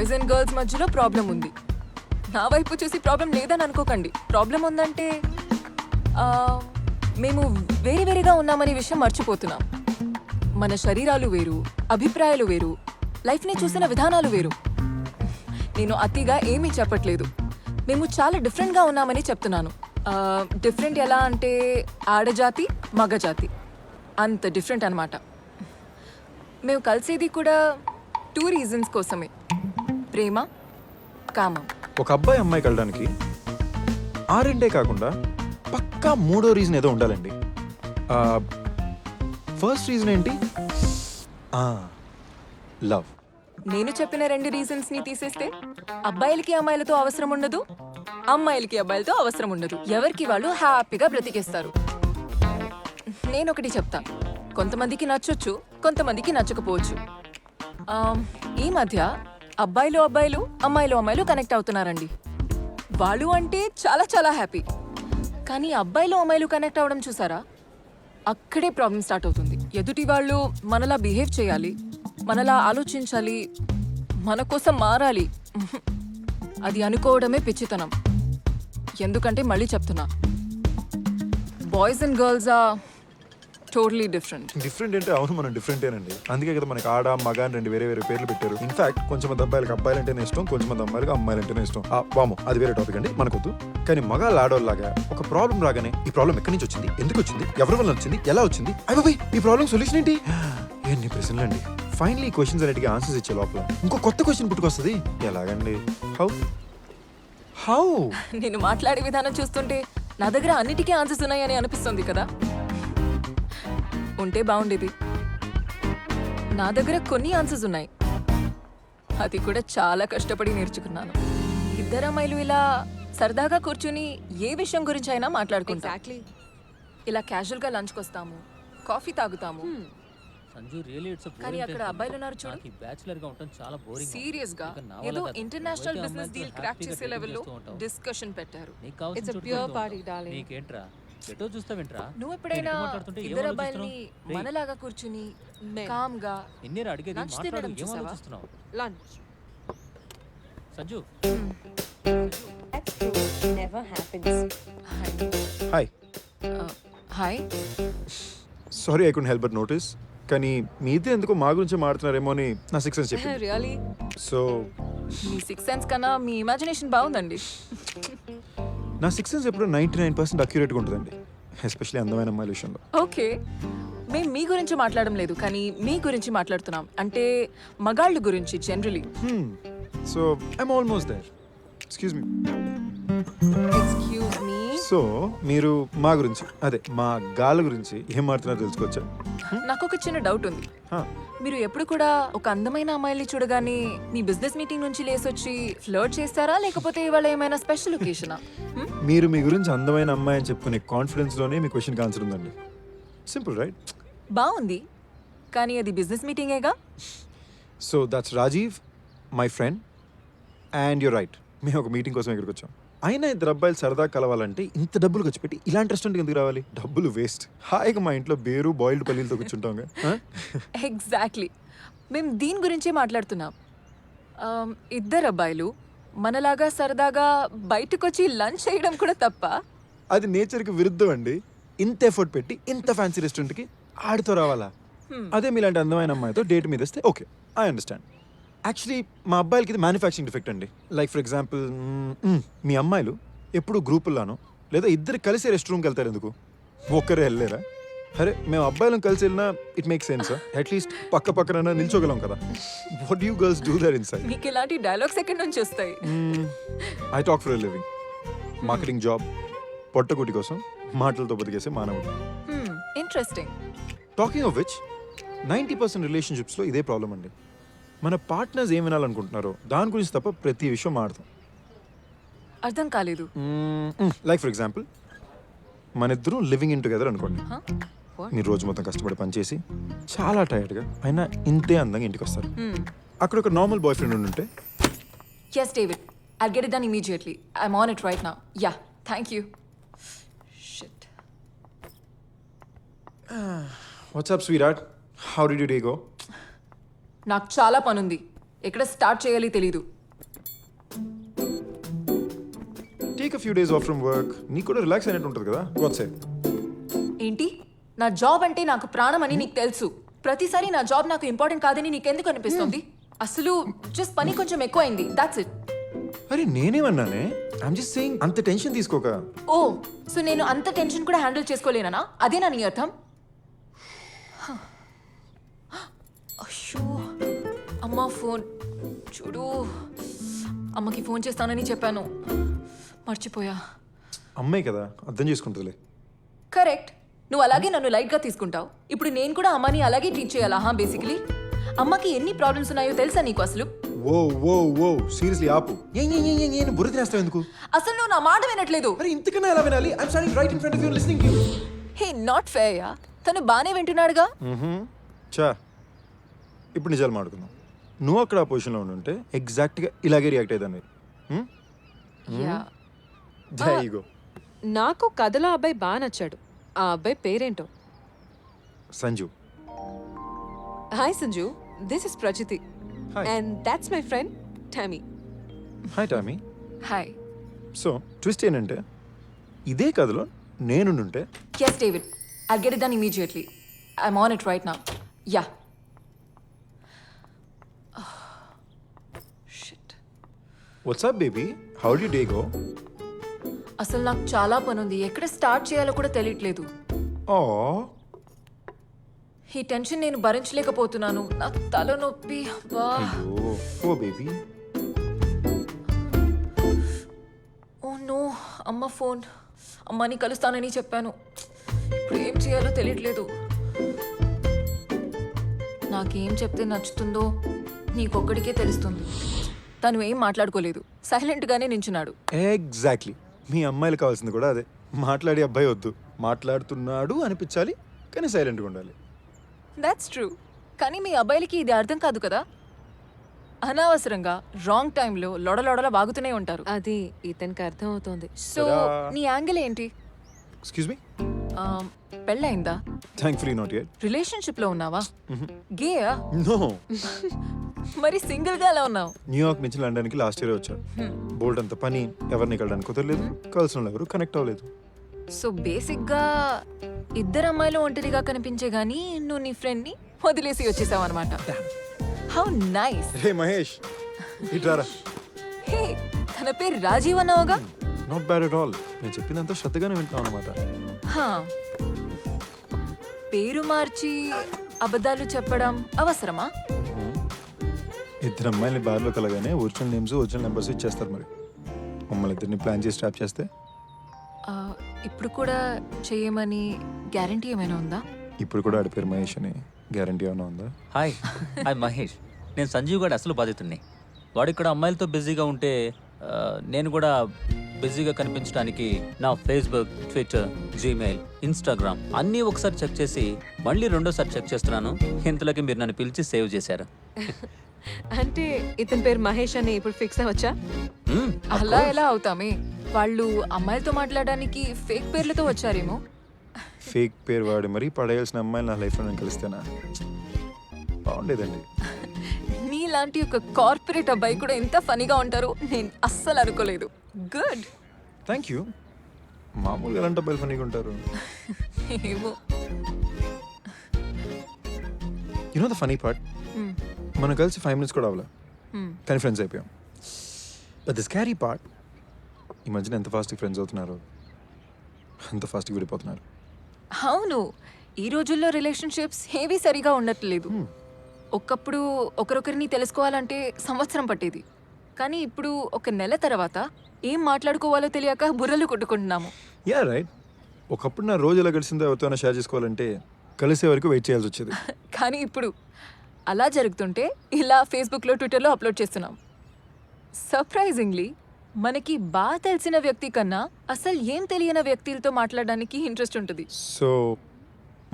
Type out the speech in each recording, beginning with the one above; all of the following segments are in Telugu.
బాయ్స్ అండ్ గర్ల్స్ మధ్యలో ప్రాబ్లం ఉంది. నా వైపు చూసి ప్రాబ్లం లేదని అనుకోకండి. ప్రాబ్లం ఉందంటే మేము వేరే వేరేగా ఉన్నామనే విషయం మర్చిపోతున్నాం. మన శరీరాలు వేరు, అభిప్రాయాలు వేరు, లైఫ్ని చూసిన విధానాలు వేరు. నేను అతిగా ఏమీ చెప్పట్లేదు. మేము చాలా డిఫరెంట్గా ఉన్నామని చెప్తున్నాను. డిఫరెంట్ ఎలా అంటే ఆడజాతి మగజాతి అంత డిఫరెంట్ అనమాట. మేము కలిసేది కూడా 2 రీజన్స్ కోసమే, ప్రేమ కామం. ఒక అబ్బాయి అమ్మాయి కలడానికి ఆ రెండే కాకుండా పక్కా 3వ రీజన్ ఏదో ఉండాలండి. ఫస్ట్ రీజన్ ఏంటి? లవ్. నేను చెప్పిన 2 రీజన్స్ని తీసేస్తే అబ్బాయిలకి అమ్మాయిలతో అవసరం ఉండదు, అమ్మాయిలకి అబ్బాయిలతో అవసరం ఉండదు. ఎవరికి వాళ్ళు హ్యాపీగా బ్రతికేస్తారు. నేను ఒకటి చెప్తా, కొంతమందికి నచ్చొచ్చు, కొంతమందికి నచ్చకపోవచ్చు. ఈ మధ్య అబ్బాయిలు అమ్మాయిలు కనెక్ట్ అవుతున్నారండి. వాళ్ళు అంటే చాలా చాలా హ్యాపీ. కానీ అబ్బాయిలు అమ్మాయిలు కనెక్ట్ అవ్వడం చూసారా, అక్కడే ప్రాబ్లం స్టార్ట్ అవుతుంది. ఎదుటి వాళ్ళు మనలా బిహేవ్ చేయాలి, మనలా ఆలోచించాలి, మన కోసం మారాలి. అది అనుకోవడమే పిచ్చితనం. ఎందుకంటే మళ్ళీ చెప్తున్నా, boys and girls are totally different. Different అంటే అవును, మనం డిఫరెంటేనండి. అందుకే కదా మనకి ఆడ మగ అని 2 వేరే వేరే పేర్లు పెట్టారు. ఇన్ఫాక్ట్ కొంచెం మంది అబ్బాయిలకు అబ్బాయిలు అంటేనే ఇష్టం, కొంచెం మంది అమ్మాయిలకు అమ్మాయిలు అంటేనే ఇష్టం. వాము, అది వేరే టాపిక్ అండి, మనకొద్దు. కానీ మగాళ్ళు ఆడోళ్ళలాగా ఒక ప్రాబ్లం రాగానే ఈ ప్రాబ్లం ఎక్కడి నుంచి వచ్చింది, ఎందుకు వచ్చింది, ఎవరి వల్ల వచ్చింది, ఎలా వచ్చింది, అయ్యి ఈ ప్రాబ్లం సొల్యూషన్ ఏంటి, ఎన్ని ప్రశ్నలు అండి. ఫైనలీ ఈ క్వశ్చన్స్ అన్నిటికీ ఆన్సర్స్ ఇచ్చే లోపల ఇంకో కొత్త క్వశ్చన్ పుట్టుకొస్తుంది. ఎలాగండి? హౌ నేను మాట్లాడే విధానం చూస్తుంటే నా దగ్గర అన్నిటికీ ఆన్సర్స్ ఉన్నాయని అనిపిస్తుంది కదా. ఉంటే బాగుండేది. నా దగ్గర కొన్ని ఆన్సర్స్ ఉన్నాయి, అది కూడా చాలా కష్టపడి నేర్చుకున్నాను. 2 అమ్మాయిలు ఇలా సరదాగా కూర్చుని ఏ విషయం గురించి అయినా మాట్లాడుకుంటాం. ఇలా క్యాజువల్గా లంచ్కి వస్తాము, కాఫీ తాగుతాము. కానీ అక్కడ అబ్బాయిలు ఉన్నారు చూడు, సీరియస్ గా ఏదో ఇంటర్నేషనల్ బిజినెస్ డీల్ క్రాక్ చేసే లెవెల్లో డిస్కషన్ పెట్టారు. It's a pure party darling. నువ్వు ఎప్పుడైనా 2 అబ్బాయిల్ని మనలాగా కూర్చుని కామ్ గా లంచ్ తినడం చూసావా? Lunch Sanju never happens. Hi. Hi. Sorry, I couldn't help but notice. కానీ మీతో ఎందుకో మా గురించి మాట్లాడుతున్నారేమో అని నా 6th సెన్స్ చెప్పింది. రియల్లీ? సో మీ 6th సెన్స్ కన్నా మీ ఇమాజినేషన్ బాగుందండి. నా 6th సెన్స్ ఎప్పుడు 99% అక్యురేట్గా ఉంటుందండి, ఎస్పెషల్లీ అందమైన అమ్మాయిల విషయంలో. ఓకే, మేము మీ గురించి మాట్లాడడం లేదు, కానీ మీ గురించి మాట్లాడుతున్నాం. అంటే మగాళ్ళ గురించి generally. So I'm almost there. Excuse me. Excuse me. So మీరు మా గురించి, అదే మా గాళ్ళ గురించి ఏం మాట్లాడుతున్నారో తెలుసుకోవచ్చా? నాకు ఒక చిన్న డౌట్ ఉంది. మీరు ఎప్పుడు కూడా ఒక అందమైన అమ్మాయిని చూడగానే మీ బిజినెస్ మీటింగ్ నుంచి లేసొచ్చి ఫ్లర్ట్ చేస్తారా, లేకపోతే ఇవాళ ఏమైనా స్పెషల్ ఒకేషనా? మీరు మీ గురించి అందమైన అమ్మాయి అని చెప్పుకునే కాన్ఫిడెన్స్ లోనే మీ క్వశ్చన్కి ఆన్సర్ ఉందండి. Simple, right? బాగుంది, కానీ అది బిజినెస్ మీటింగేగా. So that's Rajeev, my friend, and you're right, మేము ఒక మీటింగ్ కోసం ఇక్కడికి వచ్చాం. అయినా 2 అబ్బాయిలు సరదా కలవాలంటే ఇంత డబ్బులు ఖర్చు పెట్టి ఇలాంటి రెస్టారెంట్కి ఎందుకు రావాలి? డబ్బులు వేస్ట్. హాయిగా మా ఇంట్లో బేరు బాయిల్డ్ పల్లీలతో కూర్చుంటాం. ఎగ్జాక్ట్లీ, మేము దీని గురించే మాట్లాడుతున్నాం. 2 అబ్బాయిలు మనలాగా సరదాగా బయటకు వచ్చి లంచ్ చేయడం కూడా తప్ప? అది నేచర్కి విరుద్ధం అండి. ఇంత ఎఫర్ట్ పెట్టి ఇంత ఫ్యాన్సీ రెస్టారెంట్కి ఆడితో రావాలా? అదే మీలాంటి అందమైన అమ్మాయితో డేట్ మీద వస్తే ఓకే, ఐ అండర్స్టాండ్. యాక్చువల్లీ మా అబ్బాయిలకి ఇది మ్యానుఫ్యాక్చరింగ్ డిఫెక్ట్ అండి. లైక్ ఫర్ ఎగ్జాంపుల్, మీ అమ్మాయిలు ఎప్పుడు గ్రూపుల్లానో లేదా 2 కలిసి రెస్ట్ రూమ్కి వెళ్తారు, ఎందుకు ఒక్కరే వెళ్ళలేరా? అరే మేము అబ్బాయిలను కలిసి వెళ్ళినా ఇట్ మేక్ సెన్స్. అట్లీస్ట్ పక్క పక్కన నిల్చోగలం కదా. What you girls do there inside? మీకు ఇలాంటి డైలాగ్స్ ఎక్కడి నుంచి వస్తాయి? I talk for a living. Marketing job, పొట్టకూటి కోసం మాటలతో బతికేసే మానవుడు. ఇంట్రెస్టింగ్. టాకింగ్ ఆఫ్ విచ్, 90% రిలేషన్షిప్స్లో ఇదే ప్రాబ్లం అండి. మన పార్ట్నర్స్ ఏం వినాలనుకుంటున్నారో దాని గురించి తప్ప ప్రతి విషయం మాడతాం. అర్థం కాలేదు. లైక్ ఫర్ ఎగ్జాంపుల్, మన ఇద్దరం లివింగ్ ఇన్ టుగెదర్ అనుకోండి. మీరు రోజు మొత్తం కష్టపడి పనిచేసి చాలా టైర్డ్గా అయినా ఇంతే అందంగా ఇంటికి వస్తారు. అక్కడ ఒక నార్మల్ బాయ్ ఫ్రెండ్ ఉంటే, yes David, I'll get it done immediately. I'm on it right now. Yeah, thank you. Shit. What's up sweet, how did you day go? నాకు చాలా పనుంది, ఎక్కడ స్టార్ట్ చేయాలి తెలీదు. Take a few days of from work నీకు కూడా రిలాక్స్ అయినట్టు ఉంటుంది కదా వాట్స్ ఇట్ ఏంటి నా జాబ్ అంటే నాకు ప్రాణం అని నీకు తెలుసు. ప్రతిసారి నా జాబ్ నాకు ఇంపార్టెంట్ కాదని నీకెందుకు అనిపిస్తుంది? అసలు జస్ట్ పని కొంచెం ఎక్కువైంది, దాట్స్ ఇట్. అరే నేనేమన్నానే ఐఎమ్ జస్ట్ సేయింగ్ అంత టెన్షన్ తీసుకోక. ఓ సో నేను అంత టెన్షన్ కూడా హ్యాండిల్ చేసుకోలేనా? అదేనా నీ అర్థం? అయ్యో అమ్మ ఫోన్ చూడు. అమ్మకి ఫోన్ చేస్తానని చెప్పాను, మర్చిపోయా. అమ్మాయి కదా అర్థం చేసుకుంటుందిలే. కరెక్ట్, నువ్వు అలాగే నన్ను లైట్గా తీసుకుంటావు. ఇప్పుడు నేను కూడా అమ్మని అలాగే ట్రీట్ చేయాలా? బేసికలీ అమ్మకి ఎన్ని ప్రాబ్లమ్స్ ఉన్నాయో తెలుసా నీకు అసలు? ఓ సీరియస్లీ ఆపు. ఏం బుర్ర తినేస్తావు ఎందుకు? అసలు నువ్వు నా మాట వినట్లేదు. అరే ఇంతకన్నా ఎలా వినాలి? I'm standing right in front of you listening to you. Hey not fair yeah. తను బానే వింటున్నాడుగా. చా ఇప్పుడు నిజాలు మాట్లాడుకుందాం. నువ్వు అక్కడ ఆ పొజిషన్లో ఉండుంటే ఎగ్జాక్ట్గా ఇలాగే రియాక్ట్ అయ్యేదాన్ని. Yeah There you go. నాకు కథలో అబ్బాయి బాగా నచ్చాడు. ఆ అబ్బాయి పేరేంటో? Sanju. Hi Sanju, this is Prachiti Hi. And that's my friend Tommy. Hi Tommy. Hi. So twist ఏంటంటే ఇదే కథలో నేనుండుంటే Yes, David. I'll get it done immediately. I'm on it right now. Yeah. Oh, shit. What's up baby how the day go? అసలు నాకు చాలా పని ఉంది. ఎక్కడ స్టార్ట్ చేయాలో కూడా తెలియట్లేదు. ఓ ఈ టెన్షన్ నేను భరించలేకపోతున్నాను. నా తల నొప్పి. అబ్బా. అయ్యో ఓ బేబీ. ఓ నో, అమ్మ ఫోన్. అమ్మని కలుస్తానని చెప్పాను. ఇప్పుడు ఏం చేయాలో తెలియట్లేదు. నాకేం చెప్తే నచ్చుతుందో నీకొక్కడికే తెలుస్తుంది. తను ఏం మాట్లాడుకోలేదు, సైలెంట్గానే నించున్నాడు. ఎగ్జాక్ట్లీ మీ అమ్మాయిలు కావాల్సింది కూడా అదే. మాట్లాడే అబ్బాయి వద్దు, మాట్లాడుతున్నాడు అనిపించాలి కానీ సైలెంట్గా ఉండాలి. That's true. కానీ మీ అబ్బాయిలకి ఇది అర్థం కాదు కదా. అనవసరంగా రాంగ్ టైంలో లొడలొడల వాగుతూనే ఉంటారు. అది ఇతనికి అర్థం అవుతోంది. సో నీ యాంగిల్ ఏంటి? Excuse me. పెళ్ళయిందా? Thankfully not yet. రిలేషన్షిప్ లో ఉన్నావా? గేయా? నో. మరి సింగిల్ గా ఎలా ఉన్నావు? న్యూయార్క్ నుంచి లండన్కి లాస్ట్ ఇయర్ వచ్చా. బోల్డ్ అంత పని, ఎవరిని కలడానికి కుదరలేదు, కలిసిన వాళ్ళు ఎవరు కనెక్ట్ అవ్వలేదు. సో బేసిక్ గా ఇద్దరు అమ్మాయిలు ఒంటరిగా కనిపించే గానీ నువ్వు నీ ఫ్రెండ్ ని వదిలేసి వచ్చేసావు అనమాట. How nice. హే మహేష్ ఇట్రారా. హే తన పేరు రాజీవ్ అన్నావుగా? Not bad at all. నేను చెప్పిందంతా శ్రద్ధగానే వింటున్నాను అనమాట. హా. పేరు మార్చి అబద్ధాలు చెప్పడం అవసరమా? ఇద్దరు అమ్మాయిని బార్లో కలగానే ఒరిజినల్ నేమ్స్ ఒరిజినల్ నెంబర్స్ ఇచ్చేస్తారు. మరి మమ్మల్ని ఇద్దరిని ప్లాన్ చేసి స్టాప్ చేస్తే ఆ, ఇప్పుడు కూడా చేయమని గ్యారంటీ ఏమైనా ఉందా? ఇప్పుడు కూడా ఆడి పేరు మహేష్ అని గ్యారంటీ ఏమైనా ఉందా? హాయ్ మహేష్. నేను సంజీవ్ గారు అసలు బాధితుడిని. వాడు ఇక్కడ అమ్మాయిలతో బిజీగా ఉంటే నేను కూడా బిజీగా కనిపించడానికి నా ఫేస్బుక్, ట్విట్టర్, జీమెయిల్, ఇన్స్టాగ్రామ్ అన్నీ ఒకసారి చెక్ చేసి మళ్ళీ రెండోసారి చెక్ చేస్తున్నాను. ఇంతలోకి మీరు నన్ను పిలిచి సేవ్ చేశారు. అంటే ఇతని పేరు మహేష్ అని ఇప్పుడు ఫిక్స్ అవ్వచ్చా? అలా ఎలా అవుతామే? వాళ్ళు అమ్మాయిలతో మాట్లాడడానికి ఫేక్ పేర్లతో వచ్చారేమో. ఫేక్ పేరు వాడి మరీ పడేయాల్సిన అమ్మాయిలు నా లైఫ్లో నేను కలిస్తేనా బాగుండేదండి. నీలాంటి ఒక కార్పొరేట్ అబ్బాయి కూడా ఎంత ఫనీగా ఉంటారో నేను అస్సలు అనుకోలేదు. గుడ్. Thank you. మామూలుగా ఎలాంటి అబ్బాయిలు ఫనీగా ఉంటారు? ఏమో. You know the funny part, మనం కలిసి 5 minutes కూడా అవ్వలే కానీ ఫ్రెండ్స్ అయిపోయాం. బట్ ద స్కారీ పార్ట్, ఈ మధ్యన ఎంత ఫాస్ట్గా ఫ్రెండ్స్ అవుతున్నారు, అంత ఫాస్ట్గా విడిపోతున్నారు. అవును, ఈ రోజుల్లో రిలేషన్షిప్స్ ఏవి సరిగా ఉండట్లేదు. ఒకప్పుడు ఒకరొకరిని తెలుసుకోవాలంటే సంవత్సరం పట్టేది. కానీ ఇప్పుడు ఒక నెల తర్వాత ఏం మాట్లాడుకోవాలో తెలియక బుర్రలు కొట్టుకుంటున్నాము. Yeah right. ఒకప్పుడు నా రోజు ఎలా గడిచిందో ఎవరితోనైనా షేర్ చేసుకోవాలంటే కలిసే వరకు వెయిట్ చేయాల్సి వచ్చేది. కానీ ఇప్పుడు అలా జరుగుతుంటే ఇలా ఫేస్బుక్లో, ట్విట్టర్లో అప్లోడ్ చేస్తున్నాం. సర్ప్రైజింగ్లీ మనకి బాగా తెలిసిన వ్యక్తి కన్నా అసలు ఏం తెలియని వ్యక్తులతో మాట్లాడడానికి ఇంట్రెస్ట్ ఉంటుంది. సో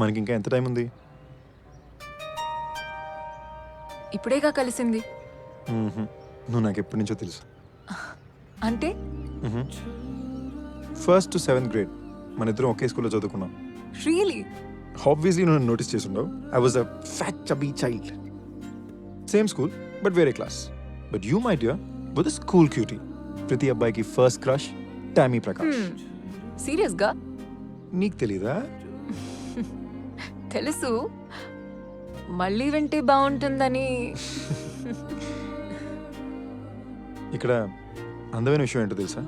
మనకి ఇంకా ఎంత టైం ఉంది? ఇప్పుడేగా కలిసింది. నువ్వు నాకు ఎప్పటి నుంచో తెలుసు. అంటే 1st to 7th grade మన ఇద్దరం ఒకే స్కూల్లో చదువుకున్నాం. రియలీ? ఆబ్వియస్లీ నువ్వు నోటీస్ చేసి ఉండవు. I was a fat chubby child. Same school but వేరే class. But you my dear was a school cutie. ప్రతి అబ్బాయికి ఫస్ట్ క్రష్, టామీ ప్రకాష్. సీరియస్గా నీకు తెలీదా? తెలుసు, మళ్ళీ వింటే బాగుంటుందని. ఇక్కడ అందమైన విషయం ఏంటో తెలుసా?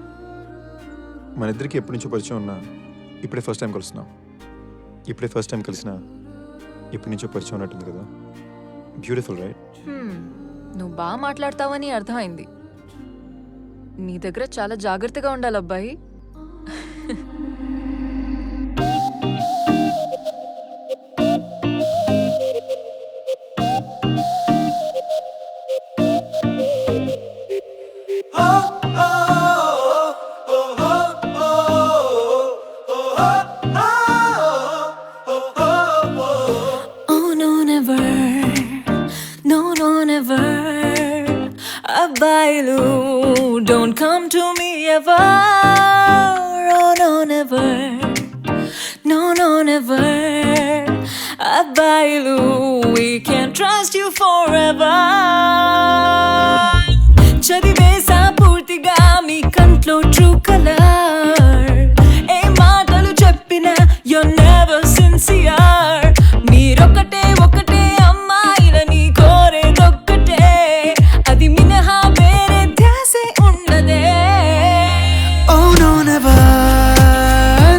మన ఇద్దరికి ఎప్పటి నుంచో పరిచయం ఉన్నా ఇప్పుడే ఫస్ట్ టైం కలుస్తున్నాం. ఇప్పుడే ఫస్ట్ టైం కలిసిన ఎప్పటి నుంచో పరిచయం ఉన్నట్టుంది కదా. Beautiful right? నువ్వు బాగా మాట్లాడతావని అర్థమైంది. నీ దగ్గర చాలా జాగ్రత్తగా ఉండాలి అబ్బాయి. Oh no never, no no never. Abailu, don't come to me ever. Oh no never, no no never. Abailu, we can't trust you forever. చదివేసా పూర్తిగా మీ కంట్లో ట్రూ కలర్. ఏ మాటలు చెప్పినా you're never sincere. మీరొకటే ఒకటే అమ్మాయిలని కోరేదొక్కటే, అది మినహా వేరే ధ్యాసే ఉన్నదే. Oh no never,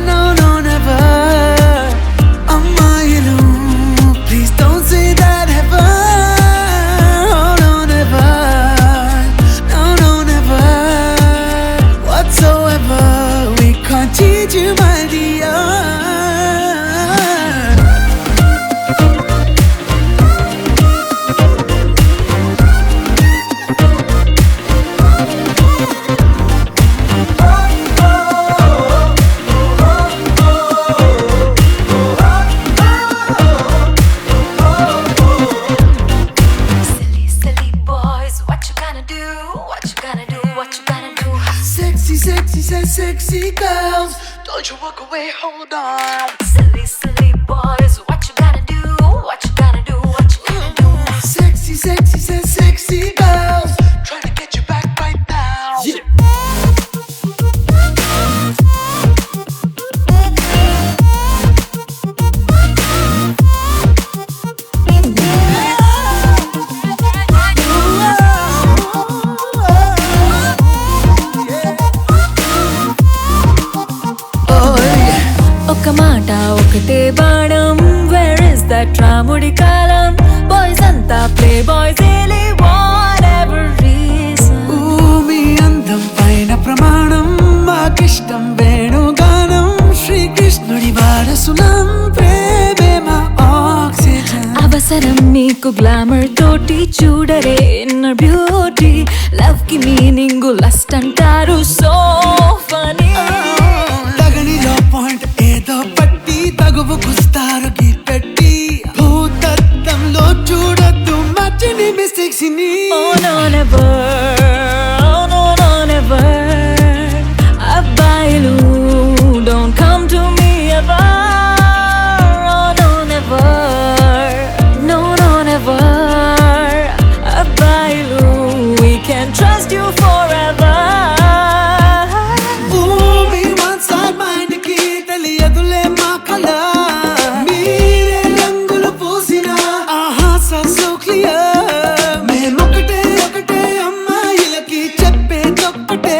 no no never. అమ్మాయిలు please don't say that ever. Oh no never, no no never. Whatsoever, we can't cheat you my dear. Silly, silly boys, what you gonna do? What you gonna do? What you gonna do? Sexy, sexy, sexy girls. Don't you walk away, hold on. Silly, silly boys, what you gonna do? What you gonna do? What you gonna do? Sexy, sexy, sexy girls. Trying to get you back right now. Yeah. ఒక మాట ఒకటే బాణం. Where is that రాముడి కాలం? Boys అంతా ప్లే బాయ్స్ ఏలే, whatever reason. మీ అందం పైన ప్రమాణం, మాకిష్టం వేణుగానం. శ్రీకృష్ణుడి వారసులం, ప్రేమే మా ఆక్సిజన్. అవసరం మీకు గ్లామర్ తోటి, చూడరే ఇన్నర్ బ్యూటీ. లవ్ కి మీనింగ్ లస్ట్ అంటారు, సో ఫనీ. తగనిలో పాయింట్ ఏదో పట్టి, తగువు కుస్తారు గీ పెట్టి. భూతత్వంలో చూడొద్దు మచ్చిని మిస్టేక్స్ ని. Oh no never, oh no no never. అబ్బాయిలు don't come to me ever. Oh no never, no no never. అబ్బాయిలు we can't trust you forever. Me one side mind కి తెలియదులే మా కళ. మీరే రంగులు పూసిన ఆహా సో క్లియర్. మేమొకటే ఒకటే అమ్మాయిలకి చెప్పేదొక్కటే,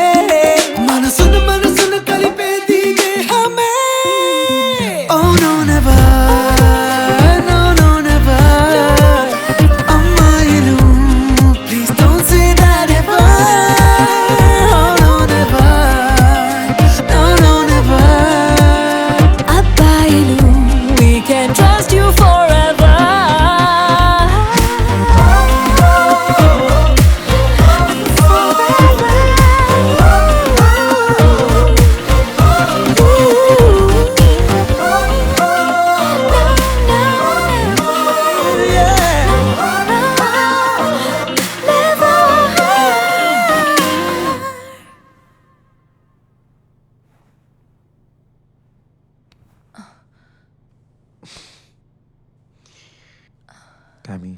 మనసును మనసును కలిపేది దేహమే. Oh no never, no no never. అమ్మాయిలు please don't say that ever. Oh no never, no no never. అబ్బాయిలు we can't trust you forever. Tommy,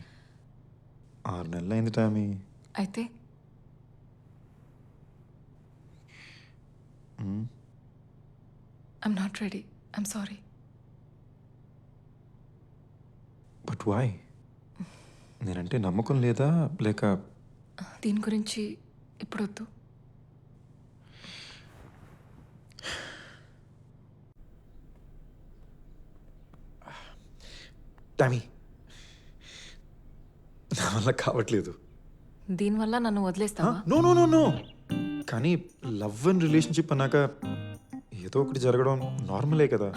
6 నెలలు అయింది టామీ. అయితే I'm not ready. I'm sorry. But why? నేనంటే నమ్మకం లేదా లేక? దీని గురించి ఇప్పుడొద్దు. టామీ, నా వల్ల కావట్లేదు. దీనివల్ల నన్ను వదిలేస్తావా? No no no no. కానీ లవ్ అండ్ రిలేషన్షిప్ అన్నాక ఏదో ఒకటి జరగడం నార్మలే కదా.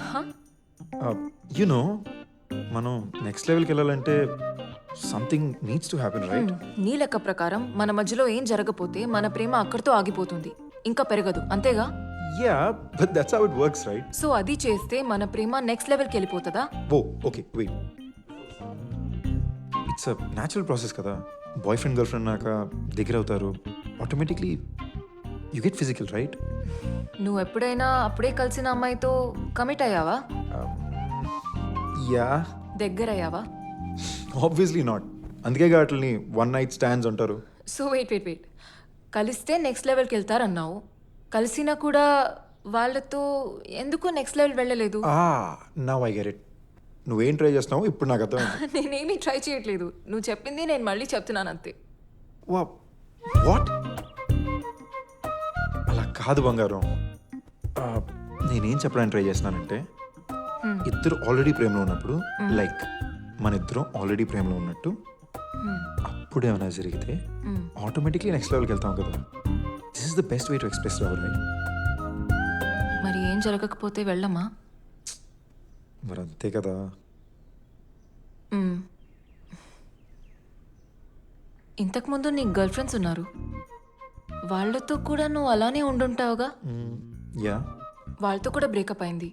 యునో, మనం నెక్స్ట్ లెవెల్కి వెళ్ళాలంటే something needs to happen, right? నీ లెక్క ప్రకారం మన మధ్యలో ఏం జరగపోతే మన ప్రేమ అక్కడితో ఆగిపోతుంది, ఇంకా పెరగదు, అంతేగా? Ya, but that's how it works, right? So అది చేస్తే మన ప్రేమ నెక్స్ట్ లెవెల్కి వెళ్ళిపోతుందా? Oh okay, wait. It's a natural process కదా. బాయ్ ఫ్రెండ్ గర్ల్ ఫ్రెండ్ నాక దగ్గర అవుతారు, automatically you get physical, right? నువ్వు ఎప్పుడైనా అప్పుడే కలిసిన అమ్మాయితో కమిట్ అయ్యావా? యా, దగ్గరయ్యావా? Obviously not. అందుకే వాటిని వన్ నైట్ స్టాండ్స్ అంటారు. So wait. కలిస్తే నెక్స్ట్ లెవెల్కి వెళ్తారన్నావు, కలిసినా కూడా వాళ్ళతో ఎందుకు నెక్స్ట్ లెవెల్ వెళ్ళలేదు? Now I get it. నువ్వేం ట్రై చేస్తున్నావు ఇప్పుడు నాకు అర్థమైంది. నేనేమీ ట్రై చేయట్లేదు, నువ్వు చెప్పింది నేను మళ్ళీ చెప్తున్నాను అంతే. వాట్? అలా కాదు బంగారం. నేనేం చెప్పడానికి ట్రై చేస్తున్నానంటే, ఇద్దరు ఆల్రెడీ ప్రేమలో ఉన్నప్పుడు, లైక్ మన ఇద్దరం ఆల్రెడీ ప్రేమలో ఉన్నట్టు, అప్పుడు ఏమైనా జరిగితే ఆటోమేటిక్లీ నెక్స్ట్ లెవెల్కి వెళ్తాం కదా. This is the best way to express love, right? మరి ఏం జరగకపోతే వెళ్ళమా? మరి అంతే కదా. ఇంతకుముందు నీకు గర్ల్ ఫ్రెండ్స్ ఉన్నారు, వాళ్ళతో కూడా నువ్వు అలానే ఉండుంటావుగా. యా, వాళ్ళతో కూడా బ్రేకప్ అయింది.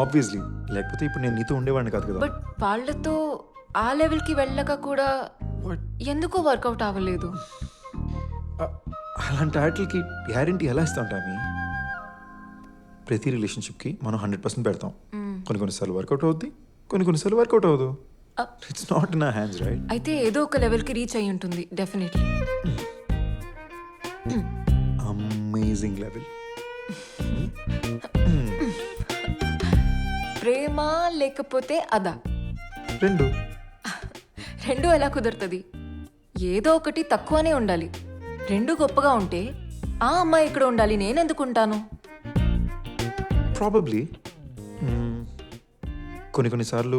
ఆబ్వియస్లీ, లేకపోతే ఇప్పుడు నేను నీతో ఉండేవాడిని కాదు కదా. బట్ వాళ్ళతో ఆ లెవెల్కి వెళ్ళక కూడా ఎందుకు వర్కౌట్ అవ్వలేదు? అలాంటి వాటికి గ్యారంటీ ఎలా ఇస్తాం టామీ? ప్రతి రిలేషన్షిప్కి మనం 100% పెడతాం. కొన్నిసార్లు వర్కౌట్ అవుద్ది, కొన్నిసార్లు వర్కౌట్ అవ్వదు. It's not in our hands, right? అయితే ఏదో ఒక లెవెల్కి రీచ్ అయి ఉంటుంది డెఫినెట్లీ. Amazing level. ప్రేమ లేకపోతే అదా? రెండు ఎలా కుదురుతుంది? ఏదో ఒకటి తక్కువనే ఉండాలి. రెండు గొప్పగా ఉంటే ఆ అమ్మాయి ఇక్కడ ఉండాలి, నేనెందుకుంటాను? ప్రాబబ్లీ. కొన్నిసార్లు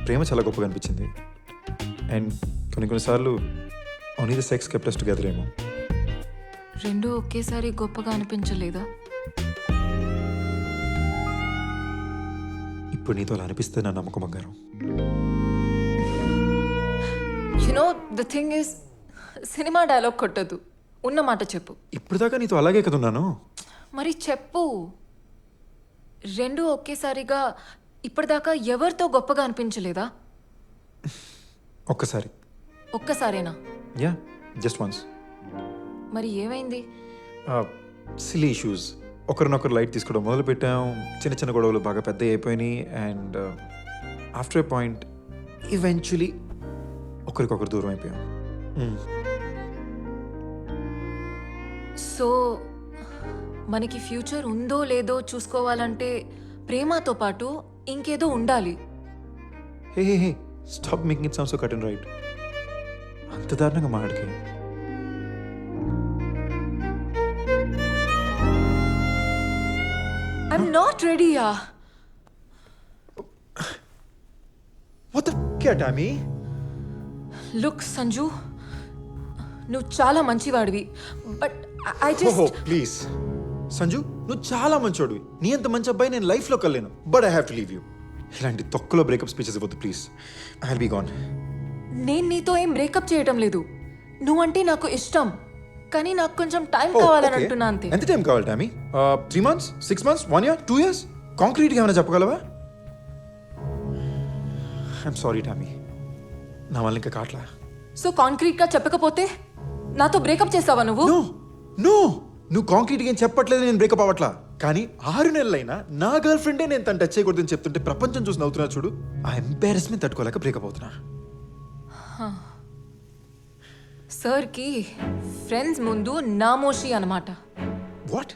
ప్రేమ చాలా గొప్పగా అనిపించింది, అండ్ కొన్నిసార్లు only the sex kept us together ఏమో. రెండు ఒకేసారి గొప్పగా అనిపించలేదా? ఇప్పుడు నీతో అలా అనిపిస్తే నా నమ్మకం బంగారం. You know the thing is, cinema dialogue కొట్టద్దు, ఉన్న మాట చెప్పు. ఇప్పుడు దాకా నీతో అలాగే కదా ఉన్నాను. మరి చెప్పు. రెండు ఒకేసారిగా ఇప్పటిదాకా ఎవరితో గొప్పగా అనిపించలేదా? ఒక్కసారేనా? Ya, just once. మరి ఏమైంది? Silly issues. ఒకరినొకరు లైట్ తీసుకోవడం మొదలు పెట్టాం, చిన్న చిన్న గొడవలు బాగా పెద్ద అయిపోయినాయి, and after a point eventually ఒకరికొకరు దూరం అయిపోయాం. సో మనకి ఫ్యూచర్ ఉందో లేదో చూసుకోవాలంటే ప్రేమతో పాటు ఇంకేదో ఉండాలి. Hey stop making it sound so cut and right. అంత దారుణంగా మాట్లాడికే. ఐఎమ్ నాట్ రెడీయా. What the fuck Tommy? Look Sanju, నువ్వు చాలా మంచివాడివి, but I just please Sanju, నువ్వు చాలా మంచోడివి. నీ అంత మంచి అబ్బాయి నేను లైఫ్లో కలేను, but I have to leave you. ఇలాంటి తొక్కలో బ్రేకప్ స్పీచెస్ ఇవ్వద్దు please. I will be gone. నేను నీతో ఏం బ్రేకప్ చేయటం లేదు. నువ్వంటే నాకు ఇష్టం, కానీ నాకు కొంచెం టైం కావాలని అంటున్నా అంతే. ఎంత టైం కావాలి Tommy? 3 months, 6 months, 1 year, 2 years? కాంక్రీట్గా ఏమైనా చెప్పగలవా? ఐఎమ్ సారీ టామీ, నా వల్ల ఇంకా కాట్లా. సో కాంక్రీట్గా చెప్పకపోతే నాతో బ్రేకప్ చేస్తావా నువ్వు? నో, నువ్వు కాంక్రీట్గా ఏం చెప్పట్లేదు, నేను బ్రేకప్ అవ్వట్లా. కానీ 6 నెలలైనా నా గర్ల్ ఫ్రెండే నేను తను టచ్ చేయకూడదని చెప్తుంటే ప్రపంచం చూసి నవ్వుతున్నా చూడు. ఆ ఎంబారెస్మెంట్ తట్టుకోలేక బ్రేకప్ అవుతున్నా. సార్కి ఫ్రెండ్స్ ముందు నామోషి అన్నమాట. వాట్?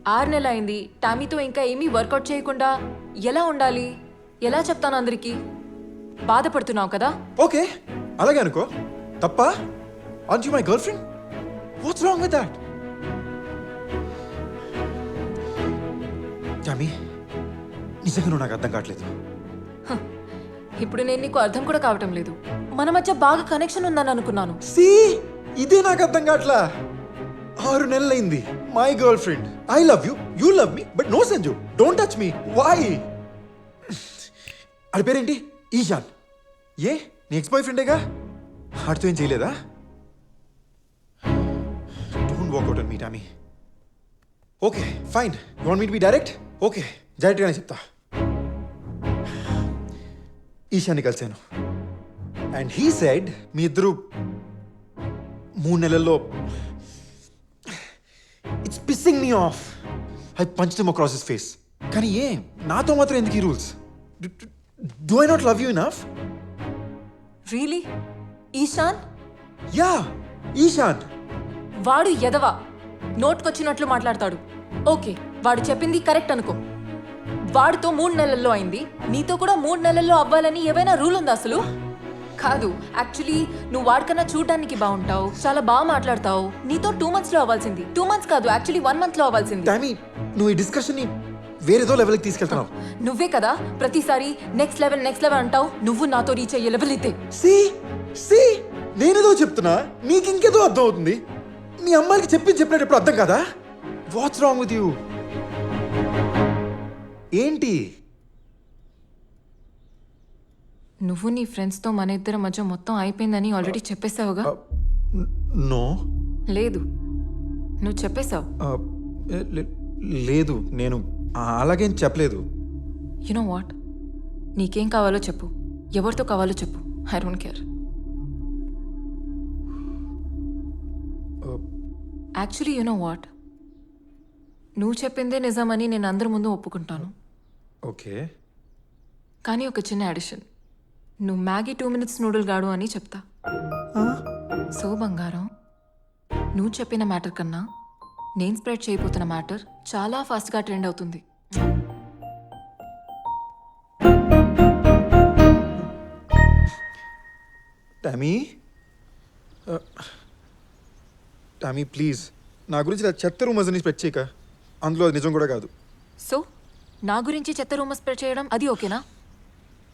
6 నెలలు అయింది టామీతో ఇంకా ఏమీ వర్కౌట్ చేయకుండా ఎలా ఉండాలి? ఎలా చెప్తాను అందరికీ? బాధపడుతున్నావు కదా? ఓకే అలాగే అనుకో. తప్ప are you my girlfriend? What's wrong with that? Tommy నిజంగా నువ్వు నాకు అర్థం కావట్లేదు. ఇప్పుడు నేను నీకు అర్థం కూడా కావటం లేదు. మన మధ్య బాగా కనెక్షన్ ఉందని అనుకున్నాను. సి ఇదే నాకు అర్థం కావట్లా. 6 నెలలైంది. My girlfriend. I love you, you love me, but no Sanju, don't touch me. Why? అది పేరేంటి? ఈశాన్. ఏ నీ ఎక్స్ బాయ్ ఫ్రెండేగా? ఆడితో ఏం చేయలేదా? Don't walk out on me Tommy. Okay fine, you want me to be direct? Okay డైరెక్ట్గానే చెప్తా. ఈశాన్ని కలిశాను అండ్ హీ సెడ్ మీ ఇద్దరు 3 నెలల్లో. It's pissing me off. I punched him across his face. కానీ ఏ నాతో మాత్రం ఎందుకు ఈ rules? Do I not love you enough? Really? Ishan? Ya Ishan. వాడు ఎదవా, నోట్కొచ్చినట్లు మాట్లాడతాడు. ఓకే వాడు చెప్పింది కరెక్ట్ అనుకో. వాడితో 3 నెలల్లో అయింది, నీతో కూడా 3 నెలల్లో అవ్వాలని ఏవైనా రూల్ ఉందా అసలు? కాదు, యాక్చువల్లీ నువ్వు వాడికన్నా చూడడానికి బాగుంటావు, చాలా బాగా మాట్లాడతావు. నీతో 2 months లో అవ్వాల్సింది. 2 months కాదు, యాక్చువల్లీ 1 month లో అవ్వాల్సింది. టామీ నువ్వు ఈ డిస్కషన్ ని వేరేదో లెవెల్కి తీసుకెళ్తున్నావు. నువ్వే కదా ప్రతిసారి నెక్స్ట్ లెవెల్ అంటావు. నువ్వు నాతో రీచ్ అయ్యే లెవెల్ ఇదే. సి సి నేనేదో చెప్తున్నా, నీకు ఇంకేదో అర్థం అవుతుంది. మీ అమ్మాయికి చెప్పినట్టు ఎప్పుడు అర్థం కదా? Watts wrong with you? ఏంటి? నువ్వు నీ ఫ్రెండ్స్తో మన ఇద్దరి మధ్య మొత్తం అయిపోయిందని ఆల్రెడీ చెప్పేశావుగా? నో. లేదు, నువ్వు చెప్పేశావు. లేదు నేను అలాగేం చెప్పలేదు. యు నో వాట్, నీకేం కావాలో చెప్పు, ఎవరితో కావాలో చెప్పు. I don't care. Actually you know what, నువ్వు చెప్పిందే నిజమని నేను అందరి ముందు ఒప్పుకుంటాను. ఓకే కానీ ఒక చిన్న అడిషన్, నువ్వు మ్యాగీ 2 minutes నూడిల్ గాడు అని చెప్తా. సో బంగారం, నువ్వు చెప్పిన మ్యాటర్ కన్నా నేను స్ప్రెడ్ చేయబోతున్న మ్యాటర్ చాలా ఫాస్ట్గా ట్రెండ్ అవుతుంది. టామీ టామీ ప్లీజ్ నా గురించి ఇలా చెత్త రూమర్స్ అని స్ప్రెడ్ చేయక. అందులో అది నిజం కూడా కాదు. సో నా గురించి చెత్త రూమర్ స్ప్రెడ్ చేయడం అది ఓకేనా?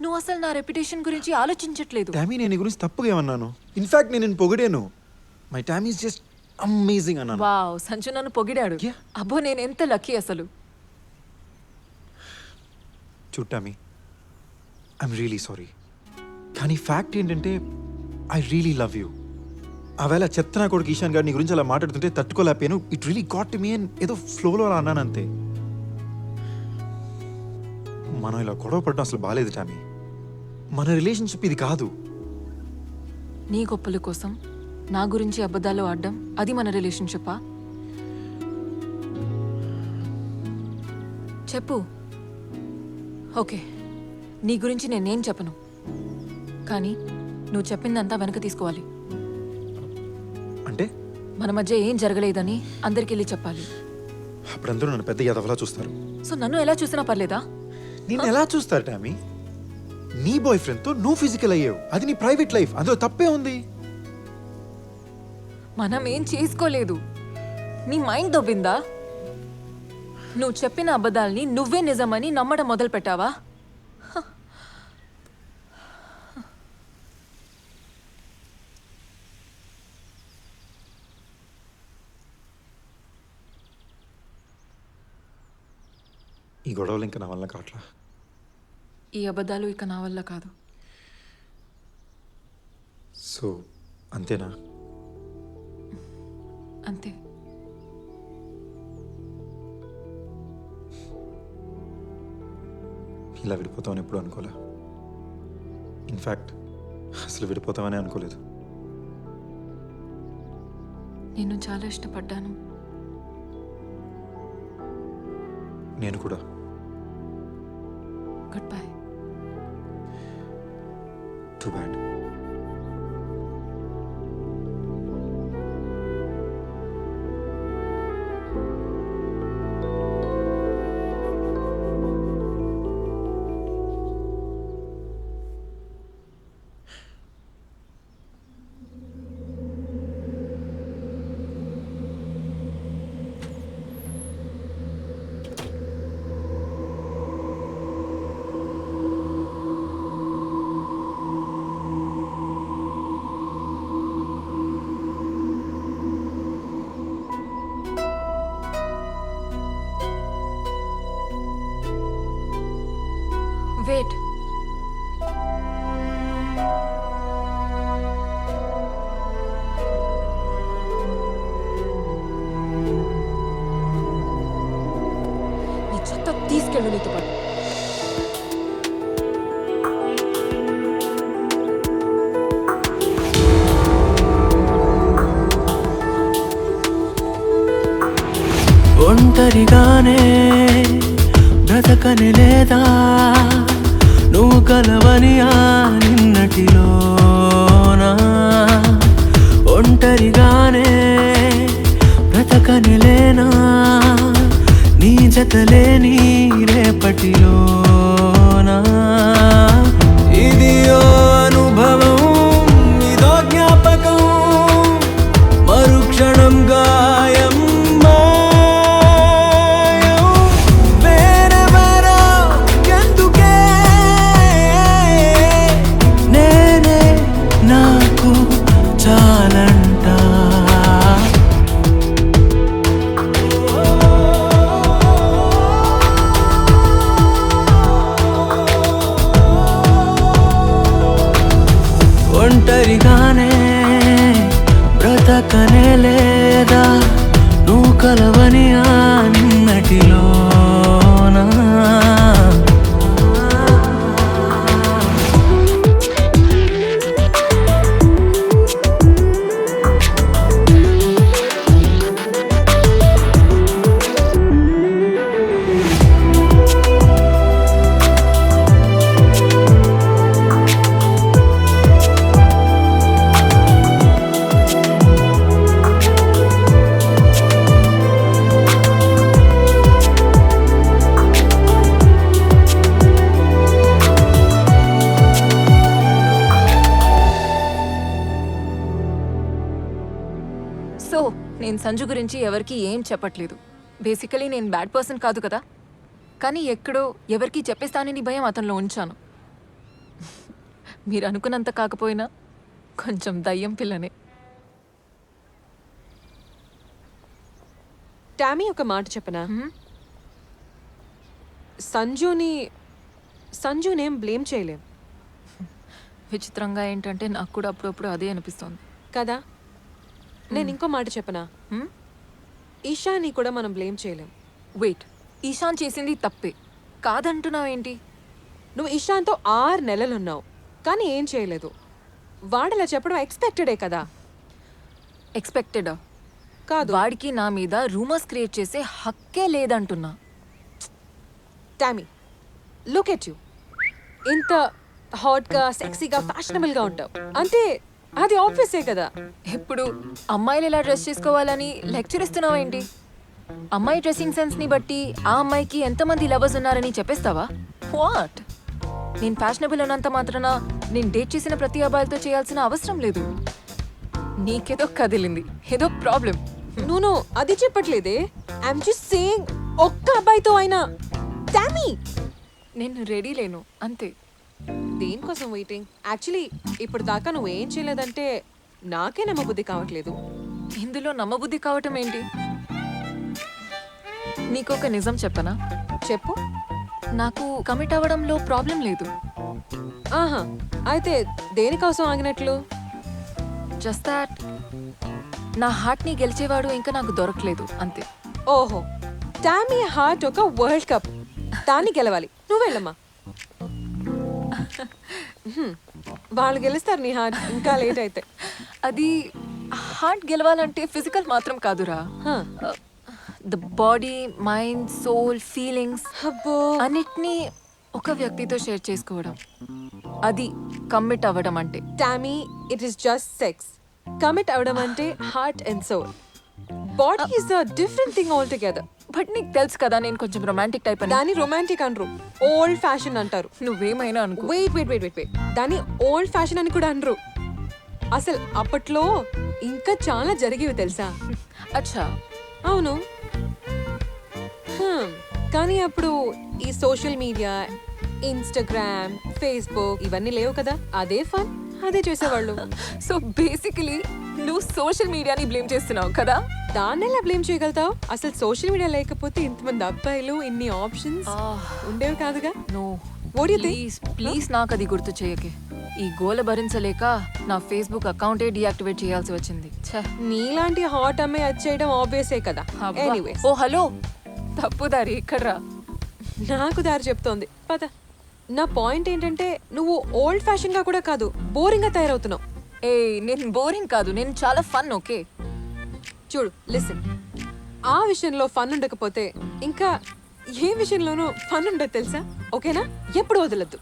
నువ్వు అసలు నా రెప్యుటేషన్ గురించి ఆలోచించట్లేదు. టామీ నేను నీ గురించి తప్పుగా ఏమన్నాను? ఇన్ఫాక్ట్ నేను నిన్ను పొగిడాను. My Tommy is just amazing అన్నాను. వావ్, సంజు నన్ను పొగిడాడు. Yeah. అబ్బో నేను ఎంత లక్కీ అసలు. చూడు టామీ, ఐఎమ్ రియలీ సారీ. కానీ ఫ్యాక్ట్ ఏంటంటే ఐ రియలీ లవ్ యూ. ఆవేళ చెత్త నా కొడుకు ఈశాన్ గారు నీ గురించి అలా మాట్లాడుతుంటే తట్టుకోలేకపోయాను. ఇట్ రియలీ గాట్ మీ అని ఏదో ఫ్లోలో అలా అన్నాను అంతే. మనం ఇలా గొడవ పడడం అసలు బాగాలేదు టామీ. మన రిలేషన్షిప్ ఇది కాదు. నీ గొప్పల కోసం నా గురించి అబద్ధాలు ఆడడం అది మన రిలేషన్షిప్పా? చెప్పు. ఓకే, నీ గురించి నేనేం చెప్పను, కానీ నువ్వు చెప్పిందంతా వెనక తీసుకోవాలి. అంటే మన మధ్య ఏం జరగలేదని అందరికి వెళ్ళి చెప్పాలి. అప్పుడందరూ నన్ను పెద్ద యాదవలా చూస్తారు. సో నన్ను ఎలా చూసినా పర్లేదా? నేను ఎలా చూస్తారు టామీ? నీ బాయ్ ఫ్రెండ్తో నువ్వు ఫిజికల్ అయ్యావు, అది నీ ప్రైవేట్ లైఫ్, అందులో తప్పే ఉంది. మనం ఏం చేసుకోలేదు. నీ మైండ్ దొబ్బిందా? నువ్వు చెప్పిన అబద్ధాల్ని నువ్వే నిజమని నమ్మడం మొదలు పెట్టావా? ఈ గొడవలు ఇంకా నా వల్ల కావట్లా. ఈ అబద్ధాలు ఇక నా వల్ల కాదు. సో అంతేనా? అంతే. ఇలా విడిపోతామని ఎప్పుడు అనుకోలే. ఇన్ఫ్యాక్ట్ అసలు విడిపోతామని అనుకోలేదు. నేను చాలా ఇష్టపడ్డాను. నేను కూడా. Good bye. Too bad. Wait. నీ చెత్త తీసుకెళ్ళు నీతో పాటు. ఒంటరిగానే బ్రతకని లేదా నువ్వు కలవని ఆ నిన్నటిలోనా ఒంటరిగానే బ్రతకని లేనా నీ జతలేని రేపటిలోనా ఇది ఓ అనుభవం ఇదో జ్ఞాపకం మరుక్షణం గాయం ఒంటరిగానే బ్రతకనే లేదా నువ్వు కలవని ఆ నిన్నటిలోనా సో నేను సంజు గురించి ఎవరికి ఏం చెప్పట్లేదు. బేసికలీ నేను బ్యాడ్ పర్సన్ కాదు కదా, కానీ ఎక్కడో ఎవరికి చెప్పేస్తానని భయం అతనిలో ఉంచాను. మీరు అనుకున్నంత కాకపోయినా కొంచెం దయ్యం పిల్లనే. టామీ ఒక మాట చెప్పనా? సంజునేం బ్లేమ్ చేయలేం విచిత్రంగా ఏంటంటే నాకు కూడా అప్పుడప్పుడు అదే అనిపిస్తోంది కదా. నేను ఇంకో మాట చెప్పనా? ఈషాని కూడా మనం బ్లేమ్ చేయలేం. వెయిట్, ఈశాన్ చేసింది తప్పే కాదంటున్నావేంటి? నువ్వు ఈషాన్తో 6 నెలలున్నావు కానీ ఏం చేయలేదు. వాడిలా చెప్పడం ఎక్స్పెక్టెడే కదా. ఎక్స్పెక్టెడా? కాదు. వాడికి నా మీద రూమర్స్ క్రియేట్ చేసే హక్కే లేదంటున్నా. Tommy, look at you. ఇంత హాట్గా సెక్సీగా ఫ్యాషనబుల్గా ఉంటావు అంటే అది ఆబ్వియసే కదా. ఇప్పుడు అమ్మాయిలు ఎలా డ్రెస్ చేసుకోవాలని లెక్చర్ ఇస్తున్నావేంటి? అమ్మాయి డ్రెస్సింగ్ సెన్స్ని బట్టి ఆ అమ్మాయికి ఎంతమంది లవర్స్ ఉన్నారని చెప్పేస్తావా? వాట్? నేను ఫ్యాషనబుల్ ఉన్నంత మాత్రాన నేను డేట్ చేసిన ప్రతి అబ్బాయిలతో చేయాల్సిన అవసరం లేదు. నీకేదో కదిలింది, ఏదో ప్రాబ్లం. నువ్వు అది చెప్పట్లేదే. ఐఎమ్ జస్ట్ సేయింగ్ ఒక్క అబ్బాయితో అయినా. టామీ, నేను రెడీ లేను అంతే. దేనికోసం వెయిటింగ్? యాక్చువల్లీ ఇప్పుడు దాకా నువ్వేం చేయలేదంటే నాకే నమ్మబుద్ధి కావట్లేదు. ఇందులో నమ్మబుద్ధి కావటం ఏంటి? నీకొక నిజం చెప్పనా? చెప్పు. నాకు కమిట్ అవ్వడంలో ప్రాబ్లం లేదు. ఆహా, అయితే దేనికోసం ఆగినట్లు? జస్ట్ దాట్ నా హార్ట్ని గెలిచేవాడు ఇంకా నాకు దొరకలేదు అంతే. ఓహో, టామీ హార్ట్ ఒక వరల్డ్ కప్, దాన్ని గెలవాలి. నువ్వు వెళ్ళమ్మా. వాళ్ళు గెలుస్తారు నీ హార్ట్ ఇంకా లేట్ అయితే. అది హార్ట్ గెలవాలంటే ఫిజికల్ మాత్రం కాదురా. హా. The body, mind, soul, feelings అబ్బో, అన్నిటినీ ఒక వ్యక్తితో షేర్ చేసుకోవడం, అది కమిట్ అవ్వడం అంటే. Tommy, it is just sex. Commit అవడం అంటే heart and soul. Body is a different thing all together. But నీకు తెలుసు కదా నేను కొంచెం రొమాంటిక్ టైప్ అని. దాన్ని రొమాంటిక్ అనరు, ఓల్డ్ ఫ్యాషన్ అంటారు. నువ్వేమైనా అనుకో. Wait wait wait wait wait దాన్ని ఓల్డ్ ఫ్యాషన్ అని కూడా అనరు. అసలు అప్పట్లో ఇంకా చాలా జరిగేవి తెలుసా? అచ్చా. అవును. కానీ అప్పుడు ఈ సోషల్ మీడియా, ఇన్స్టాగ్రామ్, ఫేస్బుక్ ఇవన్నీ లేవు కదా. అదే ఫన్, అదే చేసేవాళ్ళు. సో బేసికలీ నువ్వు సోషల్ మీడియాని బ్లేమ్ చేస్తున్నావు కదా. దాన్ని ఎలా బ్లేమ్ చేయగలుగుతావు? అసలు సోషల్ మీడియా లేకపోతే ఇంతమంది అబ్బాయిలు, ఇన్ని ఆప్షన్స్ ఉండేవి కాదుగా. No, what you think? Please please నాకు అది గుర్తు చేయకే. ఈ గోల భరించలేక నా ఫేస్బుక్ అకౌంటే డీయాక్టివేట్ చేయాల్సి వచ్చింది. ఛే. నీలాంటి హాట్ అమ్మాయి అది చేయడం ఆబ్వియసే కదా. అబ్బా. ఎనీవేస్ ఓ హలో, తప్పు దారి ఇక్కడ్రా. నాకు దారి చెప్తోంది పద. నా పాయింట్ ఏంటంటే నువ్వు ఓల్డ్ ఫ్యాషన్ గా కూడా కాదు, బోరింగ్ గా తయారవుతున్నావు. ఏ నేను బోరింగ్ కాదు, నేను చాలా ఫన్. ఓకే చూడు, లిసన్, ఆ విషయంలో ఫన్ ఉండకపోతే ఇంకా ఏ విషయంలోనూ ఫన్ ఉండదు తెలుసా? ఓకేనా? ఎప్పుడు వదలద్దు.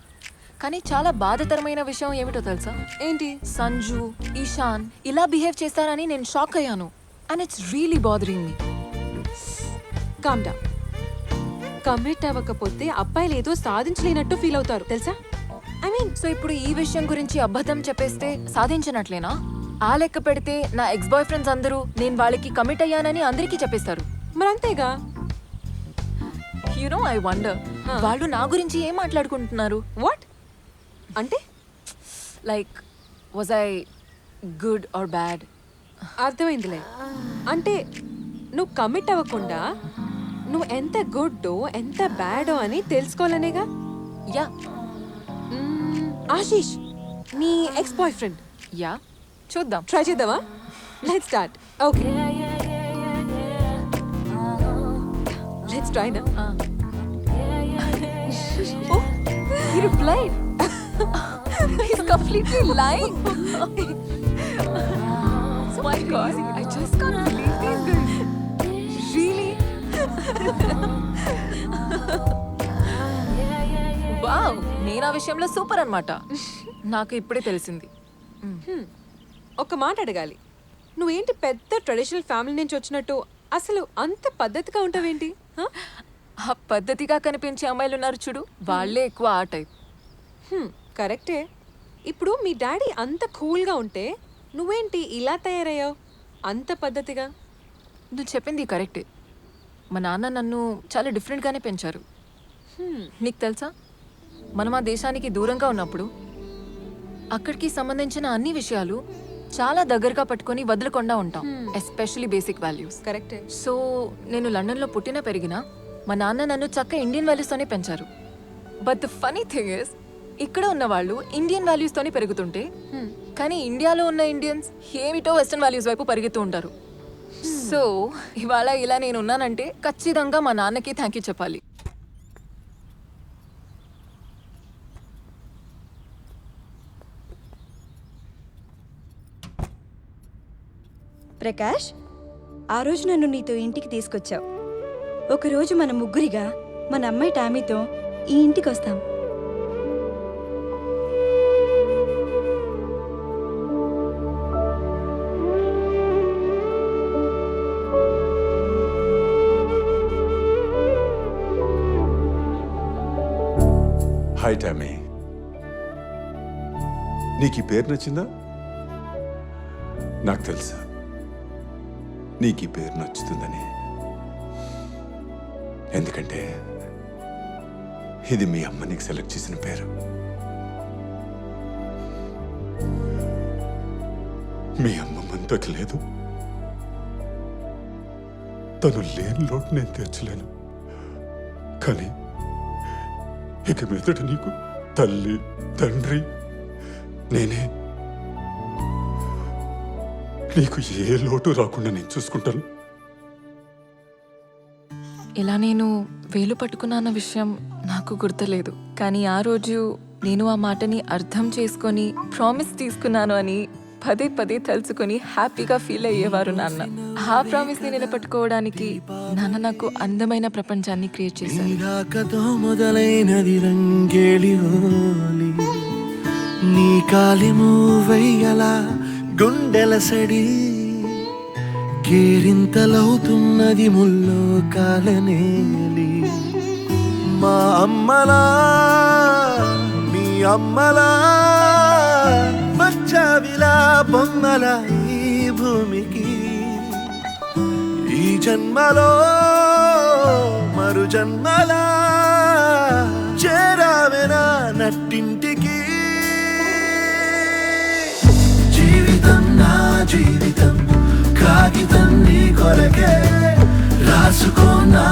కానీ చాలా బాధాకరమైన విషయం ఏమిటో తెలుసా? ఏంటి? సంజు, ఈశాన్ ఇలా బిహేవ్ చేస్తారని నేను షాక్ అయ్యాను. And it's really bothering me. Calm down. Commit అవ్వకపోతే అబ్బాయిలు ఏదో సాధించలేనట్టు ఫీల్ అవుతారు తెలుసా? ఐ మీన్, సో ఇప్పుడు ఈ విషయం గురించి అబద్ధం చెప్పేస్తే సాధించినట్లేనా? ఆ లెక్క పెడితే నా ఎక్స్ బాయ్ ఫ్రెండ్స్ అందరూ నేను వాళ్ళకి కమిట్ అయ్యానని అందరికీ చెప్పేస్తారు. మరి అంతేగా. యూనో ఐ వండర్, వాళ్ళు నా గురించి ఏం మాట్లాడుకుంటున్నారు? వాట్ అంటే? Like was I good or bad? అర్థమైందిలే. అంటే నువ్వు కమిట్ అవ్వకుండా నువ్వు ఎంత గుడ్డో ఎంత బ్యాడో అని తెలుసుకోవాలనేగా. యా ఆశీష్, నీ ఎక్స్ బాయ్ ఫ్రెండ్. యా, చూద్దాం. ట్రై చేద్దామా? Let's start. Okay, let's try నా. Oh, he replied. He's completely lying. Oh my God, I just can't believe these guys. Really? Wow, నేను ఆ విషయంలో సూపర్ అన్నమాట. నాకు ఇప్పుడే తెలిసింది. ఒక మాట అడగాలి, నువ్వేంటి పెద్ద ట్రెడిషనల్ ఫ్యామిలీ నుంచి వచ్చినట్టు అసలు అంత పద్ధతిగా ఉంటావేంటి? హ? ఆ పద్ధతిగా కనిపించే అమ్మాయిలు ఉన్నారు చూడు, వాళ్ళే ఎక్కువ ఆ టైప్. కరెక్టే. ఇప్పుడు మీ డాడీ అంత కూల్గా ఉంటే నువ్వేంటి ఇలా తయారయ్యావు అంత పద్ధతిగా? నువ్వు చెప్పింది కరెక్టే. మా నాన్న నన్ను చాలా డిఫరెంట్గానే పెంచారు. నీకు తెలుసా, మనం ఆ దేశానికి దూరంగా ఉన్నప్పుడు అక్కడికి సంబంధించిన అన్ని విషయాలు చాలా దగ్గరగా పట్టుకొని వదలకుండా ఉంటాం, ఎస్పెషలీ బేసిక్ వాల్యూస్. కరెక్టే. సో నేను లండన్లో పుట్టిన పెరిగినా మా నాన్న నన్ను చక్క ఇండియన్ వాల్యూస్తోనే పెంచారు. But the funny thing is, ఇక్కడ ఉన్న వాళ్ళు ఇండియన్ వాల్యూస్తోనే పెరుగుతుంటే కానీ ఇండియాలో ఉన్న ఇండియన్స్ ఏమిటో వెస్టర్న్ వాల్యూస్ వైపు పరిగెత్తూ ఉంటారు. సో ఇవాళ ఇలా నేను ఉన్నానంటే ఖచ్చితంగా మా నాన్నకి థ్యాంక్ యూ చెప్పాలి. ప్రకాష్, ఆ రోజు నన్ను నీతో ఇంటికి తీసుకొచ్చావు. ఒకరోజు మన ముగ్గురిగా మన అమ్మాయి టామీతో ఈ ఇంటికి వస్తాం. హాయ్ టామీ, నీకు ఈ పేరు నచ్చిందా? నాకు తెలుసా నీకు ఈ పేరు నచ్చుతుందని. ఎందుకంటే ఇది మీ అమ్మ నీకు సెలెక్ట్ చేసిన పేరు. మీ అమ్మ మనతోకి లేదు, తను లేని లోటు నేను తీర్చలేను. కానీ ఇక మీదట నీకు తల్లి తండ్రి నేనే. నీకు ఏ లోటు రాకుండా నేను చూసుకుంటాను. ఇలా నేను వేలు పట్టుకున్న విషయం నాకు గుర్తులేదు, కానీ ఆ రోజు నేను ఆ మాటని అర్థం చేసుకొని ప్రామిస్ తీసుకున్నాను అని పదే పదే తలుచుకొని హ్యాపీగా ఫీల్ అయ్యేవారు నాన్న. ఆ ప్రామిస్ ని నిలబెట్టుకోవడానికి నాన్న నాకు అందమైన ప్రపంచాన్ని క్రియేట్ చేశారు. నీరాకతో మొదలైనది రంగేళి హోలీ, నీ కాలి మూవయ్యలా గుండెల సడి, కేరింతలవుతున్నది ముల్లో కాలనేలి. మా అమ్మలా మీ అమ్మలా వచ్చావిలా బొమ్మల ఈ భూమికి. ఈ జన్మలో మరు జన్మలా చేరావెనా నట్టింటికి. జీవితం నా జీవితం కాగితం నీ కొరకే, రాసుకో నా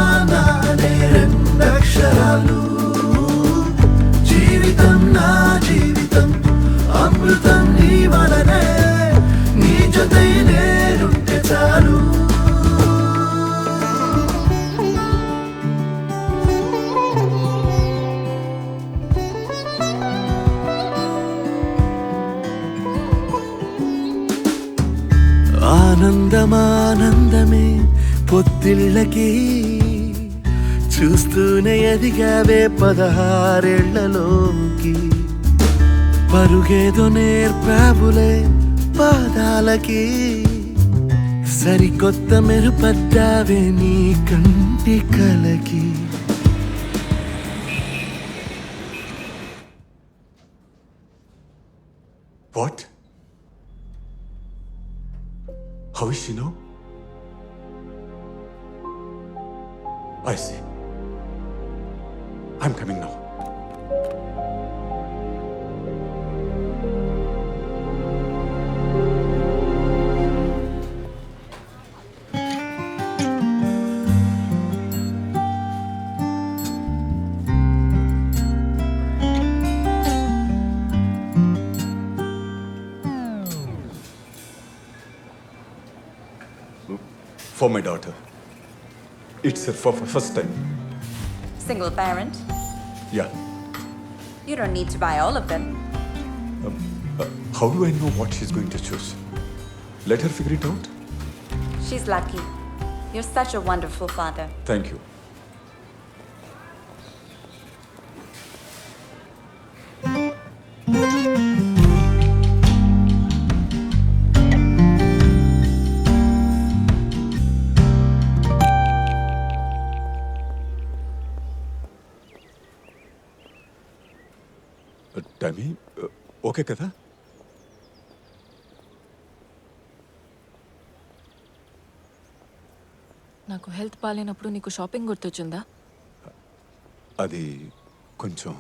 రెండక్షరాలు. ఆనందమానందమే పొత్తిళ్ళకి చూస్తూనే ఎదిగావే 16 పరుగేదో నేర్పావులే పాదాలకి సరికొత్త మెరుపడ్డావే నీ కంటి కలకి What? How is she now? I see. I'm coming now. For my daughter. It's her first time. Single parent? Yeah. You don't need to buy all of them. How do I know what she's going to choose? Let her figure it out. She's lucky. You're such a wonderful father. Thank you. Tammy, okay కదా? నాకు హెల్త్ బాగాలేనప్పుడు నీకు షాపింగ్ గుర్తొచ్చిందా? అది కొంచెం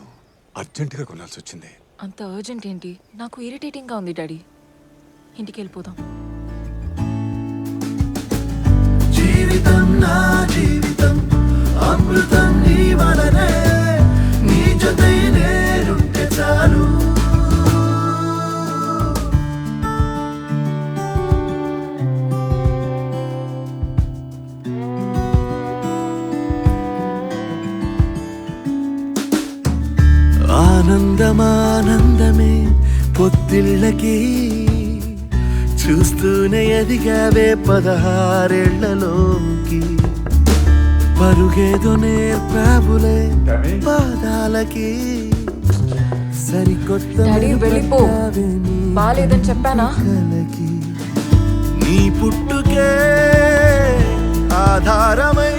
అర్జెంటుగా కొనాల్సి వచ్చింది. అంత అర్జెంట్ ఏంటి? నాకు ఇరిటేటింగ్గా ఉంది డాడీ. ఇంటికి వెళ్ళిపోదాం. జీవితం నా జీవితం అమృతం నీ వలనే నీ జతై నేనుంటే చాలు ఆనందమానందమే పొత్తిళ్ళకి చూస్తూనే ఎదిగావే 16 పరుగేదో నేర్పావులే పాదాలకి సరికొత్త డాడీ వెళ్ళిపో. బాలేదని చెప్పానా? కలకి నీ పుట్టుకే ఆధారమై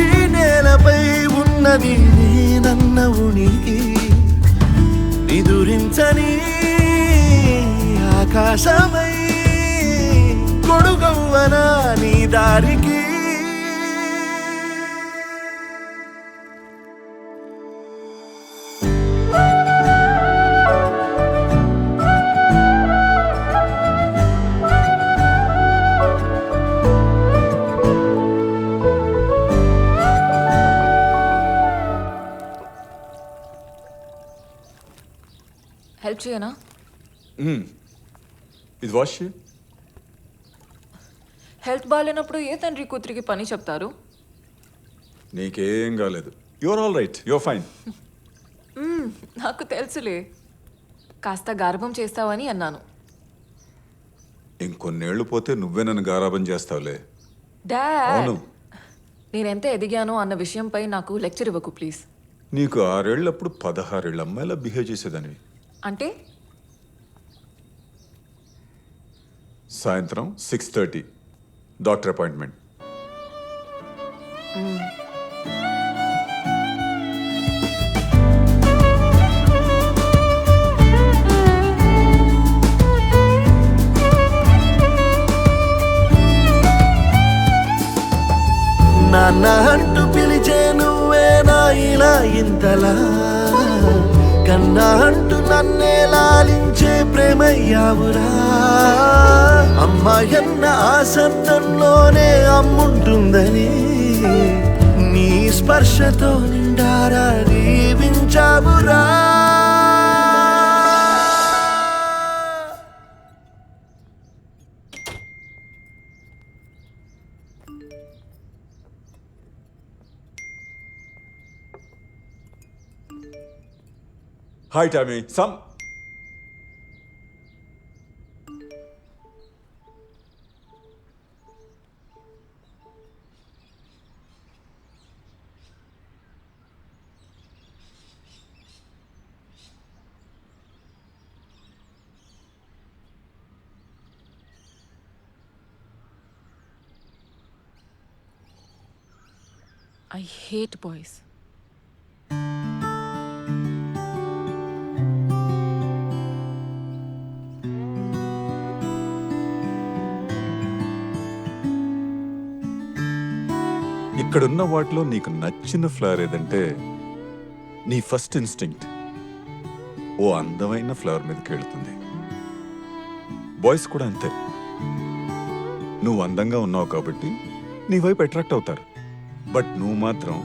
ఈ నేలపై ఉన్నది నేనన్న ఉనికి నిదురించని ఆకాశమై కొడుగవ్వనా నీ దారికి హెల్ప్ చేయనా? ఇది వాష్ చేయి. హెల్త్ బాగాలేనప్పుడు ఏ తండ్రి కూతురికి పని చెప్తారు? నీకేం కాలేదు. Your all right. Your fine. నాకు తెలుసులే. కాస్త గార్భం చేస్తావని అన్నాను. ఇంకొన్నేళ్లు పోతే నువ్వే నన్ను గారాబం చేస్తావులే. డాడ్, అవును. నేనెంత ఎదిగానో అన్న విషయంపై నాకు లెక్చర్ ఇవ్వకు ప్లీజ్. నీకు 6 ఏళ్ళప్పుడు 16 ఏళ్ళ అమ్మాయిలా బిహేవ్ చేసేదానివి. అంటే సాయంత్రం 6:30 డాక్టర్ అపాయింట్మెంట్. నాన్న అంటూ పిలిచే నువ్వేనా ఇలా ఇంతలా కన్నా అంటూ నన్నే లాలించే ప్రేమయ్యావురా అమ్మాయన్న ఆ శబ్దంలోనే అమ్ముంటుందని నీ స్పర్శతో నిండారా దీవించావురా Hi, Tammy. I hate boys. ఇక్కడున్న వాటిలో నీకు నచ్చిన ఫ్లవర్ ఏదంటే నీ ఫస్ట్ ఇన్స్టింక్ట్ ఓ అందమైన ఫ్లవర్ మీదకి వెళుతుంది. బాయ్స్ కూడా అంతే. నువ్వు అందంగా ఉన్నావు కాబట్టి నీ వైపు అట్రాక్ట్ అవుతారు. బట్ నువ్వు మాత్రం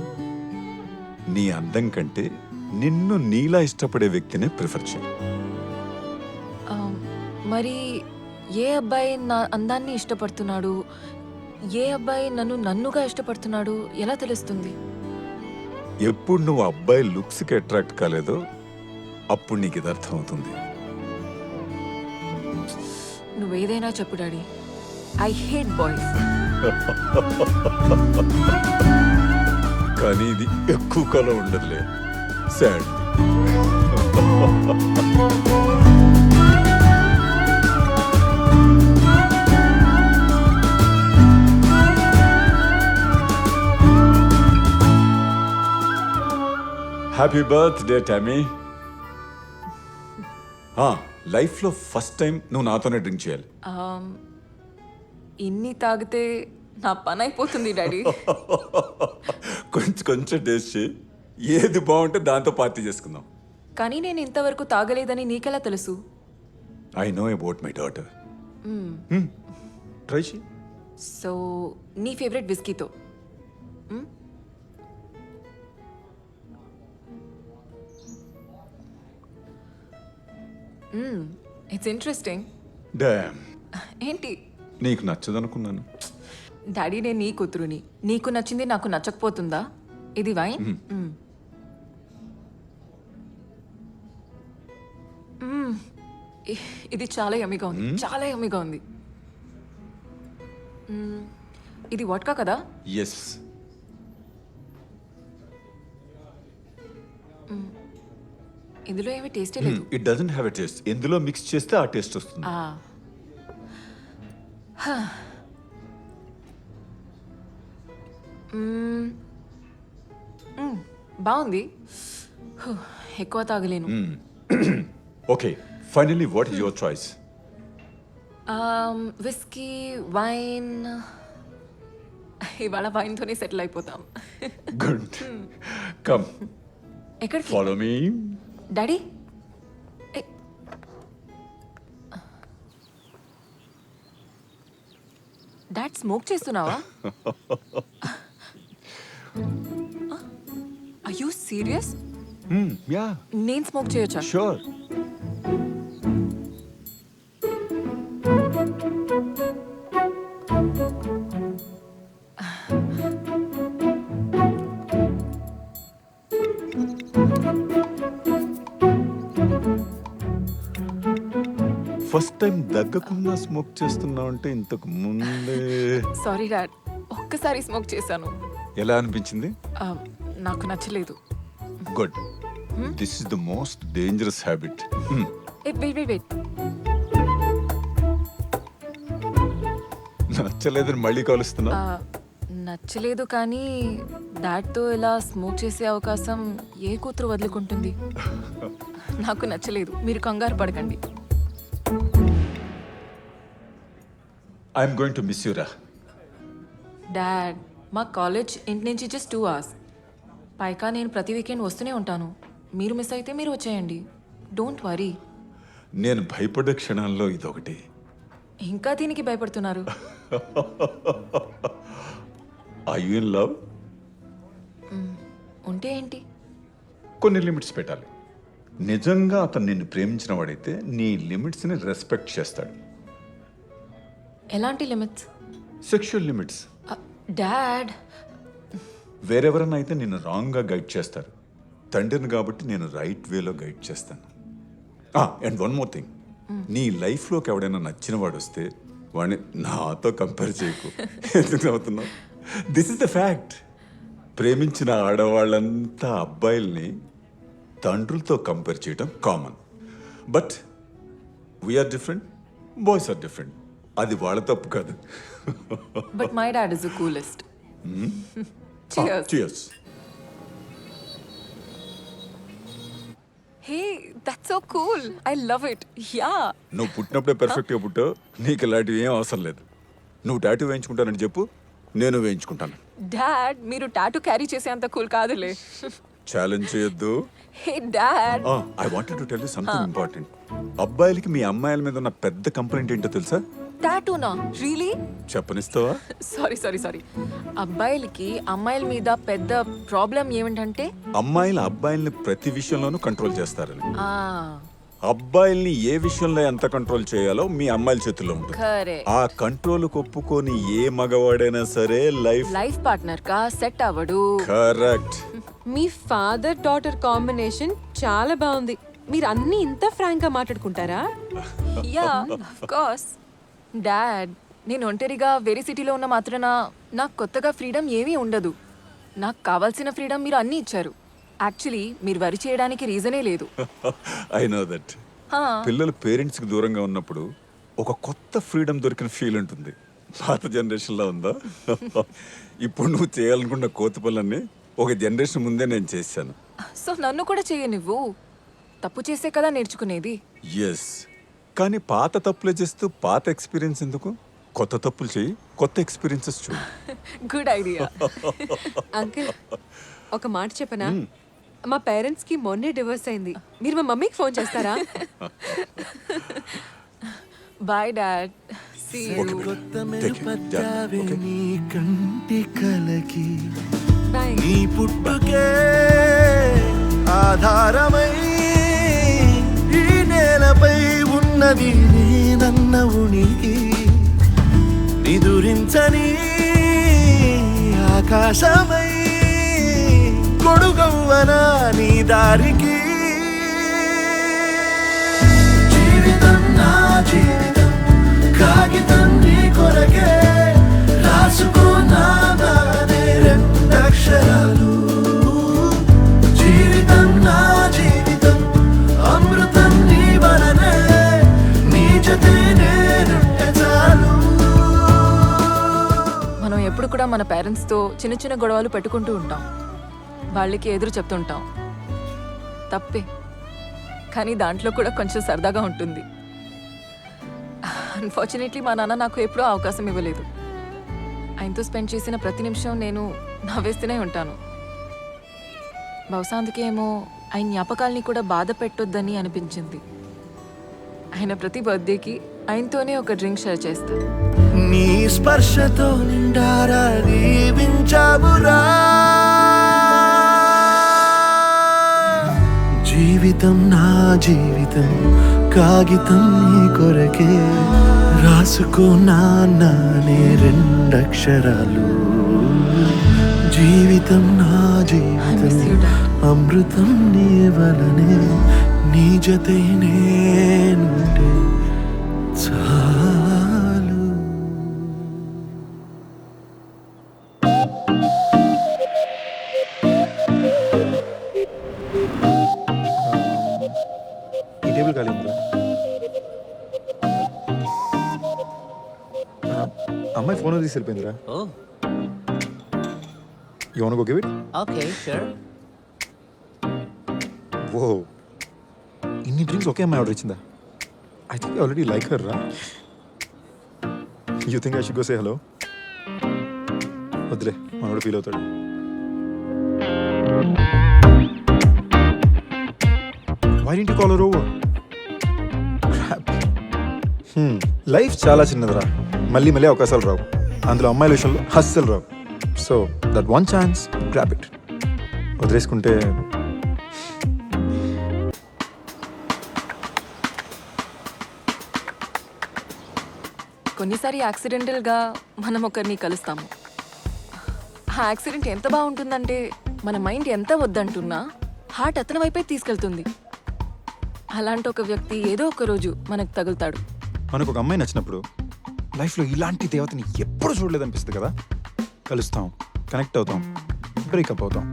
నీ అందం కంటే నిన్ను నీలా ఇష్టపడే వ్యక్తినే ప్రిఫర్ చేయి. మరి ఏ అబ్బాయి నా అందాన్ని ఇష్టపడుతున్నాడు, ఏ అబ్బాయి నన్నుగా ఇష్టపడుతున్నాడు ఎలా తెలుస్తుంది? ఎప్పుడు నువ్వు అబ్బాయి లుక్స్కి అట్రాక్ట్ కాలేదో అప్పుడు నీకు ఇది అర్థమవుతుంది. నువ్వేదైనా చెప్పు డాడీ, ఐ హేట్ బాయ్స్. కానీ ఇది ఎక్కువ కాలం ఉండదులే. సాడ్. Happy birthday Tommy. లైఫ్లో ఫస్ట్ టైం నువ్వు నాతోనే డ్రింక్ చేయాలి. ఇన్ని తాగితే నా పని అయిపోతుంది డాడీ. కొంచెం కొంచెం టేస్ట్ చేయి. ఏది బాగుంటే దాంతో పార్టీ చేసుకుందాం. కానీ నేను ఇంతవరకు తాగలేదని నీకెలా తెలుసు? I know about my daughter. Try చేయి. సో నీ ఫేవరెట్ విస్కీతో. It's interesting. డామ్, ఏంటి? నీకు నచ్చదనుకున్నాను. డాడీ నేను నీ కూతురుని, నీకు నచ్చింది నాకు నచ్చకపోతుందా? ఇది వైన్. ఇది చాలా యమ్మీగా ఉంది, చాలా యమ్మీగా ఉంది. ఇది వోడ్కా కదా? ఎస్. ఇందులో ఏమీ టేస్టే లేదు. It doesn't have a taste. ఎందులో మిక్స్ చేస్తే ఆ టేస్ట్ వస్తుంది. బాగుంది. ఎక్కువ తాగలేను. Okay, finally what is your choice? Whisky, wine. ఇవాళ వైన్తోనే సెటిల్ అయిపోతాం. గుడ్. కమ్, ఎక్కడికి? Follow me. Daddy, dad smoke చేస్తున్నావా? Are you serious? యా, నేను స్మోక్ చేయొచ్చా? షూర్. ఫస్ట్ టైం దగ్గకుండా స్మోక్ చేస్తున్నావు అంటే ఇంతకు ముందే. సారీ డాడ్, ఒక్కసారి స్మోక్ చేశాను. ఎలా అనిపించింది? నాకు నచ్చలేదు. Good. This is the most dangerous habit. Wait. నచ్చలేదని మళ్ళీ కలుస్తున్నా. నచ్చలేదు కానీ డాడ్తో ఇలా స్మోక్ చేసే అవకాశం ఏ కూతురు వదులుకుంటుంది? నాకు నచ్చలేదు, మీరు కంగారు పడకండి. I'm going to miss you రా. డాడ్, మా కాలేజ్ ఇంటి నుంచి జస్ట్ 2 hours. పైగా నేను ప్రతి వీకెండ్ వస్తూనే ఉంటాను. మీరు మిస్ అయితే మీరు వచ్చేయండి. Don't worry. నేను భయపడే క్షణాల్లో ఇదొకటి. ఇంకా దీనికి భయపడుతున్నారు? Are you in love? ఉంటే ఏంటి? కొన్ని లిమిట్స్ పెట్టాలి. నిజంగా అతను నిన్ను ప్రేమించిన వాడైతే నీ లిమిట్స్ని రెస్పెక్ట్ చేస్తాడు. ఎలాంటి లిమిట్స్? Sexual limits. డాడ్, వేరెవరన్నా అయితే నిన్ను రాంగ్గా గైడ్ చేస్తారు. తండ్రిని కాబట్టి నేను రైట్ వేలో గైడ్ చేస్తాను. అండ్ వన్ మోర్ థింగ్, నీ లైఫ్లోకి ఎవడైనా నచ్చిన వాడు వస్తే వాడిని నాతో కంపేర్ చేయకు. ఎందుకు అవుతున్నావు? This is the fact. ప్రేమించిన ఆడవాళ్ళంతా అబ్బాయిల్ని తండ్రులతో కంపేర్ చేయడం common. But we're different, boys are different. అది వాళ్ళ తప్పు కాదు. But my dad is the coolest. Cheers. Cheers. Hey that's so cool I love it yeah నువ్వు పుట్టినప్పుడే పర్ఫెక్ట్గా పుట్టావు, నీకు ఇలాంటివి ఏం అవసరం లేదు. నువ్వు టాటూ వేయించుకుంటానని చెప్పు, నేను వేయించుకుంటాను. డాడ్ మీరు టాటూ క్యారీ చేసేంత కూల్ కాదులే. ఛాలెంజ్ చేయొద్దు. Hey dad I wanted to tell you something important. అబ్బాయిలకి మీ అమ్మాయిల మీద ఉన్న పెద్ద కంప్లైంట్ ఏంటో తెలుసా? టాటూనా రియలీ? చెప్పనిస్తావా? సారీ అబ్బాయిలకి అమ్మాయిల మీద పెద్ద ప్రాబ్లం ఏమిటంటే అమ్మాయిలు అబ్బాయిల్ని ప్రతి విషయంలోనూ కంట్రోల్ చేస్తారని. ఆ అబ్బాయిల్ని ఏ విషయంలో ఎంత కంట్రోల్ చేయాలో మీ అమ్మాయిల చేతుల్లో ఉంటుంది. కరే ఆ కంట్రోల్ ఒప్పుకొని ఏ మగవాడైనా సరే లైఫ్ పార్ట్నర్ కా సెట్ అవ్వడు. కరెక్ట్. మీ ఫాదర్ డాటర్ కాంబినేషన్ చాలా బాగుంది. మీరు అన్ని ఇంత ఫ్రాంక్ గా మాట్లాడుకుంటారా? యా ఆఫ్ కోర్స్ డాడ్ నేను ఒంటరిగా వేరే సిటీలో ఉన్న మాత్రాన నాకు కొత్తగా ఫ్రీడమ్ ఏమీ ఉండదు. నాకు కావాల్సిన ఫ్రీడమ్ మీరు అన్నీ ఇచ్చారు. యాక్చువల్లీ మీరు వరి చేయడానికి రీజనే లేదు. I know that. పిల్లలు పేరెంట్స్ కి దూరంగా ఉన్నప్పుడు ఒక కొత్త ఫ్రీడమ్ దొరికిన ఫీల్ ఉంటుంది. పాత జనరేషన్ లో ఉందా? ఇప్పుడు నువ్వు చేయాలనుకున్న కోతి పనులన్నీ ఒక జనరేషన్ ముందే నేను చేశాను. సో నన్ను కూడా చేయనివ్వు. తప్పు చేసే కదా నేర్చుకునేది. ఎస్, కానీ పాత తప్పులే చేస్తూ పాత ఎక్స్పీరియన్స్ ఎందుకు? కొత్త తప్పులు చేయి, కొత్త ఎక్స్పీరియన్సెస్ చూడు. Good idea. అంకుల్ ఒక మాట చెప్పనా? మా పేరెంట్స్ కి మొన్నే డివోర్స్ అయింది. మీరు మా మమ్మీకి ఫోన్ చేస్తారా? Bye dad. See you. కొత్త మెరుపట్టావే నీ కంటి కలకి, బాయ్. నీ పుట్టుకే ఆధారమై ఈ నేలపై ఉన్నది నేనన్న ఉనికి, నిదురించని ఆకాశమై కొడుగవ్వనా నీ దారికి. జీవితం నా జీవితం కాగితం నీ కొరకే, రాసుకున్నానే రెండక్షరాలు. జీవితం నా జీవితం అమృతం నీ వలనే, నీ జతే నేనుంటే చాలు. మనం ఎప్పుడు కూడా మన పేరెంట్స్తో చిన్న చిన్న గొడవలు పెట్టుకుంటూ ఉంటాం. వాళ్ళకి ఎదురు చెప్తుంటాం. తప్పే, కానీ దాంట్లో కూడా కొంచెం సరదాగా ఉంటుంది. అన్ఫార్చునేట్లీ మా నాన్న నాకు ఎప్పుడూ అవకాశం ఇవ్వలేదు. ఆయనతో స్పెండ్ చేసిన ప్రతి నిమిషం నేను నవ్వేస్తూనే ఉంటాను. బహుశా అందుకేమో ఆయన జ్ఞాపకాల్ని కూడా బాధ పెట్టొద్దని అనిపించింది. ఆయన ప్రతి బర్త్డేకి ఆయనతోనే ఒక డ్రింక్ షేర్ చేస్తాను. నీ స్పర్శతో నిండారా దీవించావురా. జీవితం నా జీవితం కాగితం నీ కొరకే, రాసుకున్నానే రెండక్షరాలు. జీవితం నా జీవితం అమృతం నీ వలనే, నీ జతే నేనుంటే చాలు. ఈ టేబుల్ ఖాళీ ఉందా? అమ్మాయి ఫోన్ తీసి వెళ్ళిపోయిందిరా. Oh you want go give it? Okay sure. Oh ఇన్ని డ్రింక్స్ ఒకే అమ్మాయి ఆర్డర్ ఇచ్చిందా? I think already like her రా. You think I should go say hello? వద్దులే, మనోడు ఫీల్ అవుతాడు. Why didn't you call her over? Crap. Life చాలా చిన్నదిరా. మళ్ళీ అవకాశాలు రావు. అందులో అమ్మాయిల విషయంలో అస్సలు రావు. So that one chance grab it. వదిలేసుకుంటే కొన్నిసారి యాక్సిడెంటల్గా మనం ఒకరిని కలుస్తాము. ఆ యాక్సిడెంట్ ఎంత బాగుంటుందంటే మన మైండ్ ఎంత వద్దంటున్నా హార్ట్ అతని వైపే తీసుకెళ్తుంది. అలాంటి ఒక వ్యక్తి ఏదో ఒక రోజు మనకు తగులుతాడు. మనకు ఒక అమ్మాయి నచ్చినప్పుడు లైఫ్లో ఇలాంటి దేవతని ఎప్పుడు చూడలేదనిపిస్తుంది కదా. కలుస్తాం, కనెక్ట్ అవుతాం, బ్రేకప్ అవుతాం.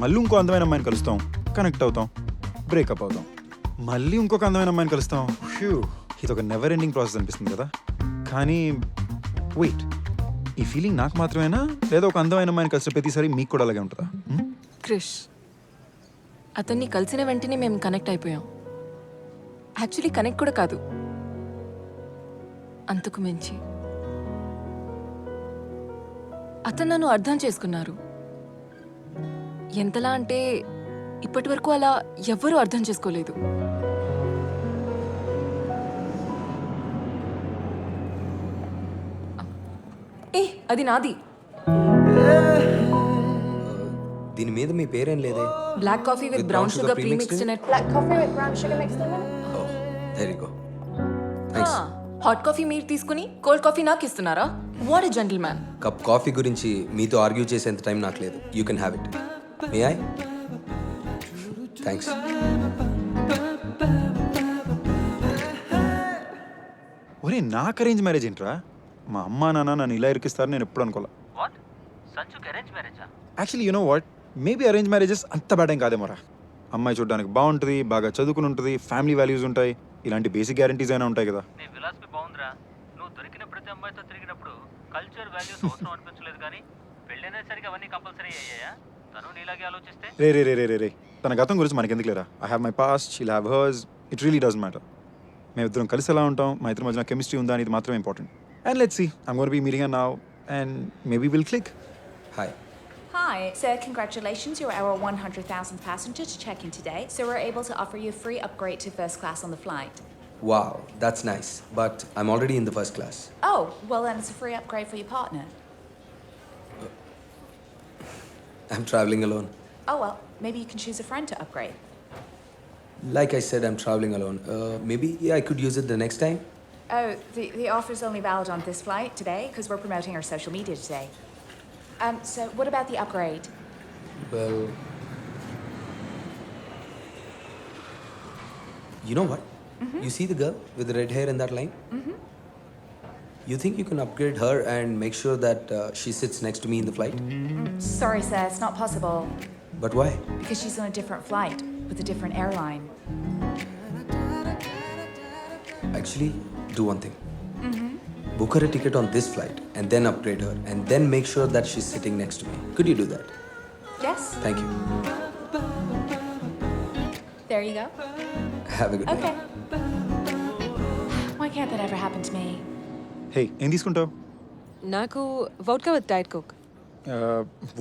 మళ్ళీ ఇంకో అందమైన అమ్మాయిని కలుస్తాం, కనెక్ట్ అవుతాం, బ్రేకప్ అవుతాం. మళ్ళీ ఇంకొక అందమైన అమ్మాయిని కలుస్తాం. హ్యూ, ఇది ఒక నెవర్ ఎండింగ్ ప్రాసెస్ అనిపిస్తుంది కదా. కానీ వెయిట్, ఈ ఫీలింగ్ నాకు మాత్రమేనా లేదా ఒక అందమైన అమ్మాయిని కలిసిన ప్రతిసారి మీకు కూడా అలాగే ఉంటుందా? క్రిష్, అతన్ని కలిసిన వెంటనే మేము కనెక్ట్ అయిపోయాం. యాక్చువల్లీ కనెక్ట్ కూడా కాదు, అంతకు మించి అతను నన్ను అర్థం చేసుకున్నారు. ఎంతలా అంటే ఇప్పటి వరకు అలా ఎవ్వరూ అర్థం చేసుకోలేదు. ఏ అది నాది. దీని మీద మీ పేరేం లేదే. Black coffee with brown sugar premixed in it. Black coffee with brown sugar mixed in it. There you go. Hot coffee మీరు తీసుకుని కోల్డ్ కాఫీ నాకు ఇస్తున్నారా? What a gentleman. Cup coffee గురించి మీతో ఆర్గ్యూ చేసేంత టైం నాకు లేదు. You can have it. May I? Thanks. ఒరే నాకు అరేంజ్ మ్యారేజ్ ఏంట్రా? మా అమ్మా నాన్న నన్ను ఇలా ఇరికిస్తారు నేను ఎప్పుడు అనుకోలే. వాట్ సంజుకి అరేంజ్ మ్యారేజా? Actually you know what, maybe arrange marriages అంత బ్యాడ్ ఏం కాదేమోరా. అమ్మాయి చూడడానికి బాగుంటుంది, బాగా చదువుకుని ఉంటుంది, ఫ్యామిలీ వాల్యూస్ ఉంటాయి, ఇలాంటి బేసిక్ గ్యారంటీస్ అయినా ఉంటాయి కదా. నీ ఫిలాసఫీ బాగుందిరా. నువ్వు దొరికిన ప్రతి అమ్మాయితో తిరిగినప్పుడు కల్చర్ వాల్యూస్ అవసరం అనిపించలేదు, కానీ పెళ్ళైనసరికి అవన్నీ కంపల్సరీ అయ్యాయా? తను నీలాగే ఆలోచిస్తే రే రే రే రే రే రే తన గతం గురించి మనకెందుకు లేరా? I have my past, she'll have hurts, it really doesn't matter. మేము ఇద్దరం కలిసి ఎలా ఉంటాం, మా ఇద్దరి మధ్యన కెమిస్ట్రీ ఉందా అనేది మాత్రమే important. And let's see, I'm gonna be meeting her now and maybe will click. Hi. Hi, sir, congratulations. You're our 100,000th passenger to check in today, so we're able to offer you a free upgrade to first class on the flight. Wow, that's nice. But I'm already in the first class. Oh, well, then it's a free upgrade for your partner. I'm traveling alone. Oh, well, maybe you can choose a friend to upgrade. Like I said, I'm traveling alone. Maybe I could use it the next time. Oh, the offer's only valid on this flight today because we're promoting our social media today. So what about the upgrade? Well, you know what? You see the girl with the red hair in that line? You think you can upgrade her and make sure that she sits next to me in the flight? Sorry, sir, it's not possible But why? because she's on a different flight with a different airline. Actually, do one thing. Book her a ticket on this flight and then upgrade her and then make sure that she's sitting next to me. Could you do that? Yes? Thank you. There you go. Have a good Okay. day. Why can't that ever happen to me? Hey ఏం తీసుకుంటావు? నాకు vodka with diet coke.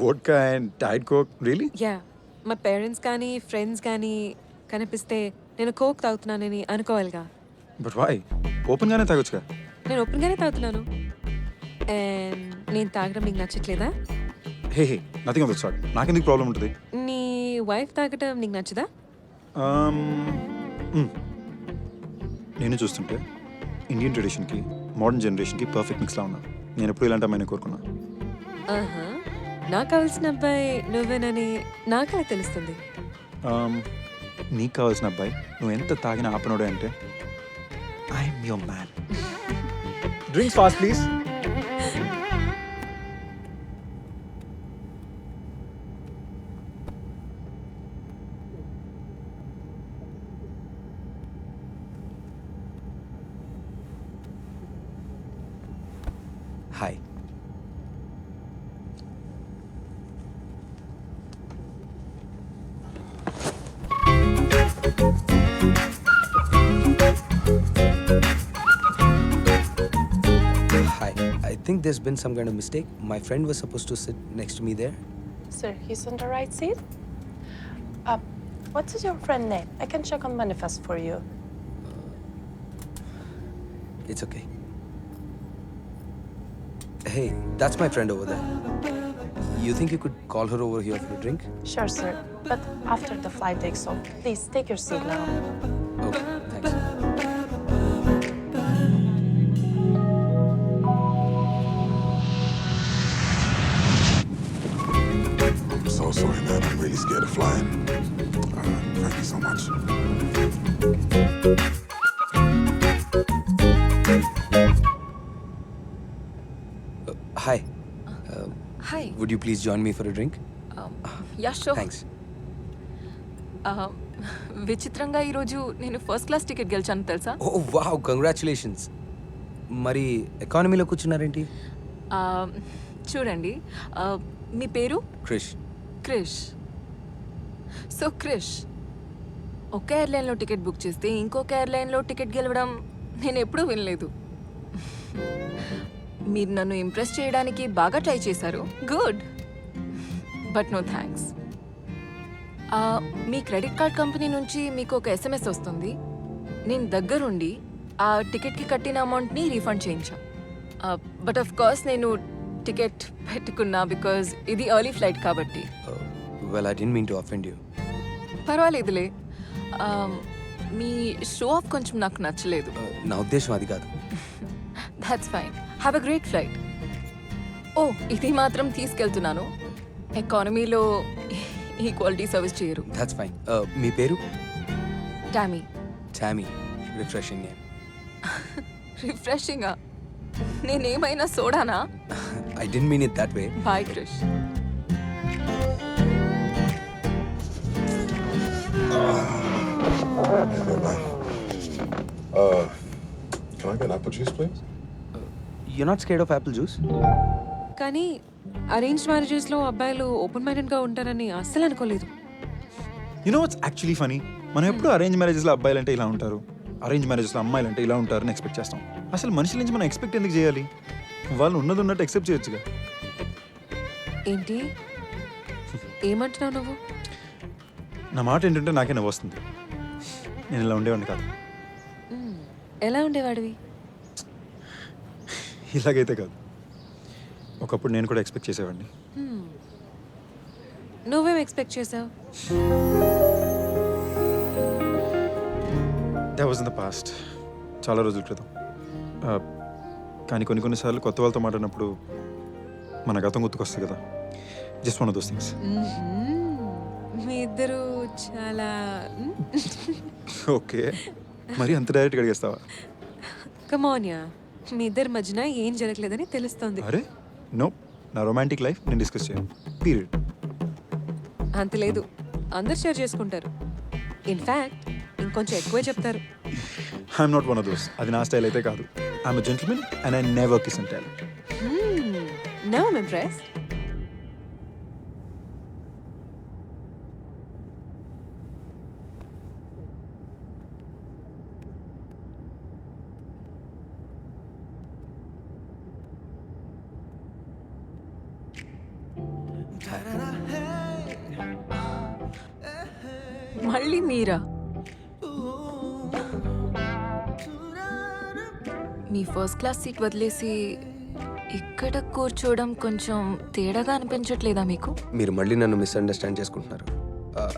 Vodka and diet coke? Really? Yeah, మా పేరెంట్స్ కానీ ఫ్రెండ్స్ కానీ కనిపిస్తే నేను కోక్ తాగుతున్నానని అనుకోవాలిగా. But why? ఓపెన్గానే తాగొచ్చుగా. నేను ఓపెన్గానే తాగుతున్నాను. అండ్ నేను తాగడం నీకు నచ్చట్లేదా? Hey hey nothing of the sort. నాకెందుకు ప్రాబ్లం ఉంటుంది? నీ వైఫ్ తాగటం నీకు నచ్చదా? నేను చూస్తుంటే ఇండియన్ ట్రెడిషన్కి మోడర్న్ జనరేషన్కి పర్ఫెక్ట్ మిక్స్లా ఉన్నా. నేను ఎప్పుడు ఇలాంటి అమ్మాయిని కోరుకున్నా. ఆహా, నాకు కావాల్సిన అబ్బాయి నువ్వేనని నాకలా తెలుస్తుంది. నీకు కావాల్సిన అబ్బాయి నువ్వు ఎంత తాగిన ఆపనోడే అంటే I'm your man. Drinks fast please. Hi. Hi. I think there's been some kind of mistake. My friend was supposed to sit next to me there. Sir, he's on the right seat. What is your friend name? I can check on manifest for you. It's okay. Hey, that's my friend over there. You think you could call her over here for a drink? Sure, sir. But after the flight takes off, please take your seat now. Okay, thanks. I'm so sorry, man. I'm really scared of flying. Thank you so much. Hi. Hi. Would you please join me for a drink? Yeah sure. Thanks. విచిత్రంగా ఈరోజు నేను ఫస్ట్ క్లాస్ టికెట్ గెలిచాను తెలుసా? Oh, wow. Congratulations. మరి ఎకానమీలో కూర్చున్నారేంటి? చూడండి, మీ పేరు క్రిష్. క్రిష్. సో క్రిష్, ఒక ఎయిర్లైన్లో టికెట్ బుక్ చేస్తే ఇంకొక ఎయిర్లైన్లో టికెట్ గెలవడం నేను ఎప్పుడూ వినలేదు. మీరు నన్ను ఇంప్రెస్ చేయడానికి బాగా ట్రై చేశారు, గుడ్, బట్ నో థ్యాంక్స్. మీ క్రెడిట్ కార్డ్ కంపెనీ నుంచి మీకు ఒక SMS వస్తుంది. నేను దగ్గరుండి ఆ టికెట్కి కట్టిన అమౌంట్ని రీఫండ్ చేయించా. బట్ ఆఫ్ కోర్స్ నేను టికెట్ పెట్టుకున్నా బికాజ్ ఇది ఎర్లీ ఫ్లైట్ కాబట్టి. Well, I didn't mean to offend you. పర్వాలేదులే. మీ షో ఆఫ్ కొంచెం నాకు నచ్చలేదు. నా ఉద్దేశం అది కాదు. That's fine, have a great flight. Oh, ఇది మాత్రం తీసుకెళ్తున్నాను, ఎకానమీలో ఈక్వాలిటీ సర్వీస్ చేయరు. That's fine. మీ పేరు? టామీ. Tommy, refreshing name. రిఫ్రెషింగా? నేనేమైనా సోడానా? I didn't mean it that way. Bye Krish. Can I get apple juice, please? You not scared of apple juice? కానీ అరేంజ్ మ్యారేజెస్లో అబ్బాయిలు ఓపెన్ మైండెడ్గా ఉంటారని అస్సలు అనుకోలేదు. You know what's actually funny, మనం ఎప్పుడు అరేంజ్ మ్యారేజెస్లో అబ్బాయిలు అంటే ఇలా ఉంటారు, అరేంజ్ మ్యారేజెస్లో అమ్మాయిలు అంటే ఇలా ఉంటారని ఎక్స్పెక్ట్ చేస్తాం. అసలు మనుషుల నుంచి మనం ఎక్స్పెక్ట్ ఎందుకు చేయాలి? వాళ్ళు ఉన్నది ఉన్నట్టు ఎక్సెప్ట్ చేయొచ్చుగా. ఏంటి ఏమంటున్నావు నువ్వు? నా మాట ఏంటంటే నాకే నవ్వు వస్తుంది. నేను ఇలా ఉండేవాడిని కాదు. ఎలా ఉండేవాడివి? ఇలాగైతే కాదు. ఒకప్పుడు నేను కూడా ఎక్స్పెక్ట్ చేసేవాడిని. నువ్వేం ఎక్స్పెక్ట్ చేసావు? That was in the past, చాలా రోజుల క్రితం. కానీ కొన్నిసార్లు కొత్త వాళ్ళతో మాట్లాడినప్పుడు మన గతం గుర్తుకొస్తుంది కదా. Just one of those things. మీ ఇద్దరు చాలా ఓకే, మరి అంత డైరెక్ట్గా అడిగేస్తావా? కమాన్యా, మీ ఇద్దరి మధ్యన ఏం జరగలేదని తెలుస్తుంది. అరే నో, నా రొమాంటిక్ లైఫ్ నేను డిస్కస్ చేయను, పీరియడ్. అంత లేదు, అందరు షేర్ చేసుకుంటారు. ఇన్ఫ్యాక్ట్ ఇంకొంచెం ఎక్కువే చెప్తారు. I'm not one of those. అది నా స్టైల్ అయితే కాదు. I'm a gentleman and I never kiss and tell. Now I'm impressed. మళ్ళీ మీరా? మీ ఫస్ట్ క్లాస్ సీట్ వదిలేసి ఇక్కడ కూర్చోవడం కొంచెం తేడాగా అనిపించట్లేదా మీకు? మీరు మళ్ళీ నన్ను మిస్అండర్స్టాండ్ చేసుకుంటున్నారు.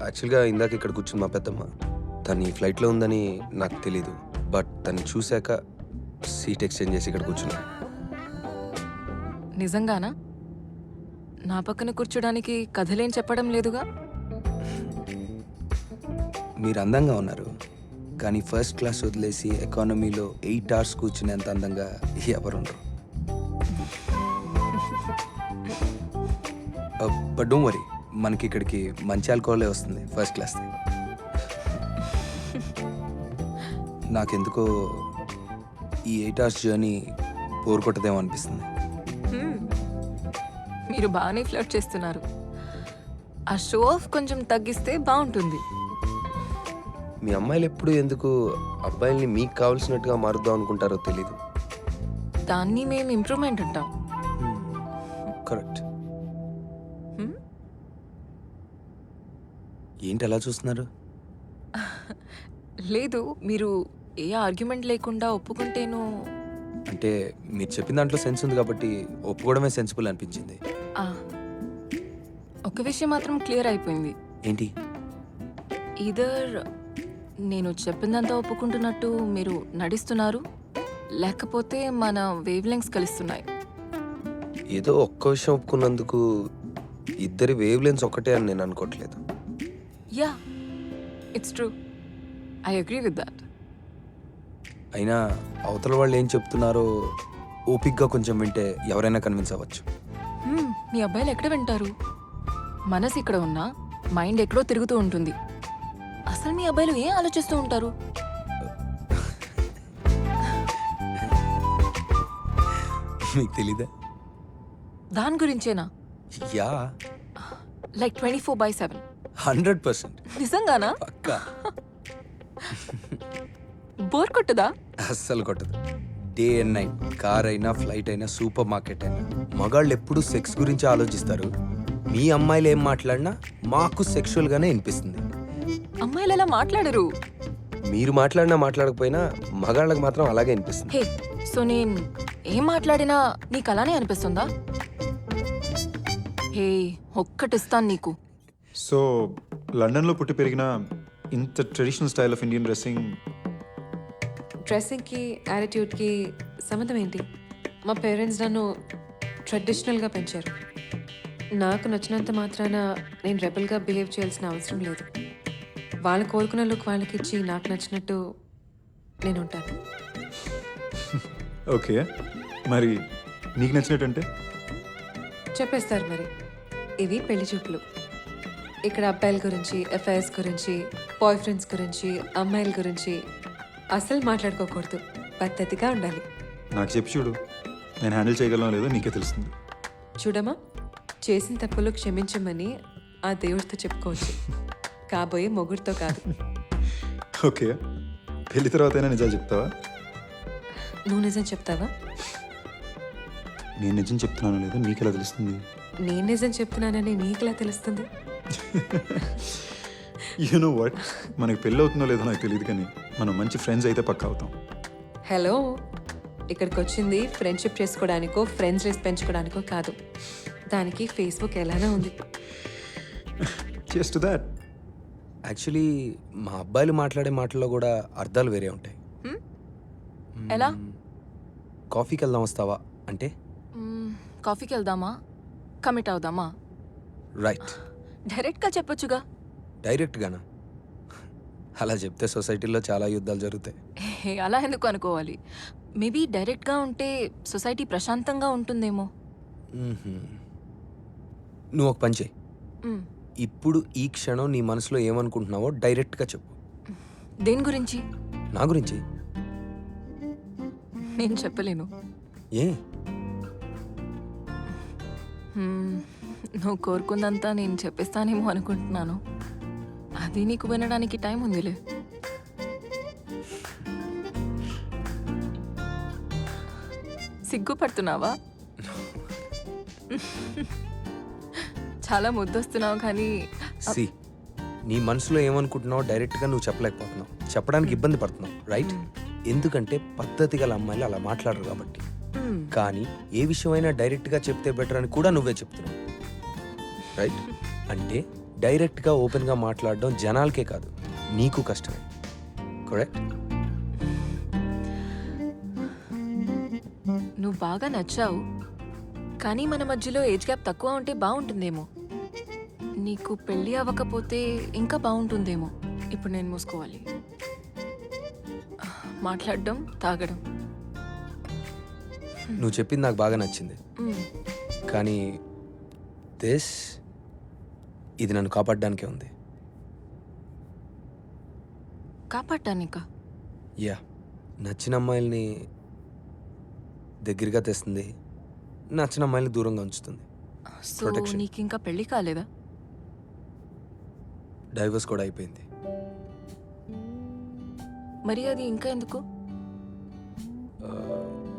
యాక్చువల్గా ఇందాక ఇక్కడ కూర్చుని మా పెద్దమ్మ, తను ఈ ఫ్లైట్లో ఉందని నాకు తెలీదు. బట్ తను చూశాక సీట్ ఎక్స్చేంజ్ చేసి ఇక్కడ కూర్చున్నాను. నిజంగానా? నా పక్కన కూర్చోడానికి కథలేం చెప్పడం లేదుగా. మీరు అందంగా ఉన్నారు, కానీ ఫస్ట్ క్లాస్ వదిలేసి ఎకానమీలో 8 hours కూర్చునేంత అందంగా ఎవరుండరు. బట్ డోంట్ వరీ, మనకి ఇక్కడికి మంచి ఆల్కహాలే వస్తుంది ఫస్ట్ క్లాస్. నాకెందుకో ఈ 8 hours జర్నీ బోర్ కొట్టదేమో అనిపిస్తుంది. మీరు బాగానే ఫ్లర్ట్ చేస్తున్నారు. ఆ షో ఆఫ్ కొంచెం తగ్గిస్తే బాగుంటుంది. మీ అమ్మాయిలు ఎప్పుడు ఎందుకు అబ్బాయిల్ని మీకు కావాల్సినట్టుగా మారుద్దాం అనుకుంటారో తెలీదు. దాన్ని మేము ఇంప్రూవ్మెంట్ అంటాం. కరెక్ట్. ఏంటి అలా చూస్తున్నారు? లేదు, మీరు ఏ ఆర్గ్యుమెంట్ లేకుండా ఒప్పుకుంటేను. అంటే మీరు చెప్పిన దాంట్లో సెన్స్ ఉంది కాబట్టి ఒప్పుకోవడమే సెన్సిబుల్ అనిపించింది. ఒక విషయం మాత్రం క్లియర్ అయిపోయింది. ఏంటి? ఈదర్ నేను చెప్పిందంతా ఒప్పుకుంటున్నట్టు మీరు నటిస్తున్నారు, లేకపోతే మన వేవ్ లెంగ్స్ కలుస్తున్నాయి. ఏదో ఒక్క విషయం ఒప్పుకున్నందుకు ఇద్దరి వేవ్ లెన్స్ ఒక్కటే అని నేను అనుకోవట్లేదు. Yeah, it's true, I agree with that. అయినా అవతల వాళ్ళు ఏం చెప్తున్నారో ఓపిక్గా కొంచెం వింటే ఎవరైనా కన్విన్స్ అవ్వచ్చు. మీ అబ్బాయిలు ఎక్కడ వింటారు? మనసు ఇక్కడ ఉన్నా మైండ్ ఎక్కడో తిరుగుతూ ఉంటుంది. అసలు మీ అబ్బాయిలు ఏం ఆలోచిస్తూ ఉంటారు? మీకు తెలీదా? దాని గురించేనా? Yeah, like 24/7? 100%. నిజంగానా? పక్కా. బోర్ కొట్టుదా? అస్సలు కొట్టదు. డే అండ్ నైట్, కార్ అయినా ఫ్లైట్ అయినా సూపర్ మార్కెట్ అయినా మగాళ్ళు ఎప్పుడు సెక్స్ గురించి ఆలోచిస్తారు. మీ అమ్మాయిలు ఏం మాట్లాడినా మాకు సెక్షువల్గానే అనిపిస్తుంది. అమ్మాయిలు ఎలా మాట్లాడరు. మీరు మాట్లాడినా మాట్లాడకపోయినా మగాళ్ళకి మాత్రం అలాగే అనిపిస్తుంది. హే, సో నేను ఏం మాట్లాడినా నీకు అలానే అనిపిస్తుందా? హే, ఒక్కటిస్తాను నీకు. సో లండన్లో పుట్టి పెరిగిన ఇంత traditional style of Indian dressing డ్రెస్సింగ్కి యాటిట్యూడ్కి సంబంధం ఏంటి? మా పేరెంట్స్ నన్ను ట్రెడిషనల్గా పెంచారు. నాకు నచ్చినంత మాత్రాన నేను రెబల్గా బిహేవ్ చేయాల్సిన అవసరం లేదు. వాళ్ళు కోరుకున్న లుక్ వాళ్ళకి ఇచ్చి నాకు నచ్చినట్టు నేను ఉంటాను. ఓకే, మరి నీకు నచ్చినట్టంటే? చెప్పేస్తారు మరి. ఇవి పెళ్లి చూపులు. ఇక్కడ అబ్బాయిల గురించి, అఫైర్స్ గురించి, బాయ్ ఫ్రెండ్స్ గురించి, అమ్మాయిల గురించి అసలు మాట్లాడుకోకూడదు. పద్ధతిగా ఉండాలి. నాకు చెప్పి చూడు, నేను హ్యాండిల్ చేయగలను లేదో నీకే తెలుస్తుంది. చూడమా, చేసిన తప్పులు క్షమించమని ఆ దేవుడితో చెప్పుకోవచ్చు, కాబోయే మొగుడితో కాదు. ఓకే, పెళ్లి తర్వాత అయినా నిజాలు చెప్తావా? నువ్వు నిజం చెప్తావా? నేను నిజం చెప్తున్నానో లేదో నీకెలా తెలుస్తుంది? నేను నిజం చెప్తున్నానని నీకులా తెలుస్తుంది? యు నో వాట్, మనకి పెళ్ళి అవుతుందో లేదో నాకు తెలియదు, కానీ మనం మంచి ఫ్రెండ్స్ అయితే పక్కా అవుతాం. హలో, ఇక్కడికి వచ్చింది ఫ్రెండ్షిప్ చేసుకోవడానికో ఫ్రెండ్స్ లిస్ట్ పెంచుకోవడానికో కాదు. దానికి ఫేస్బుక్ ఎలానే ఉంది. Just that. యాక్చువల్లీ మా అబ్బాయిలు మాట్లాడే మాటల్లో కూడా అర్థాలు వేరే ఉంటాయి. ఎలా? కాఫీకి వెళ్దాం వస్తావా అంటే కాఫీకి వెళ్దామా? కమిట్ అవుదామా? రైట్. డైరెక్ట్గా చెప్పొచ్చుగా. డైరెక్ట్గానా? అలా చెప్తే సొసైటీలో చాలా యుద్ధాలు జరుగుతాయి. హే, అలా ఎందుకు అనుకోవాలి? మేబీ డైరెక్ట్గా ఉంటే సొసైటీ ప్రశాంతంగా ఉంటుందేమో. నువ్వు ఒక పని చేయి. మ్మ్. ఇప్పుడు ఈ క్షణం నీ మనసులో ఏమనుకుంటున్నావో డైరెక్ట్గా చెప్పు. దేని గురించి? నా గురించి. నేను చెప్పలేను. ఏ? నువ్వు కోరుకుందంతా నేను చెప్పేస్తానేమో అనుకుంటున్నాను. అది నీకు వినడానికి టైం ఉందిలే. సిగ్గుపడుతున్నావా? చాలా ముద్దొస్తున్నావు కానీ సి, నీ మనసులో ఏమనుకుంటున్నావో డైరెక్ట్గా నువ్వు చెప్పలేకపోతున్నావు. చెప్పడానికి ఇబ్బంది పడుతున్నావు, రైట్? ఎందుకంటే పద్ధతి గల అమ్మాయిలు అలా మాట్లాడరు కాబట్టి. కానీ ఏ విషయమైనా డైరెక్ట్గా చెప్తే బెటర్ అని కూడా నువ్వే చెప్తున్నావు, రైట్? అంటే డైరెక్ట్గా ఓపెన్గా మాట్లాడడం జనాలకే కాదు నీకు కష్టమే, కరెక్ట్? నువ్వు బాగా నచ్చావు, కానీ మన మధ్యలో ఏజ్ గ్యాప్ తక్కువ ఉంటే బాగుంటుందేమో. నీకు పెళ్ళి అవ్వకపోతే ఇంకా బాగుంటుందేమో. ఇప్పుడు నేను మూసుకోవాలి. మాట్లాడడం, తాగడం. నువ్వు చెప్పింది నాకు బాగా నచ్చింది, కానీ ఇది నన్ను కాపాడడానికే ఉంది. కాపాడటానికా? యా, నచ్చిన అమ్మాయిల్ని దగ్గరగా తెస్తుంది, నచ్చిన అమ్మాయిల్ని దూరంగా ఉంచుతుంది. సో నీకు ఇంకా పెళ్ళి కాలేదా? డైవర్స్ కూడా అయిపోయింది. మరి అది ఇంకా ఎందుకు?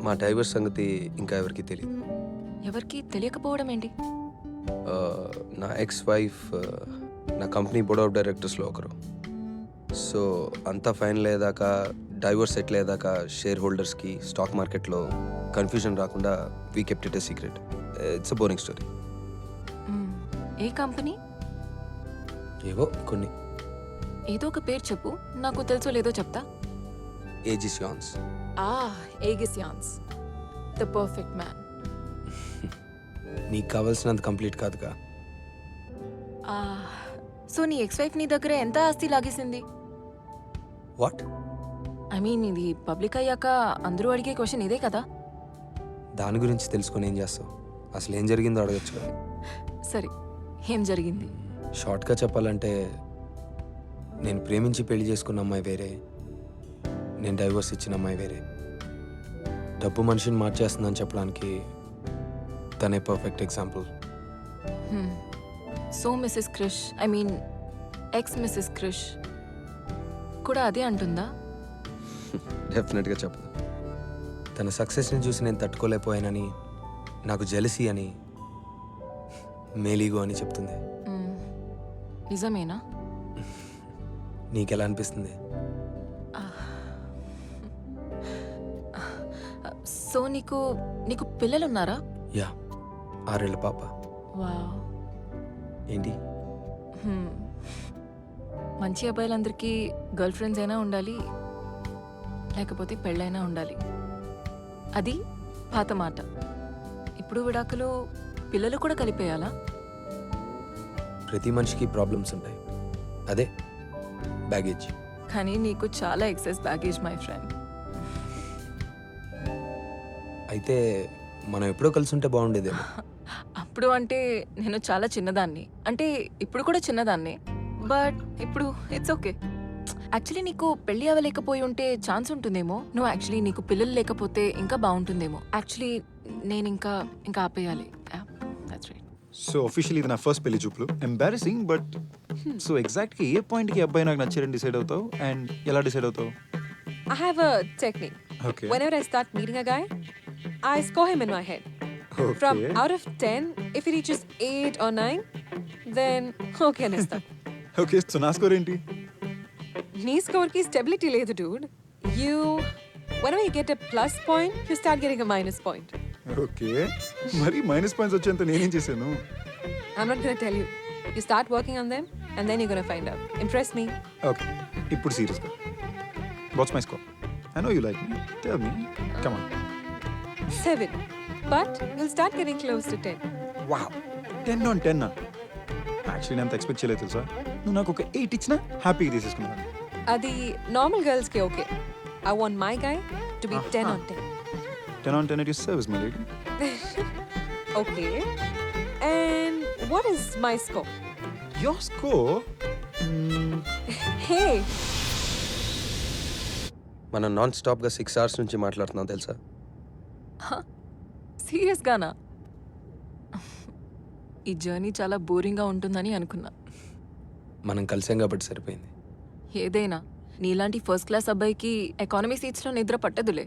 మా డైవర్స్ సంగతి ఇంకా ఎవరికి తెలియదు. ఎవరికి తెలియకపోవడం ఏంటి? నా ఎక్స్ వైఫ్ నా కంపెనీ బోర్డ్ ఆఫ్ డైరెక్టర్స్లో ఒకరు. సో అంతా ఫైనల్ అయ్యేదాకా, డైవర్స్ సెటిల్ అయ్యేదాకా షేర్ హోల్డర్స్కి స్టాక్ మార్కెట్లో కన్ఫ్యూజన్ రాకుండా we kept it a secret. It's a boring story. A company? ఏవో కొన్ని. ఏదో ఒక పేరు చెప్పు, నాకు తెలుసో లేదో చెప్తా. ఏజిసియాన్స్. ఏగిసియాన్స్, ద పర్ఫెక్ట్ మ్యాన్. నీకు కావాల్సినంత కంప్లీట్ కాదుగా. సో నీ ఎక్స్ వైఫ్ నీ దగ్గర ఎంత ఆస్తి లాగేసింది? వాట్? ఐ మీన్ ఇది పబ్లిక్ అయ్యాక అందరూ అడిగే క్వశ్చన్ ఇదే కదా. దాని గురించి తెలుసుకొని ఏం చేస్తావు? అసలు ఏం జరిగిందో అడగచ్చు. సరే, ఏం జరిగింది? షార్ట్గా చెప్పాలంటే, నేను ప్రేమించి పెళ్లి చేసుకున్న అమ్మాయి వేరే, నేను డైవర్స్ ఇచ్చిన అమ్మాయి వేరే. డబ్బు మనిషిని మార్చేస్తుందని చెప్పడానికి తనే perfect example. So Mrs Krish, I mean ex Mrs Krish కూడా అదే అంటుందా? డెఫినెట్గా చెప్పదు. తన సక్సెస్ని చూసి నేను తట్టుకోలేకపోయానని, నాకు జెలసీ అని, మేలీగో అని చెప్తుంది. నిజమేనా? నీకెలా అనిపిస్తుంది? సో నీకు నీకు పిల్లలున్నారా? యా, 6 ఏళ్ల పాప. వావ్. ఏంటి? మంచి అబ్బాయిలందరికీ గర్ల్ ఫ్రెండ్స్ అయినా ఉండాలి, లేకపోతే పెళ్ళైనా ఉండాలి. అది పాత మాట. ఇప్పుడు విడాకులు పిల్లలు కూడా కలిపేయాలా? ప్రతి మనిషికి ప్రాబ్లమ్స్ ఉంటాయి, అదే బ్యాగేజ్. కానీ నీకు చాలా ఎక్సెస్ బ్యాగేజ్ మై ఫ్రెండ్. అయితే మనం ఎప్పుడో కలిసి ఉంటే బాగుండేదేమో. అప్పుడు అంటే నేను చాలా చిన్నదాన్ని, అంటే ఇప్పుడు కూడా చిన్నదాన్ని, బట్ ఇప్పుడు ఇట్స్ ఓకే. యాక్చువల్లీ నీకు పెళ్లి అవ్వలేకపోయి ఉంటే ఛాన్స్ ఉంటుందేమో. నువ్వు యాక్చువల్లీ నీకు పిల్లలు లేకపోతే ఇంకా బాగుంటుందేమో. యాక్చువల్లీ నేను ఇంకా ఆపేయాలి. That's right. సో అఫీషియల్లీ ఇది నా ఫస్ట్ పెళ్లి చూపులు. ఎంబారసింగ్, బట్ సో ఎగ్జాక్ట్గా ఏ పాయింట్కి అబ్బాయి నాకు నచ్చారని డిసైడ్ అవుతావు అండ్ ఎలా డిసైడ్ అవుతావు? I have a technique. Okay. Whenever I start meeting a guy, I score him in my head. From Okay. out of 10, if he reaches 8 or 9, then okay అనేస్తా. ఓకే, సో నా స్కోర్ ఏంటి? నీ స్కోర్ కి స్టెబిలిటీ లేదు dude. Whenever you get a plus point, you start getting a minus point. Okay, మరి మైనస్ పాయింట్స్ వచ్చేంత నేనేం చేశాను? I'm not gonna tell you. You start working on them and then you're gonna find out. Impress me. Okay, ఇప్పుడు సీరియస్గా, what's my score? I know you like me, tell me, come on. 7. But we'll start getting close to 10. Wow, 10 on 10. Actually నేను అంత ఎక్స్పెక్ట్ చేయలేదు తెలుసా. నువ్వు నాకు ఒక 8 ఇచ్చినా హ్యాపీగా తీసేసుకున్నాను. అది నార్మల్ గర్ల్స్ కి okay. I want my guy to be 10 on 10. 10 on 10 at your service, my lady. Okay. And what is my score? Your score? Hey, మనం నాన్ స్టాప్గా 6 hours నుంచి మాట్లాడుతున్నాం తెలుసా? సీరియస్గానా? ఈ జర్నీ చాలా బోరింగ్గా ఉంటుందని అనుకున్నా. మనం కలిసాం కాబట్టి సరిపోయింది. ఏదైనా నీలాంటి ఫస్ట్ క్లాస్ అబ్బాయికి ఎకానమీ సీట్స్లో నిద్ర పట్టదులే.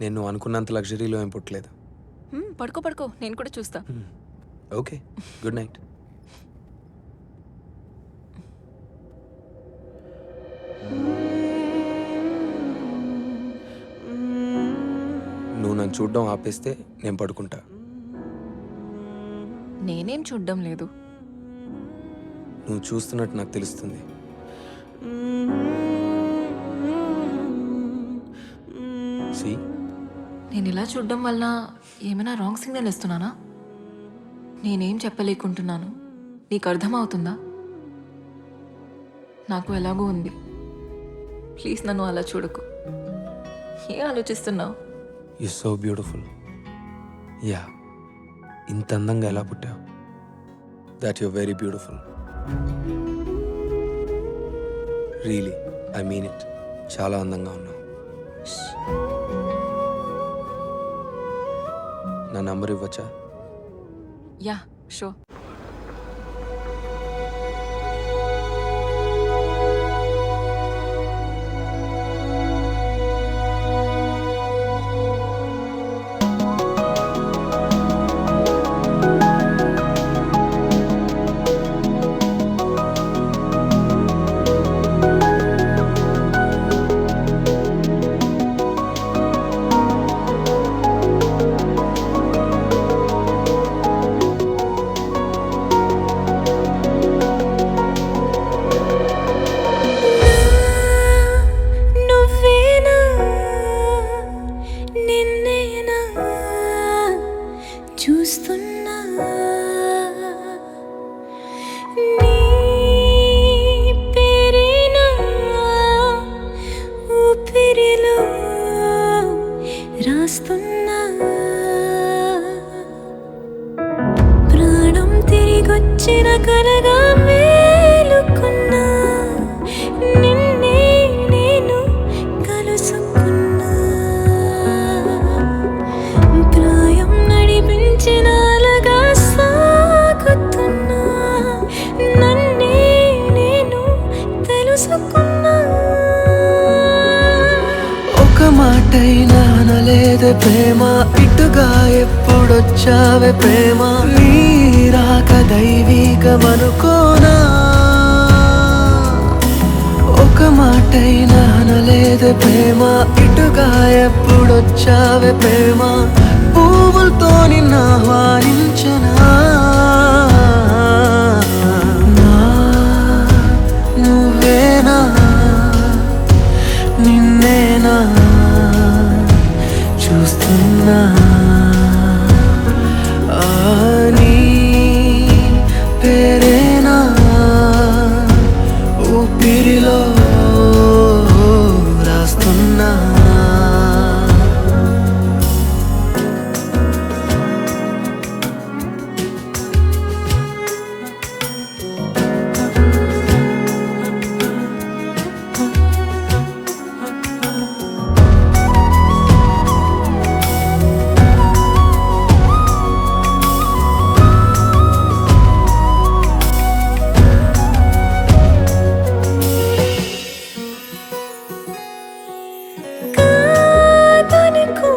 నేను అనుకున్నంత లగ్జరీలో ఏం పుట్టలేదు. పడుకో, నేను కూడా చూస్తా. Okay, good night. నువ్వు నన్ను చూడడం ఆపేస్తే నేను పడుకుంటా. నేనేం చూడ్డం లేదు. నువ్వు చూస్తున్నట్టు నాకు తెలుస్తుంది. See? నేను ఇలా చూడడం వల్ల ఏమైనా రాంగ్ సిగ్నల్ ఇస్తున్నానా? నేనేం చెప్పలేకుంటున్నాను, నీకు అర్థమవుతుందా? నాకు ఎలాగో ఉంది, ప్లీజ్ నన్ను అలా చూడకు. ఏం ఆలోచిస్తున్నావు? You so beautiful. యా, ఇంత అందంగా ఎలా పుట్టావు? That you very beautiful. Really, I mean it. చాలా అందంగా ఉన్నావు. నా నంబర్ ఇవ్వచ్చా? Yeah, sure. తెలుసుకున్నా. ఒక మాటైనా అనలేదే ప్రేమ, ఇటుగా ఎప్పుడొచ్చావే ప్రేమ, నీ రాక దైవికమనుకోనా. ఒక మాటైనా అనలేదే ప్రేమ, ఇటుగా ఎప్పుడొచ్చావే ప్రేమ, పువ్వులతో నిన్ను ఆహ్వానించనా. నా నువ్వేనా, నిన్నేనా చూస్తున్నా. ఆ నీ పేరేనా ఊపిరిలో రాస్తున్నా. కాదనకు,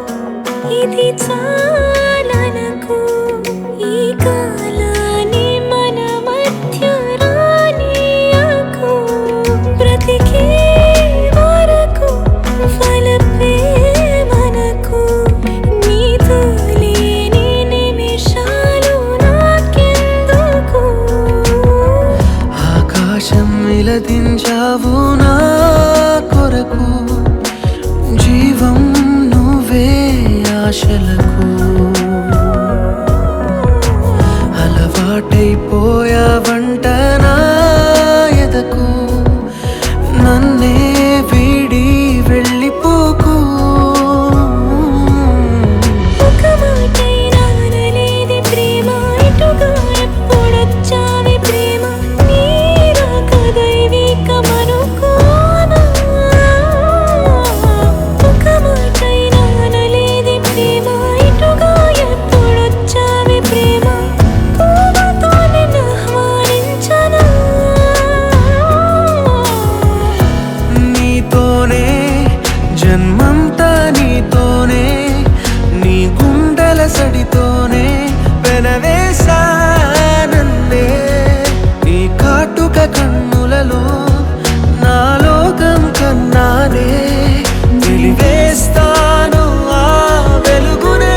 ఇది చాలనకు, ఈ కాలాన్ని మన మధ్య రానీయకు. బ్రతికే వరకు వలపే మనకు, నీతో లేని నిమిషాలు నాకెందుకు. ఆకాశం ఇలదించావు నా కొరకు, జీవం నువ్వే ఆశలకు. అలవాటైపోయావంట నా ఎదకు, నన్నే వీడి వెళ్ళిపోకు. ఒక మాటైనా అనలేదే ప్రేమ, ఇటుగా ఎప్పుడొచ్చావే ప్రేమ, నీ రాక దైవికమనుకోనా. ఒక మాటైనా అనలేదే ప్రేమ, ఇటుగా ఎప్పుడొచ్చావే ప్రేమ, పువ్వులతో నిన్ను ఆహ్వానించనా. నీతోనే జన్మంతా, నీతోనే నీ గుండెల సడితోనే పెనవేశానన్నే. నీ కాటుక కన్నులలో నా లోకం కన్నానే, వెలివేస్తాను ఆ వెలుగునే.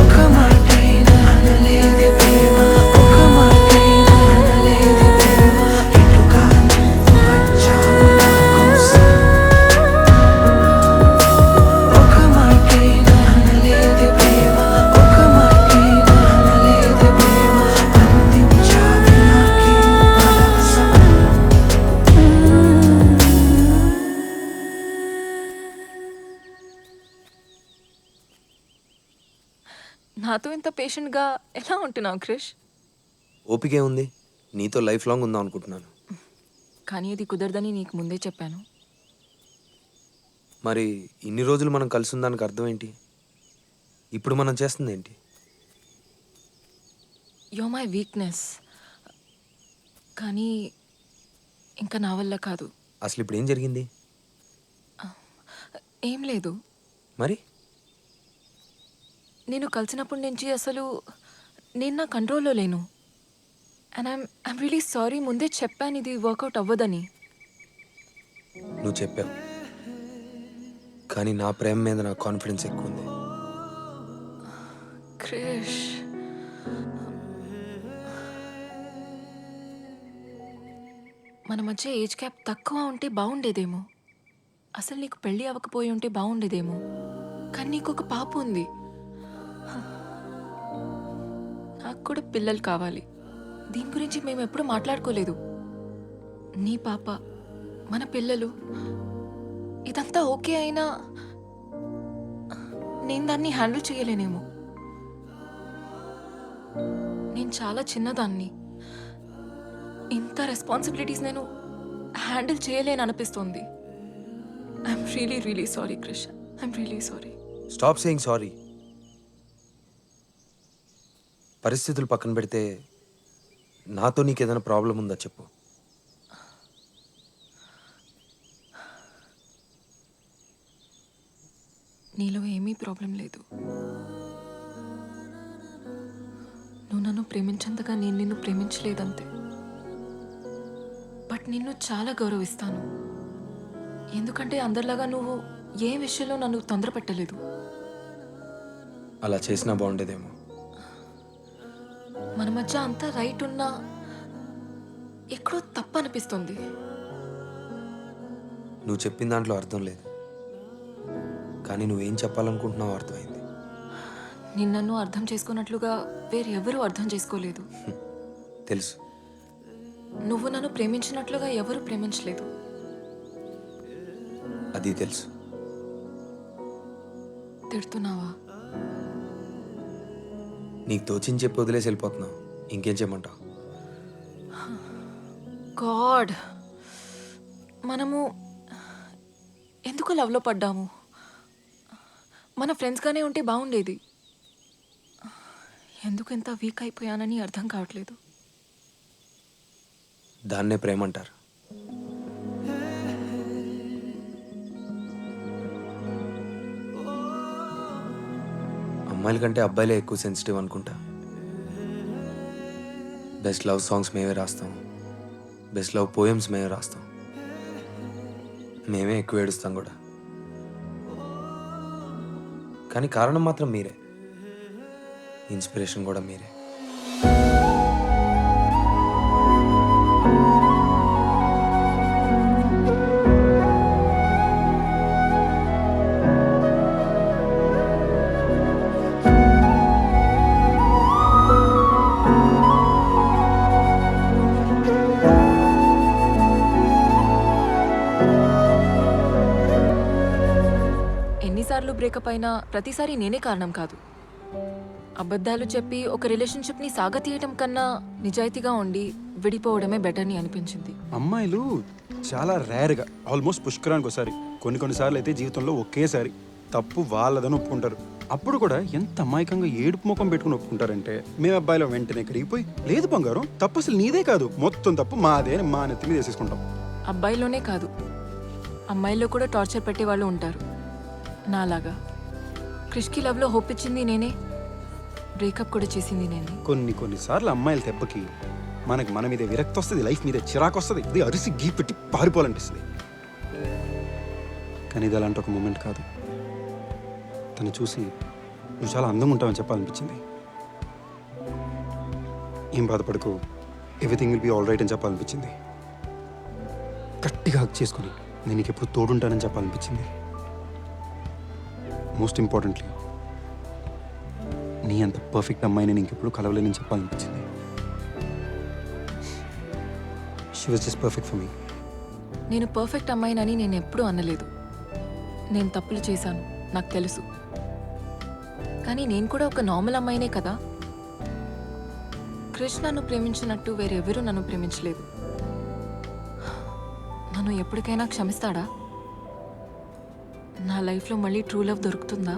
ఒక మాటైనా అనలేదే ప్రేమ, ఒక మాటైనా అనలేదే ప్రేమ, ఇటుగా వచ్చావు నా కోసం. ఒక మాటైనా అనలేదే ప్రేమ, ఒక మాటైనా అనలేదే ప్రేమ, అందించావు నాకీ పరవశం. నాతో ఇంత పేషెంట్గా ఎలా ఉంటున్నావు క్రిష్? ఓపికే ఉంది, నీతో లైఫ్ లాంగ్ ఉందాం అనుకుంటున్నాను. కానీ ఇది కుదరదని నీకు ముందే చెప్పాను. మరి ఇన్ని రోజులు మనం కలిసి ఉందానికి అర్థం ఏంటి? ఇప్పుడు మనం చేస్తుంది ఏంటి? Yo my weakness. కానీ ఇంకా నా వల్ల కాదు. అసలు ఇప్పుడు ఏం జరిగింది? ఏం లేదు. మరి నేను కలిసినప్పటి నుంచి అసలు నేను నా కంట్రోల్లో లేను. And I'm really sorry. ముందే చెప్పాను ఇది వర్కౌట్ అవ్వదని. నువ్వు చెప్పావు, కానీ నా ప్రేమ మీద నా కాన్ఫిడెన్స్ ఎక్కువ ఉంది. క్రిష్, మన మధ్య ఏజ్ గ్యాప్ తక్కువ ఉంటే బాగుండేదేమో. అసలు నీకు పెళ్ళి అవ్వకపోయి ఉంటే బాగుండేదేమో. కానీ నీకు ఒక పాప ఉంది. నాకు కూడా పిల్లలు కావాలి. దీని గురించి మేము ఎప్పుడు మాట్లాడుకోలేదు. నీ పాప మన పిల్లలు ఇదంతా ఓకే అయినా నేను దాన్ని హ్యాండిల్ చేయలేనేమో. నేను చాలా చిన్నదాన్ని. ఇంత రెస్పాన్సిబిలిటీస్ నేను హ్యాండిల్ చేయలేను అనిపిస్తుంది. I'm really really sorry Krish. I'm really sorry. Stop saying sorry. పరిస్థితులు పక్కన పెడితే నాతో నీకు ఏదైనా ప్రాబ్లం ఉందా చెప్పు. నీలో ఏమీ ప్రాబ్లం లేదు. నువ్వు నన్ను ప్రేమించేంతగా నేను నిన్ను ప్రేమించలేదంతే. బట్ నిన్ను చాలా గౌరవిస్తాను. ఎందుకంటే అందరిలాగా నువ్వు ఏ విషయంలో నన్ను తొందర పెట్టలేదు. అలా చేసినా బాగుండేదేమో. మన మధ్య అంతా రైట్ ఉన్నా ఎక్కడో తప్పు అనిపిస్తుంది. నువ్వు చెప్పిన దాంట్లో అర్థం లేదు, కానీ నువ్వేం చెప్పాలనుకుంటున్నావు అర్థమైంది. నేను నన్ను అర్థం చేసుకున్నట్లుగా వేరెవరూ అర్థం చేసుకోలేదు. తెలుసు. నువ్వు నన్ను ప్రేమించినట్లుగా ఎవరు ప్రేమించలేదు. అది తెలుసు. తిడుతున్నావా? నీకు తోచింది చెప్పి వదిలేసి వెళ్ళిపోతున్నావు. ఇంకేం చేయమంటావు? గాడ్, మనము ఎందుకు లవ్లో పడ్డాము? మన ఫ్రెండ్స్గానే ఉంటే బాగుండేది. ఎందుకు ఇంత వీక్ అయిపోయానని అర్థం కావట్లేదు. దాన్నే ప్రేమ అంటారు. అమ్మాయిల కంటే అబ్బాయిలే ఎక్కువ సెన్సిటివ్ అనుకుంటా. బెస్ట్ లవ్ సాంగ్స్ మేమే రాస్తాం, బెస్ట్ లవ్ పోయమ్స్ మేమే రాస్తాం, మేమే ఎక్కువ ఏడుస్తాం కూడా. కానీ కారణం మాత్రం మీరే, ఇన్స్పిరేషన్ కూడా మీరే. ఎన్నిసార్లు బ్రేకప్ అయినా ప్రతిసారి నేనే కారణం కాదు. అబద్ధాలు చెప్పి ఒక రిలేషన్షిప్ని సాగతీయటం కన్నా నిజాయితీగా ఉండి విడిపోవడమే బెటర్ అని అనిపించింది. అమ్మాయిలు చాలా రేర్గా, ఆల్మోస్ట్ పుష్కరానికి ఒకసారి, కొన్నిసార్లు అయితే జీవితంలో ఒకేసారి తప్పు వాళ్ళదని ఒప్పుకుంటారు. అప్పుడు కూడా ఎంత అమాయకంగా ఏడుపు ముఖం పెట్టుకుని ఒప్పుకుంటారంటే, మేము అబ్బాయిలో వెంటనే కరిగిపోయి, లేదు బంగారం తప్పు అసలు నీదే కాదు, మొత్తం తప్పు మాదే అని మా నెత్తి మీద వేసేసుకుంటాం. అబ్బాయిలోనే కాదు, అమ్మాయిల్లో కూడా టార్చర్ పెట్టే వాళ్ళు ఉంటారు నాలాగా. క్రిష్కి లవ్లో హోప్ ఇచ్చింది నేనే, బ్రేకప్ కూడా చేసింది నేనే. కొన్నిసార్లు అమ్మాయిల దెబ్బకి మనకి మన మీద విరక్తి వస్తుంది, లైఫ్ మీద చిరాకు వస్తుంది, ఇది అరిసి గీ పెట్టి పారిపోవాలనిపిస్తుంది. కానీ ఇది అలాంటి ఒక మూమెంట్ కాదు. తను చూసి నువ్వు చాలా అందంగా ఉంటావని చెప్పాలనిపించింది. ఏం బాధపడకు, everything will be all right అని చెప్పాలనిపించింది. గట్టిగా హక్ చేసుకుని నేను నీకు ఎప్పుడు తోడుంటానని చెప్పాలనిపించింది. మోస్ట్ ఇంపార్టెంట్లీ నీ అంత పర్ఫెక్ట్ అమ్మాయిని నేను ఇంకెప్పుడు కలవలేనని చెప్పాలనిపించింది. She was just perfect for me. నేను పర్ఫెక్ట్ అమ్మాయినని నేను ఎప్పుడూ అనలేదు. నేను తప్పులు చేశాను, నాకు తెలుసు. కానీ నేను కూడా ఒక నార్మల్ అమ్మాయినే కదా. క్రిష్ నన్ను ప్రేమించినట్టు వేరెవరూ నన్ను ప్రేమించలేదు. నన్ను ఎప్పటికైనా క్షమిస్తాడా? నా లైఫ్లో మళ్ళీ ట్రూ లవ్ దొరుకుతుందా?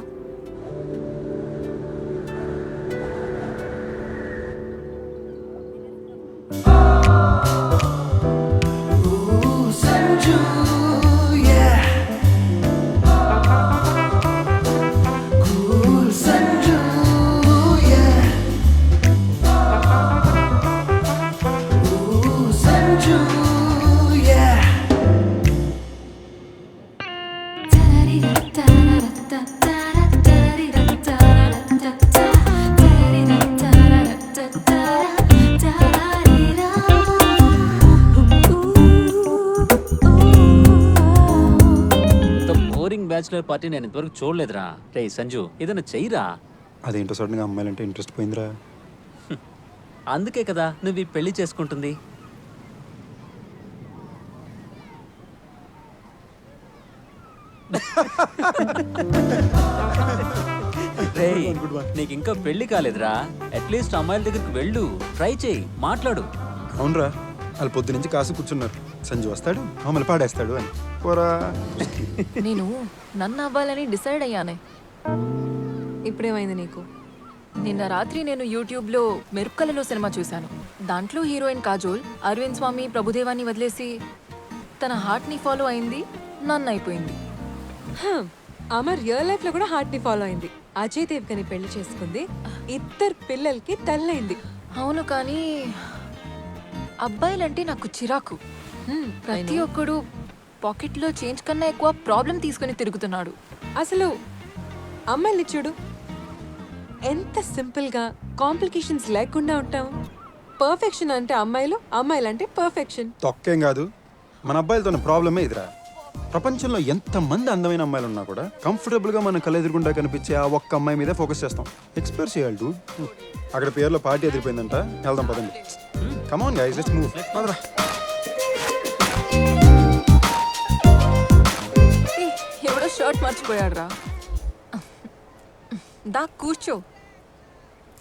బ్యాచులర్ పార్టీ నేను ఇంతవరకు చూడలేదురా. రే సంజు, ఏదైనా చెయ్యిరా. అదేంటో సడన్గా అమ్మాయిలంటే ఇంట్రెస్ట్ పోయిందిరా. అందుకే కదా నువ్వు ఈ పెళ్లి చేసుకుంటుంది. రేయ్, నీకు ఇంకా పెళ్లి కాలేదురా, అట్లీస్ట్ అమ్మాయిల దగ్గరికి వెళ్ళు, ట్రై చేయి, మాట్లాడు. అవునరా, వాళ్ళు పొద్దు నుంచి కాసు కూర్చున్నారు. సంజు వస్తాడు మమ్మల్ని పాడేస్తాడు అని. పోరా. నేను నన్ను అవ్వాలని డిసైడ్ అయ్యానే. ఇప్పుడేమైంది నీకు? నిన్న రాత్రి నేను యూట్యూబ్లో మెరుక్కలలో సినిమా చూశాను. దాంట్లో హీరోయిన్ కాజోల్ అరవింద్ స్వామి ప్రభుదేవాన్ని వదిలేసి తన హార్ట్ని ఫాలో అయింది, నన్ను అయిపోయింది. ఆమె రియల్ లైఫ్ లో కూడా హార్ట్ ని ఫాలో అయింది. అజయ్ దేవ్గని పెళ్లి చేసుకుంది, 2 పిల్లలకి తల్లైంది. అవును, కానీ అబ్బాయిలంటే నాకు చిరాకు. ప్రతి ఒక్కడు పాకెట్లో చేంజ్ కన్నా ఎక్కువ ప్రాబ్లం తీసుకుని తిరుగుతున్నాడు. అసలు అమ్మాయిని చూడు, ఎంత సింపుల్ గా కాంప్లికేషన్స్ లేకుండా ఉంటాం. పర్ఫెక్షన్ అంటే అమ్మాయిలు, అమ్మాయిలంటే పర్ఫెక్షన్. తొక్కేం కాదు, మన అబ్బాయిలతో ప్రాబ్లమే ఇదిరా. ప్రపంచంలో ఎంతమంది అందమైన అమ్మాయిలు ఉన్నా కూడా కంఫర్టబుల్గా మన కళ్ళ ఎదురుగుండా కనిపించే ఆ ఒక్క అమ్మాయి మీదే ఫోకస్ చేస్తాం. ఎక్స్ప్రెస్ చేయాలి డూడ్. అక్కడ పేరులో పార్టీ ఎదిరిపోయిందంట, వెళ్దాం పదండి. Come on guys, let's move. పదరా. ఎవడో షర్ట్ మర్చిపోయాడు రా. దా కూర్చో.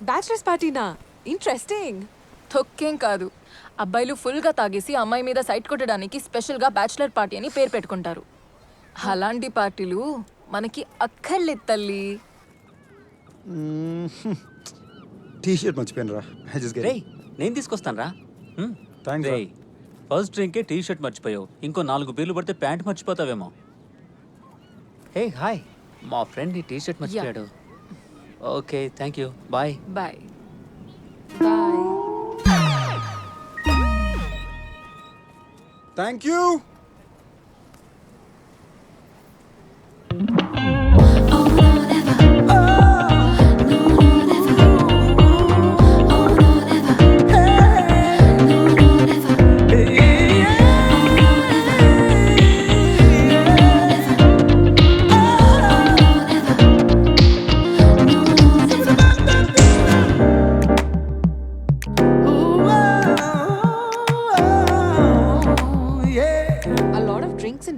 బ్యాచిలర్స్ పార్టీనా? ఇంట్రెస్టింగ్. తొక్కేం కాదు, అబ్బాయిలు ఫుల్గా తాగేసి అమ్మాయి మీద సైట్ కొట్టడానికి స్పెషల్గా బ్యాచిలర్ పార్టీ అని పేరు పెట్టుకుంటారు. అలాంటి పార్టీలు మనకి అక్కర్లేదు తల్లి. టీ షర్ట్ మర్చిపోయాను రా. రేయ్, నేను తీసుకొస్తాను రా. థ్యాంక్స్. రేయ్, ఫస్ట్ డ్రింకే టీ షర్ట్ మర్చిపోయావు, ఇంకో 4 బీర్లు పడితే ప్యాంట్ మర్చిపోతావేమో. హే హాయ్, మా ఫ్రెండ్ ఈ టీ షర్ట్ మర్చిపోయాడు. Okay, thank you, bye. Bye. Thank you.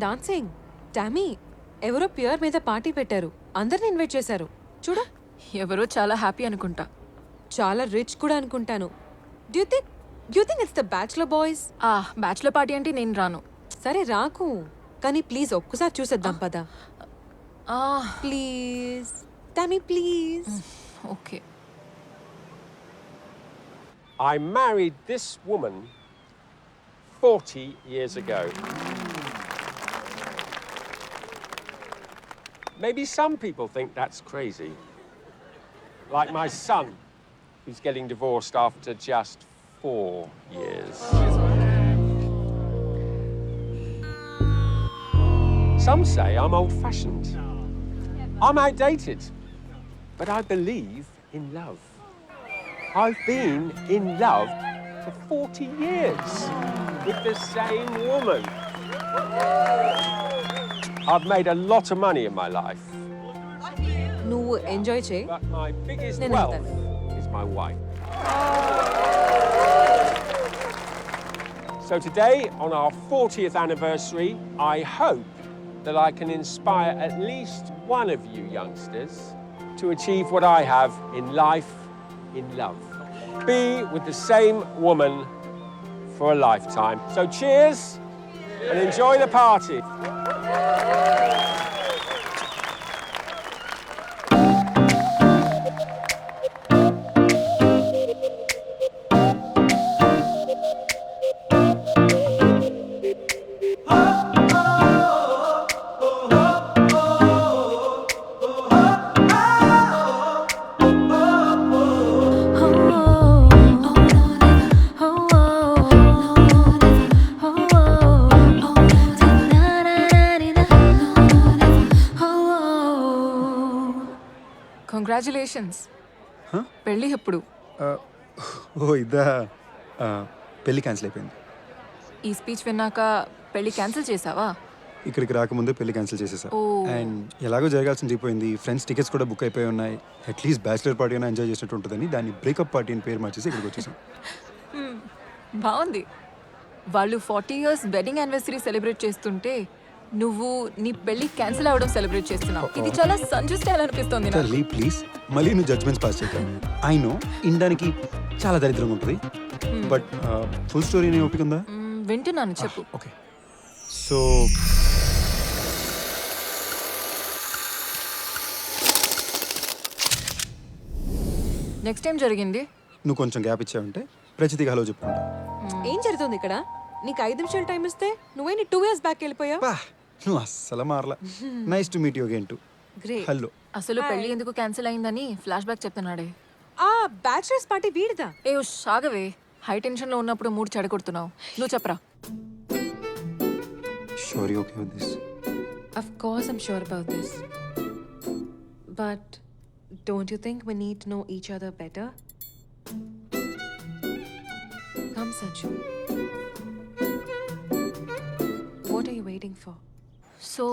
Dancing. Tommy, ఎవరో ప్యూర్ మీద పార్టీ పెట్టారు, అందరిని ఇన్వైట్ చేశారు. చూడు, ఎవరో చాలా హ్యాపీ అనుకుంటా. చాలా రిచ్ కూడా అనుకుంటాను. Do you think it's the bachelor boys? Bachelor party అంటే నేను రాను. సరే రాకు, కానీ ప్లీజ్ ఒక్కసారి చూసేద్దాం పద. Please Tommy, please. Okay. I married this woman 40 years ago. Maybe some people think that's crazy. Like my son, who's getting divorced after just 4 years. Some say I'm old-fashioned. I'm outdated. But I believe in love. I've been in love for 40 years with the same woman. I've made a lot of money in my life. నువ్వు ఎంజాయ్ చేయి. But my biggest నేను wealth వెళ్తాను. is my wife. So today, on our 40th anniversary, I hope that I can inspire at least one of you youngsters to achieve what I have in life, in love. Be with the same woman for a lifetime. So cheers and enjoy the party. Congratulations. పెళ్ళి ఎప్పుడు? ఓ ఇదా, పెళ్ళి క్యాన్సిల్ అయిపోయింది. ఈ స్పీచ్ విన్నాక పెళ్ళి క్యాన్సిల్ చేసావా? ఇక్కడికి రాకముందే పెళ్లి క్యాన్సిల్ చేసేసా. ఓ. అండ్ ఎలాగో జరగాల్సింది అయిపోయింది. ఫ్రెండ్స్ టికెట్స్ కూడా బుక్ అయిపోయి ఉన్నాయి. అట్లీస్ట్ బ్యాచిలర్ పార్టీ అయినా ఎంజాయ్ చేసినట్టు ఉంటుందని దాన్ని బ్రేకప్ పార్టీ అని పేరు మార్చేసి ఇక్కడికి వచ్చేసాం. బాగుంది. వాళ్ళు 40 years వెడ్డింగ్ యానివర్సరీ సెలబ్రేట్ చేస్తుంటే నువ్వు నీ పెళ్లి క్యాన్సిల్ అవ్వడం సెలబ్రేట్ చేస్తున్నావు. ఇది చాలా సంజు స్టైల్ అనిపిస్తోంది నాకు. తల్లి ప్లీజ్ మళ్ళీ నువ్వు జడ్జ్మెంట్స్ పాస్ చేయక. ఐ నో ఇండానికి చాలా దరిద్రంగా ఉంటుంది, బట్ ఫుల్ స్టోరీ నీ ఓపిక ఉందా? వింటున్నాను, చెప్పు. ఓకే, సో నెక్స్ట్ టైం జరిగింది. నువ్వు కొంచెం గ్యాప్ ఇచ్చావంటే ప్రచితిగా హలో చెప్పుకుంటా. ఏం జరుగుతుంది ఇక్కడ? నీకు 5 నిమిషాలు టైం ఇస్తే నువ్వే 2 years బ్యాక్ వెళ్ళిపోయా. పా నువ్వు అస్సలు మారలా. Nice to meet you again too. Great. Hello. అసలు పెళ్లి ఎందుకు క్యాన్సిల్ అయిందని ఫ్లాష్ బ్యాక్ చెప్తున్నాడే. ఆ బ్యాచిలర్స్ పార్టీ వీడిదా? ఏ సాగవే, హై టెన్షన్ లో ఉన్నప్పుడు మూడు చెడగొడుతున్నావు. నువ్వు చెప్పరా. Sure you okay with this? Of course I'm sure about this. But don't you think we need to know each other better? Come, Sanju. What are you waiting for? So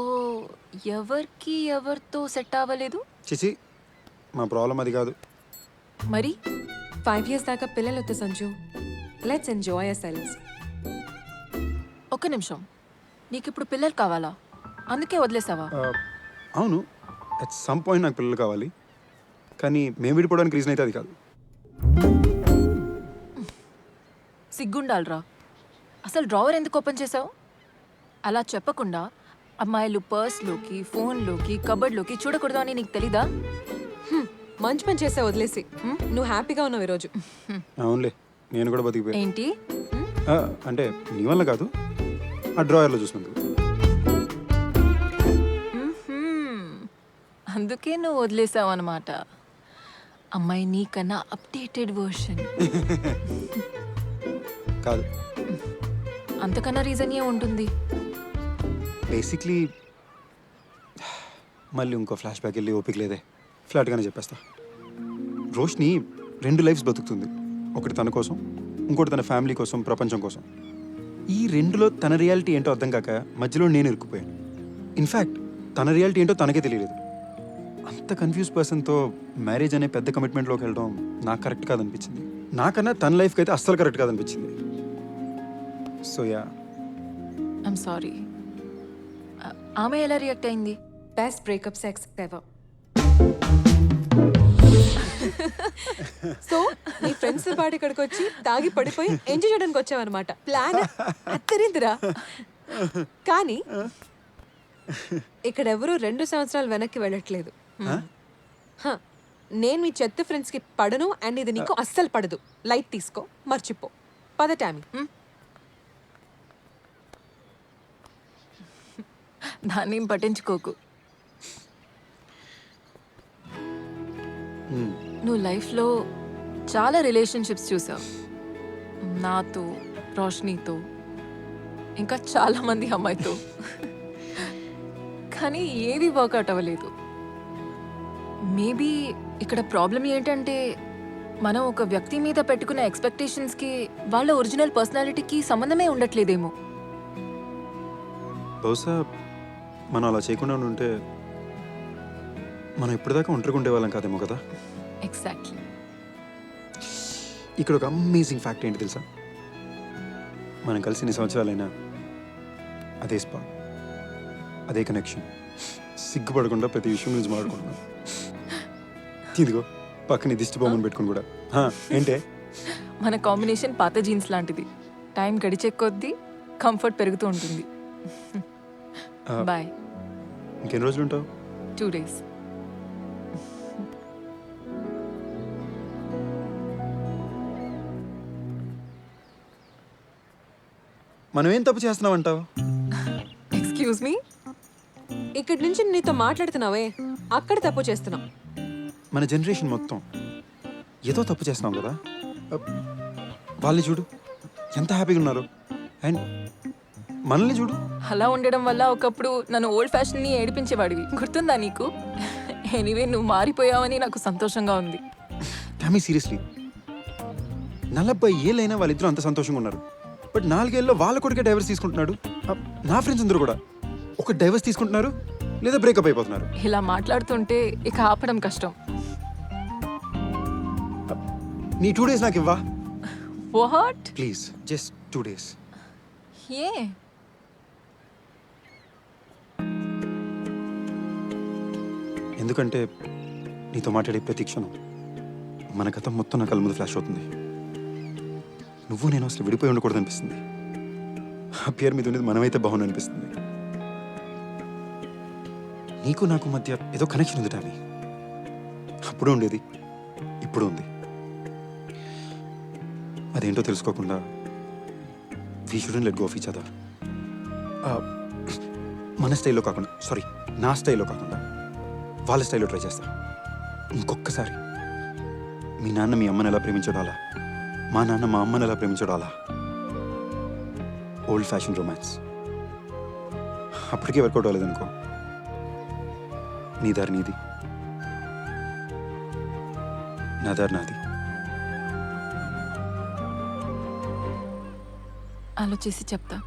ఎవరికి ఎవరితో సెట్ అవ్వలేదు చిచి, మా ప్రాబ్లం అది కాదు. మరి. 5 years దాకా పిల్లలు వద్దు సంజు. Let's enjoy ourselves. ఒక్క నిమిషం, నీకు ఇప్పుడు పిల్లలు కావాలా? అందుకే వదిలేసావా? అవును, అట్ సమ్ పాయింట్ నాకు పిల్లలు కావాలి, కానీ మేము విడిపోవడానికి రీజన్ అయితే అది కాదు. సిగ్గుండాలరా, అసలు డ్రావర్ ఎందుకు ఓపెన్ చేసావు? అలా చెప్పకుండా అమ్మాయిలు పర్స్లోకి, ఫోన్లోకి, కబర్డ్లోకి చూడకూడదు అని నీకు తెలీదా? మంచి పని చేసా, వదిలేసి. నువ్వు హ్యాపీగా ఉన్నావు ఈరోజు. అవునులే, నేను కూడా బతికిపోయా. ఏంటి? అంటే నీ వల్ల కాదు, ఆ డ్రాయర్లో చూసినందుకు. అందుకే నువ్వు వదిలేసావు అనమాట. అమ్మాయి నీకన్నా అప్డేటెడ్ వర్షన్. కాదు, అంతకన్నా రీజన్ ఏ ఉంటుంది? బేసిక్లీ మళ్ళీ ఇంకో ఫ్లాష్ బ్యాక్ వెళ్ళి ఓపిక లేదే. ఫ్లాట్గానే చెప్పేస్తా. రోష్ని 2 లైఫ్స్ బతుకుతుంది. ఒకటి తన కోసం, ఇంకోటి తన ఫ్యామిలీ కోసం, ప్రపంచం కోసం. ఈ 2లో తన రియాలిటీ ఏంటో అర్థం కాక మధ్యలో నేను ఇరుక్కుపోయాను. ఇన్ఫ్యాక్ట్ తన రియాలిటీ ఏంటో తనకే తెలియలేదు. అంత కన్ఫ్యూజ్ పర్సన్తో మ్యారేజ్ అనే పెద్ద కమిట్మెంట్లోకి వెళ్ళడం నాకు కరెక్ట్ కాదనిపించింది. నాకన్నా తన లైఫ్కి అయితే అస్సలు కరెక్ట్ కాదనిపించింది. So yeah, I'm sorry. ఆమె ఎలా రియాక్ట్ అయింది? Best breakup sex ever. So నీ ఫ్రెండ్స్ పాటు ఇక్కడికి వచ్చి తాగి పడిపోయి ఎంజాయ్ చేయడానికి వచ్చావన్నమాట. ప్లాన్ అత్తరిందిరా. కానీ ఇక్కడ ఎవరు 2 సంవత్సరాలు వెనక్కి వెళ్ళట్లేదు. నేను మీ చెత్త ఫ్రెండ్స్కి పడను, అండ్ ఇది నీకు అస్సలు పడదు. లైట్ తీసుకో, మర్చిపో. పద టామీ. దాన్ని పట్టించుకోకు. నువ్వు లైఫ్లో చాలా రిలేషన్షిప్స్ చూసావు. నాతో, రోష్నీతో, ఇంకా చాలామంది అమ్మాయితో. కానీ ఏది వర్కౌట్ అవ్వలేదు. మేబీ ఇక్కడ ప్రాబ్లం ఏంటంటే మనం ఒక వ్యక్తి మీద పెట్టుకున్న ఎక్స్పెక్టేషన్స్కి వాళ్ళ ఒరిజినల్ పర్సనాలిటీకి సంబంధమే ఉండట్లేదేమో. బహుశా మనం అలా చేయకుండా ఉంటే మనం ఇప్పటిదాకా ఒంటరిగా ఉండేవాళ్ళం కాదేమో కదా. ఎగ్జాక్ట్లీ. ఇక్కడ ఒక అమేజింగ్ ఫ్యాక్ట్ ఏంటి తెలుసా? మనం కలిసి 2 సంవత్సరాలైనా అదే స్పా, అదే కనెక్షన్, సిగ్గుపడకుండా ప్రతి విషయం గురించి మాట్లాడుకుంటున్నాం. ఇదిగో పక్కన దిష్టి బొమ్మను పెట్టుకుని కూడా. ఏంటే మన కాంబినేషన్ పాత జీన్స్ లాంటిది. టైం గడిచే కొద్దీ కంఫర్ట్ పెరుగుతూ ఉంటుంది. బాయ్. ఇంకెన్ని రోజులు ఉంటావు? 2 days. మనం ఏం తప్పు చేస్తున్నాం అంటావు? Excuse me. ఇక్కడి నుంచి నీతో మాట్లాడుతున్నావే, అక్కడ తప్పు చేస్తున్నావు. మన జనరేషన్ మొత్తం ఏదో తప్పు చేస్తున్నాం కదా. వాళ్ళని చూడు ఎంత హ్యాపీగా ఉన్నారు, అండ్ మనల్ని చూడు. అలా ఉండడం వల్ల ఒకప్పుడు నన్ను ఓల్డ్ ఫ్యాషన్ని ఏడిపించేవాడివి, గుర్తుందా నీకు? ఎనీవే, నువ్వు మారిపోయావని నాకు సంతోషంగా ఉంది. టామీ సీరియస్లీ, 40 ఏళ్ళైనా వాళ్ళిద్దరూ అంత సంతోషంగా ఉన్నారు. బట్ 4 ఏళ్ళలో వాళ్ళ కొడుకే డైవర్స్ తీసుకుంటున్నాడు. నా ఫ్రెండ్స్ అందరూ కూడా ఒక డైవర్స్ తీసుకుంటున్నారు, లేదా బ్రేకప్ అయిపోతున్నారు. ఇలా మాట్లాడుతుంటే ఇక ఆపడం కష్టం. నీ 2 days నాకు ఇవ్వా వాట్? Please, just 2 days. ఏ ఎందుకంటే నీతో మాట్లాడే ప్రతి క్షణం మన గతం మొత్తం నా కళ్ళ ముందు ఫ్లాష్ అవుతుంది. నువ్వు నేను అసలు విడిపోయి ఉండకూడదు అనిపిస్తుంది. ఆ పేరు మీద ఉండేది మనమైతే బాగుంది అనిపిస్తుంది. నీకు నాకు మధ్య ఏదో కనెక్షన్ ఉంది టామీ. అప్పుడు ఉండేది, ఇప్పుడు ఉంది. అదేంటో తెలుసుకోకుండా we shouldn't let go of each other. మన స్టైల్లో కాకుండా, సారీ, నా స్టైల్లో కాకుండా వాళ్ళ స్టైల్లో ట్రై చేస్తా. ఇంకొకసారి మీ నాన్న మీ అమ్మని ఎలా ప్రేమించడం అలా, మా నాన్న మా అమ్మని ఎలా ప్రేమించడం అలా. Old fashion romance. అప్పటికే వర్కౌట్ అవ్వలేదనుకో, నీ దారి నీది, నా దారి నాది. ఆలోచించి చెప్తా.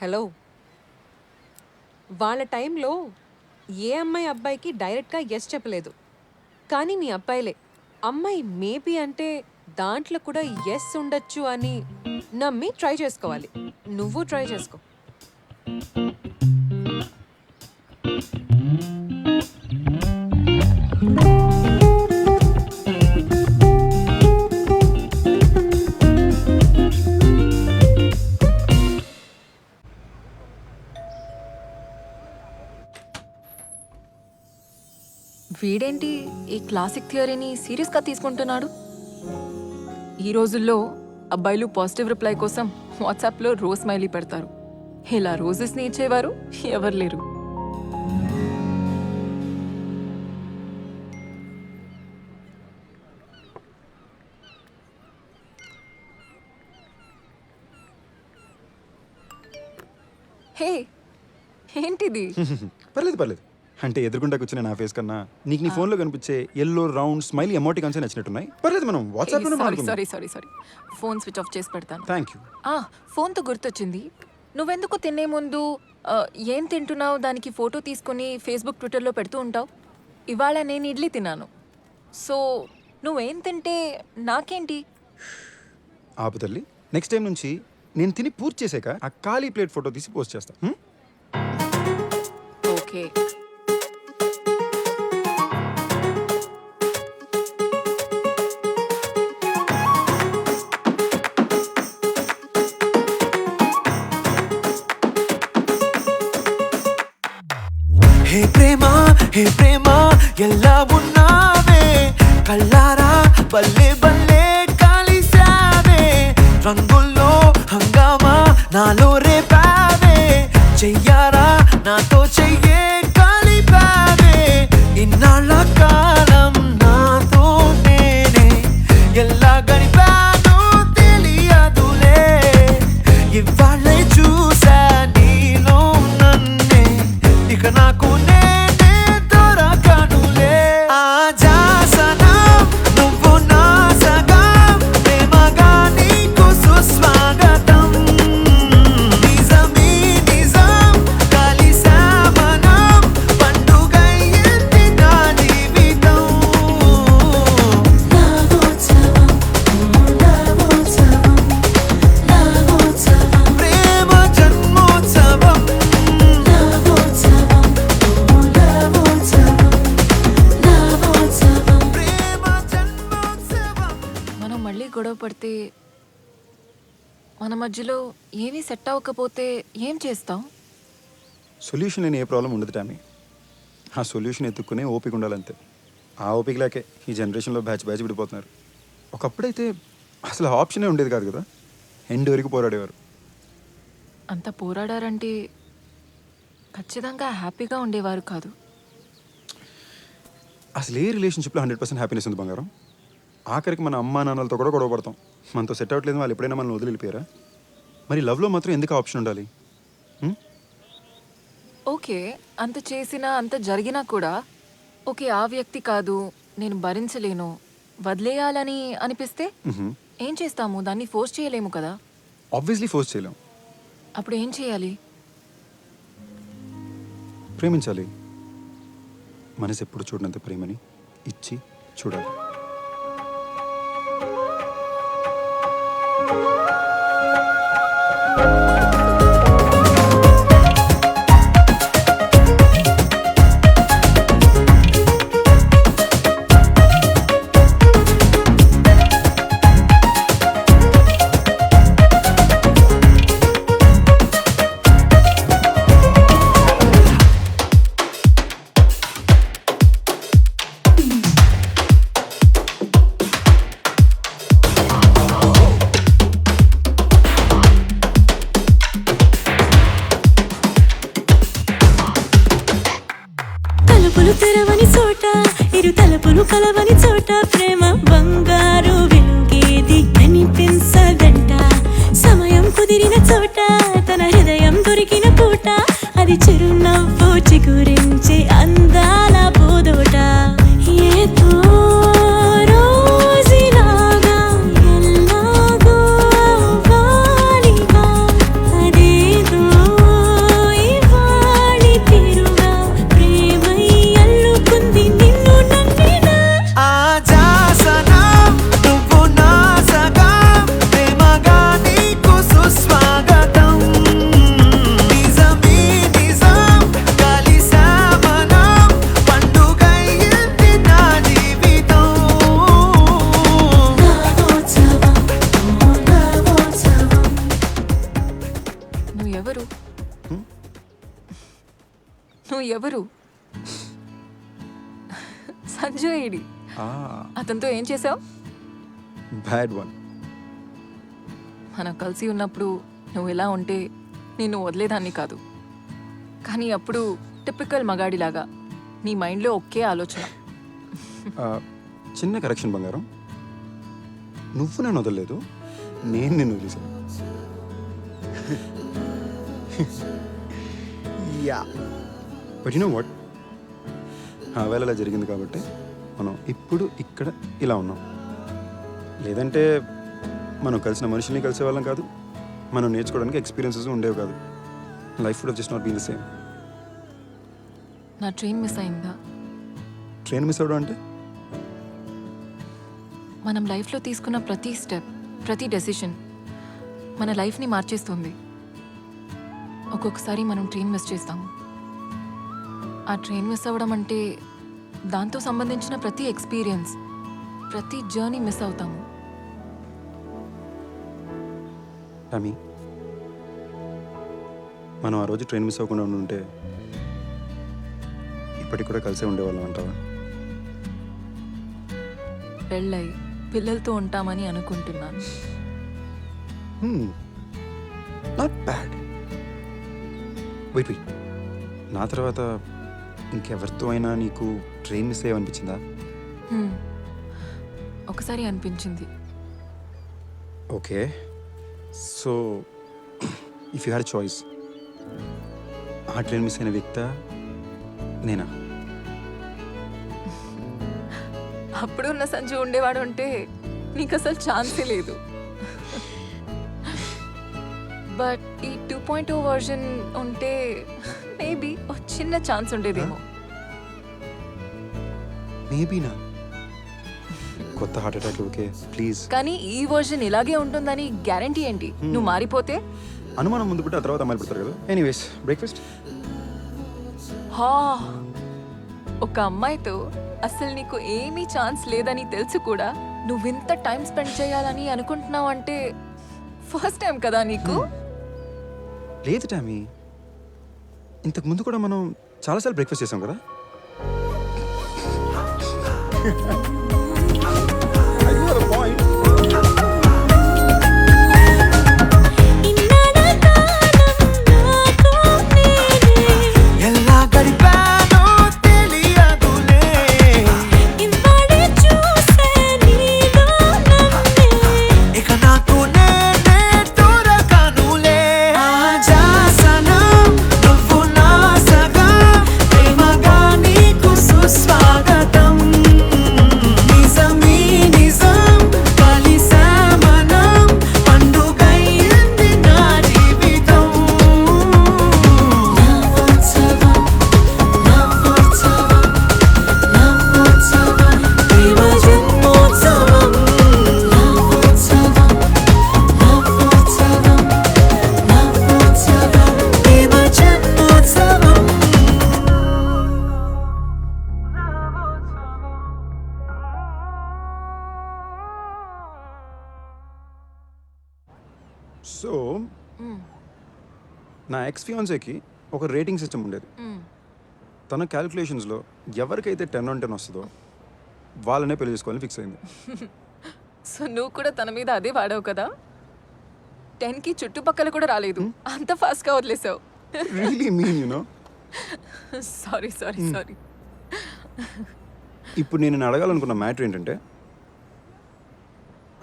హలో, వాళ్ళ టైంలో ఏ అమ్మాయి అబ్బాయికి డైరెక్ట్గా ఎస్ చెప్పలేదు. కానీ మీ అబ్బాయిలే అమ్మాయి మేబీ అంటే దాంట్లో కూడా ఎస్ ఉండొచ్చు అని నమ్మి ట్రై చేసుకోవాలి. నువ్వు ట్రై చేసుకో. వీడేంటి ఈ క్లాసిక్ థియరీని సీరియస్గా తీసుకుంటున్నాడు? ఈ రోజుల్లో అబ్బాయిలు పాజిటివ్ రిప్లై కోసం వాట్సాప్లో రోజ్ స్మైలీ పెడతారు. ఇలా రోజెస్ని ఇచ్చేవారు ఎవరు లేరు. హే, ఏంటిది? పర్లేదు. అంటే ఎదురుకుండా కూర్చునే నా ఫేస్ కన్నా నీకు నీ ఫోన్లో కనిపించే ఎల్లో రౌండ్ స్మైల్ ఎమోటికాన్స్ నచ్చినట్టున్నాయి. పర్లేదు, మనం వాట్సాప్లో మాట్లాడుకుందాం. సారీ ఫోన్ స్విచ్ ఆఫ్ చేసి పెడతాను. Thank you. ఫోన్తో గుర్తొచ్చింది, నువ్వెందుకు తినే ముందు ఏం తింటున్నావు దానికి ఫోటో తీసుకుని ఫేస్బుక్ ట్విట్టర్లో పెడుతూ ఉంటావు? ఇవాళ నేను ఇడ్లీ తిన్నాను. సో నువ్వేం తింటే నాకేంటి? ఆపు తల్లి, నెక్స్ట్ టైం నుంచి నేను తిని పూర్తి చేసాక ఆ ఖాళీ ప్లేట్ ఫోటో తీసి పోస్ట్ చేస్తా. ఓకే. హే ప్రేమ ఎలా ఉన్నావే, కళ్ళారా బల్లే బల్లే కలిసావే, రంగుల్లో హంగామా నాలో రేపావే, చెయ్యారా నాతో చెయ్యే కలిపావే, ఇన్నాళ్ళ కాలం నాతో నేనే ఎలా గడిపానో తెలియదులే, ఇవాళ్ళే చూసా నీలో నన్నే, ఇక నాకు నేనే దొరకనులే. ఆ జాసనం నువ్వు నా సగం, ప్రేమగా నీకు సుస్వాగతం, నిజమీ నిజం కలిసామనం, పండుగయ్యింది నా జీవితం. ప్రేమ జన్మోత్సవం. మనం మళ్ళీ గొడవ పడితే, మన మధ్యలో ఏమీ సెట్ అవ్వకపోతే ఏం చేస్తాం? సొల్యూషన్ లేని ఏ ప్రాబ్లం ఉండదు టామీ. ఆ సొల్యూషన్ ఎత్తుక్కునే ఓపిక ఉండాలంతే. ఆ ఓపిక లేకే ఈ జనరేషన్లో బ్యాచ్ విడిపోతున్నారు. ఒకప్పుడైతే అసలు ఆప్షనే ఉండేది కాదు కదా, ఎండ్ వరకు పోరాడేవారు. అంత పోరాడారంటే ఖచ్చితంగా హ్యాపీగా ఉండేవారు కాదు. అసలు ఏ రిలేషన్షిప్లో 100% హ్యాపీనెస్ ఉంది బంగారం? ఆఖరికి మన అమ్మా నాన్నలతో కూడా గొడవ పడతాం. మనతో సెట్ అవ్వట్లేదు, వాళ్ళు ఎప్పుడైనా మనల్ని వదిలి వెళ్ళిపోయారా? మరి లవ్లో మాత్రం ఎందుకు ఆప్షన్ ఉండాలి? ఓకే, అంత చేసినా అంత జరిగినా కూడా ఓకే ఆ వ్యక్తి కాదు, నేను భరించలేను, వదిలేయాలని అనిపిస్తే ఏం చేస్తాము? దాన్ని ఫోర్స్ చేయలేము కదా. ఆబ్వియస్లీ ఫోర్స్ చేయలేం. అప్పుడు ఏం చేయాలి? ప్రేమించాలి. మనసు ఎప్పుడు చూడనంత ప్రేమని ఇచ్చి చూడాలి. తలుపులు తెరవని చోట ఇరు తలుపులు కలవని చోట ప్రేమ బంగారు వెలుగేది కనిపించదంట. సమయం కుదిరిన చోట తన హృదయం దొరికిన పూట అది చిరునవ్వు చిగురించే అందాల పూదోట. ఏదో రోజులాగా ఎల్లాగో వాలిగా అదేదో ఇవాళి తీరుగా ప్రేమై అల్లుకుంది నిన్ను నన్నినా. ఆజాసనా నువ్వు నాసగా ప్రేమగా నీకు సుస్వాగతం. నిజమీ నిజం కలిసామనం పండుగయ్యింది నా జీవితం. నవోత్సవం నవోత్సవం. నువ్వు ఎవరు? నువ్వు ఎవరు? సంజు ఏడి? అతనితో ఏం చేసావు? Bad one. మనం కలిసి ఉన్నప్పుడు నువ్వు ఇలా ఉంటే నిన్ను వదిలేదాన్ని కాదు. కానీ అప్పుడు టిపికల్ మగాడిలాగా నీ మైండ్లో ఒకే ఆలోచన. చిన్న కరెక్షన్ బంగారం, నువ్వు నన్ను వదలలేదు, నేను నిన్ను వదిలేసాను. Yeah but you know what, ఆ వేళ అలా జరిగింది కాబట్టి మనం ఇప్పుడు ఇక్కడ ఇలా ఉన్నాం. లేదంటే మనం కలిసిన మనుషుల్ని కలిసే వాళ్ళం కాదు, మనం నేర్చుకోవడానికి ఎక్స్పీరియన్సెస్ ఉండేవి కాదు. Life would just not been the same. నా ట్రైన్ మిస్ అయిందా? ట్రైన్ మిస్ అవ్వడం అంటే మనం లైఫ్లో తీసుకున్న ప్రతి స్టెప్, ప్రతి డెసిషన్ మన లైఫ్ని మార్చేస్తుంది. ఒక్కొక్కసారి మనం ట్రైన్ మిస్ చేస్తాము. ఆ ట్రైన్ మిస్ అవ్వడం అంటే దాంతో సంబంధించిన ప్రతి ఎక్స్పీరియన్స్, ప్రతి జర్నీ మిస్ అవుతాము. టమీ, మనం ఆ రోజు ట్రైన్ మిస్ అవ్వకుండా ఉంటే ఇప్పటికి కూడా కలిసే ఉండేవాళ్ళం అంటావా? పెళ్ళై పిల్లలతో ఉంటామని అనుకుంటున్నాను. Not bad. వెయిట్ వెయిట్, నా తర్వాత ఇంకెవరితో అయినా నీకు ట్రైన్ మిస్ అయ్యనిపించిందా? ఒకసారి అనిపించింది. Okay, so if you had choice, ఆ ట్రైన్ మిస్ అయిన వ్యక్తా నేనా? అప్పుడున్న సంజు ఉండేవాడు అంటే నీకు అసలు ఛాన్సే లేదు. బట్ ఈ 2.0 వర్జన్ ఉంటే మేబీ ఒక చిన్న ఛాన్స్ ఉండేదేమో. మేబీనా? కొత్త హార్ట్ అటాక్ ఓకే ప్లీజ్. కానీ ఈ వర్జన్ ఇలాగే ఉంటుందని గ్యారంటీ ఏంటి? నువ్వు మారిపోతే అనుమానం ముందు పెట్టి ఆ తర్వాత అమ్మాయిలు పెడతారు కదా. Anyways, breakfast. హా, ఒక అమ్మాయితో అసలు నీకు ఏమీ ఛాన్స్ లేదని తెలుసు కూడా నువ్వింత టైం స్పెండ్ చేయాలని అనుకుంటున్నావు అంటే ఫస్ట్ టైం కదా నీకు? లేదు టామీ, ఇంతకు ముందు కూడా మనం చాలాసార్లు బ్రేక్ఫాస్ట్ చేసాం కదా. ఎలా గడిపానో తెలియదులే. ఇక నాకు నేనే దొరకనులే. ఆజాసనం నువ్వు నాసగా ప్రేమగా నీకు సుస్వాగతం. నా ఎక్స్ ఫియాన్సేకి ఒక రేటింగ్ సిస్టమ్ ఉండేది. తన క్యాలిక్యులేషన్స్లో ఎవరికైతే 10 on 10 వస్తుందో వాళ్ళనే పెళ్లి చేసుకోవాలని ఫిక్స్ అయింది. సో నువ్వు కూడా తన మీద అదే వాడావు కదా. 10కి చుట్టుపక్కల కూడా రాలేదు, అంత ఫాస్ట్గా వదిలేసావు. Really mean you know. Sorry sorry sorry. ఇప్పుడు నేను అడగాలనుకున్న మ్యాటర్ ఏంటంటే,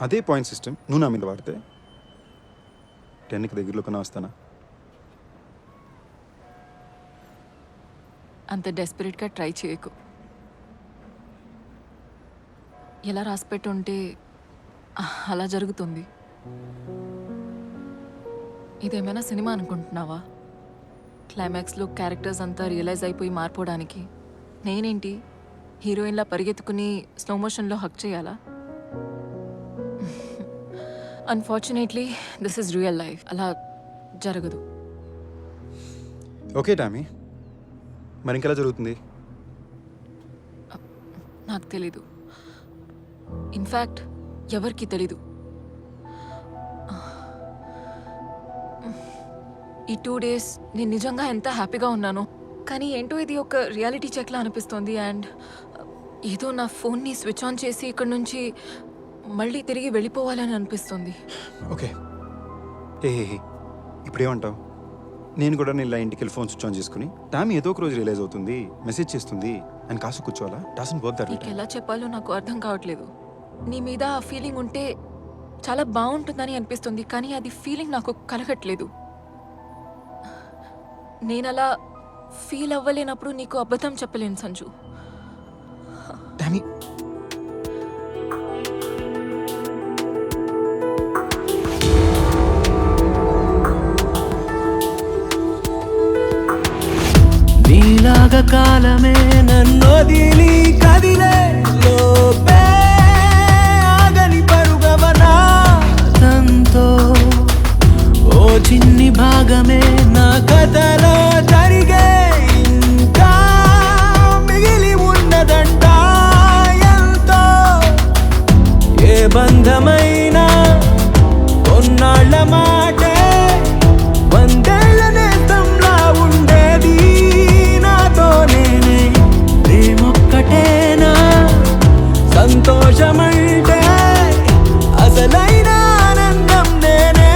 అదే పాయింట్ సిస్టమ్ నువ్వు నా మీద వాడితే 10కి దగ్గరలో కన్నా వస్తానా? అంత డెస్పరేట్గా ట్రై చేయకు. ఎలా రాసిపెట్టుంటే అలా జరుగుతుంది. ఇదేమైనా సినిమా అనుకుంటున్నావా? క్లైమాక్స్లో క్యారెక్టర్స్ అంతా రియలైజ్ అయిపోయి మారిపోవడానికి నేనేంటి హీరోయిన్లా పరిగెత్తుకుని స్లో మోషన్లో హక్ చేయాలా? Unfortunately this is real life. అలా జరగదు. ఓకే టామీ, మరి ఇంకెలా జరుగుతుంది? నాకు తెలీదు. ఇన్ఫ్యాక్ట్ ఎవరికి తెలీదు. ఈ 2 days నేను నిజంగా ఎంత హ్యాపీగా ఉన్నానో, కానీ ఏంటో ఇది ఒక రియాలిటీ చెక్లా అనిపిస్తోంది. అండ్ ఏదో నా ఫోన్ని స్విచ్ ఆన్ చేసి ఇక్కడ నుంచి మళ్ళీ తిరిగి వెళ్ళిపోవాలని అనిపిస్తుంది. ఓకే ఇప్పుడేమంటావు? నేను కూడా నేను ఇంటికి వెళ్ళి ఫోన్ స్విచ్ ఆన్ చేసుకుని టామీ ఏదో ఒక రోజు రియలైజ్ అవుతుంది, మెసేజ్ చేస్తుంది అని కాసు కూర్చోవాలా? Doesn't work that way. నీకు ఎలా చెప్పాలో నాకు అర్థం కావట్లేదు. నీ మీద ఆ ఫీలింగ్ ఉంటే చాలా బాగుంటుందని అనిపిస్తుంది, కానీ అది ఫీలింగ్ నాకు కలగట్లేదు. నేను అలా ఫీల్ అవ్వలేనప్పుడు నీకు అబద్ధం చెప్పలేను సంజు. టామీ నీలాగా కాలమే నన్నొదిలి కదిలే లోపే ఆగని పరుగవనా తంతో ఓ చిన్ని భాగమే నా కథలో జరిగే ఇంకా మిగిలి ఉన్నదంట ఎంతో. ఏ బంధమైనా కొన్నాళ్ళ మాటే వందేళ్ల నేతంలా ఉండేది నాతో నేనే. ప్రేమొక్కటేనా సంతోషమంటే అసలైన ఆనందం నేనే.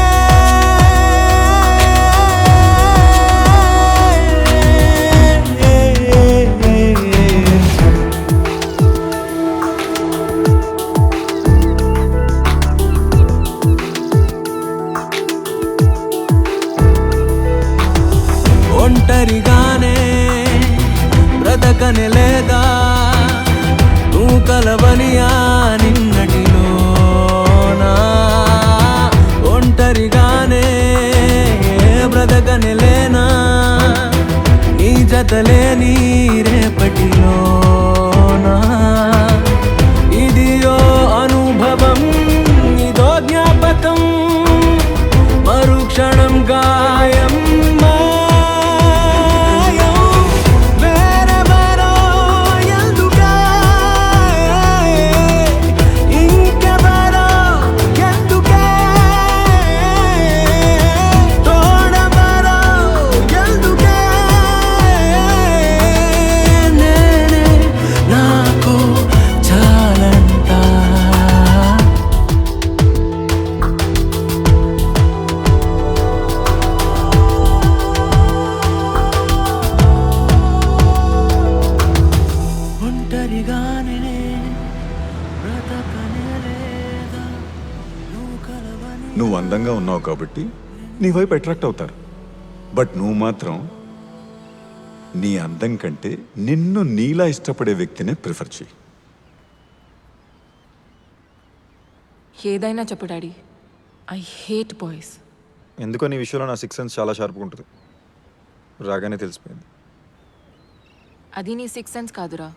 ఒంటరిగానే బ్రతకనే లేదా నువ్వు కలవనియా నిన్నటిలోనా. ఒంటరిగానే బ్రతకనే లేనా నీ జతలేని రేపటిలోనా. ఇది ఓ అనుభవం, ఇదో జ్ఞాపకం, మరుక్షణం గాయం మాయం. వేరెవరో ఎందుకే, ఇంకెవరో ఎందుకే, తోడెవరో ఎందుకే. నేనే నాకు చాలంట. ఒంటరిగానే బ్రతకనే లేదా నువ్వు కలవని. నువ్వు అందంగా ఉన్నావు కాబట్టి నీ వైపు అట్రాక్ట్ అవుతారు. బట్ నువ్వు మాత్రం నీ అందం కంటే నిన్ను నీలా ఇష్టపడే వ్యక్తినే ప్రిఫర్ చేయి. ఏదైనా చెప్పు డాడీ, ఐ హేట్ బాయ్స్. ఎందుకో నీ విషయంలో నా 6th సెన్స్ చాలా షార్ప్గా ఉంటుంది. రాగానే తెలిసిపోయింది. అది నీ 6th సెన్స్ కాదురా,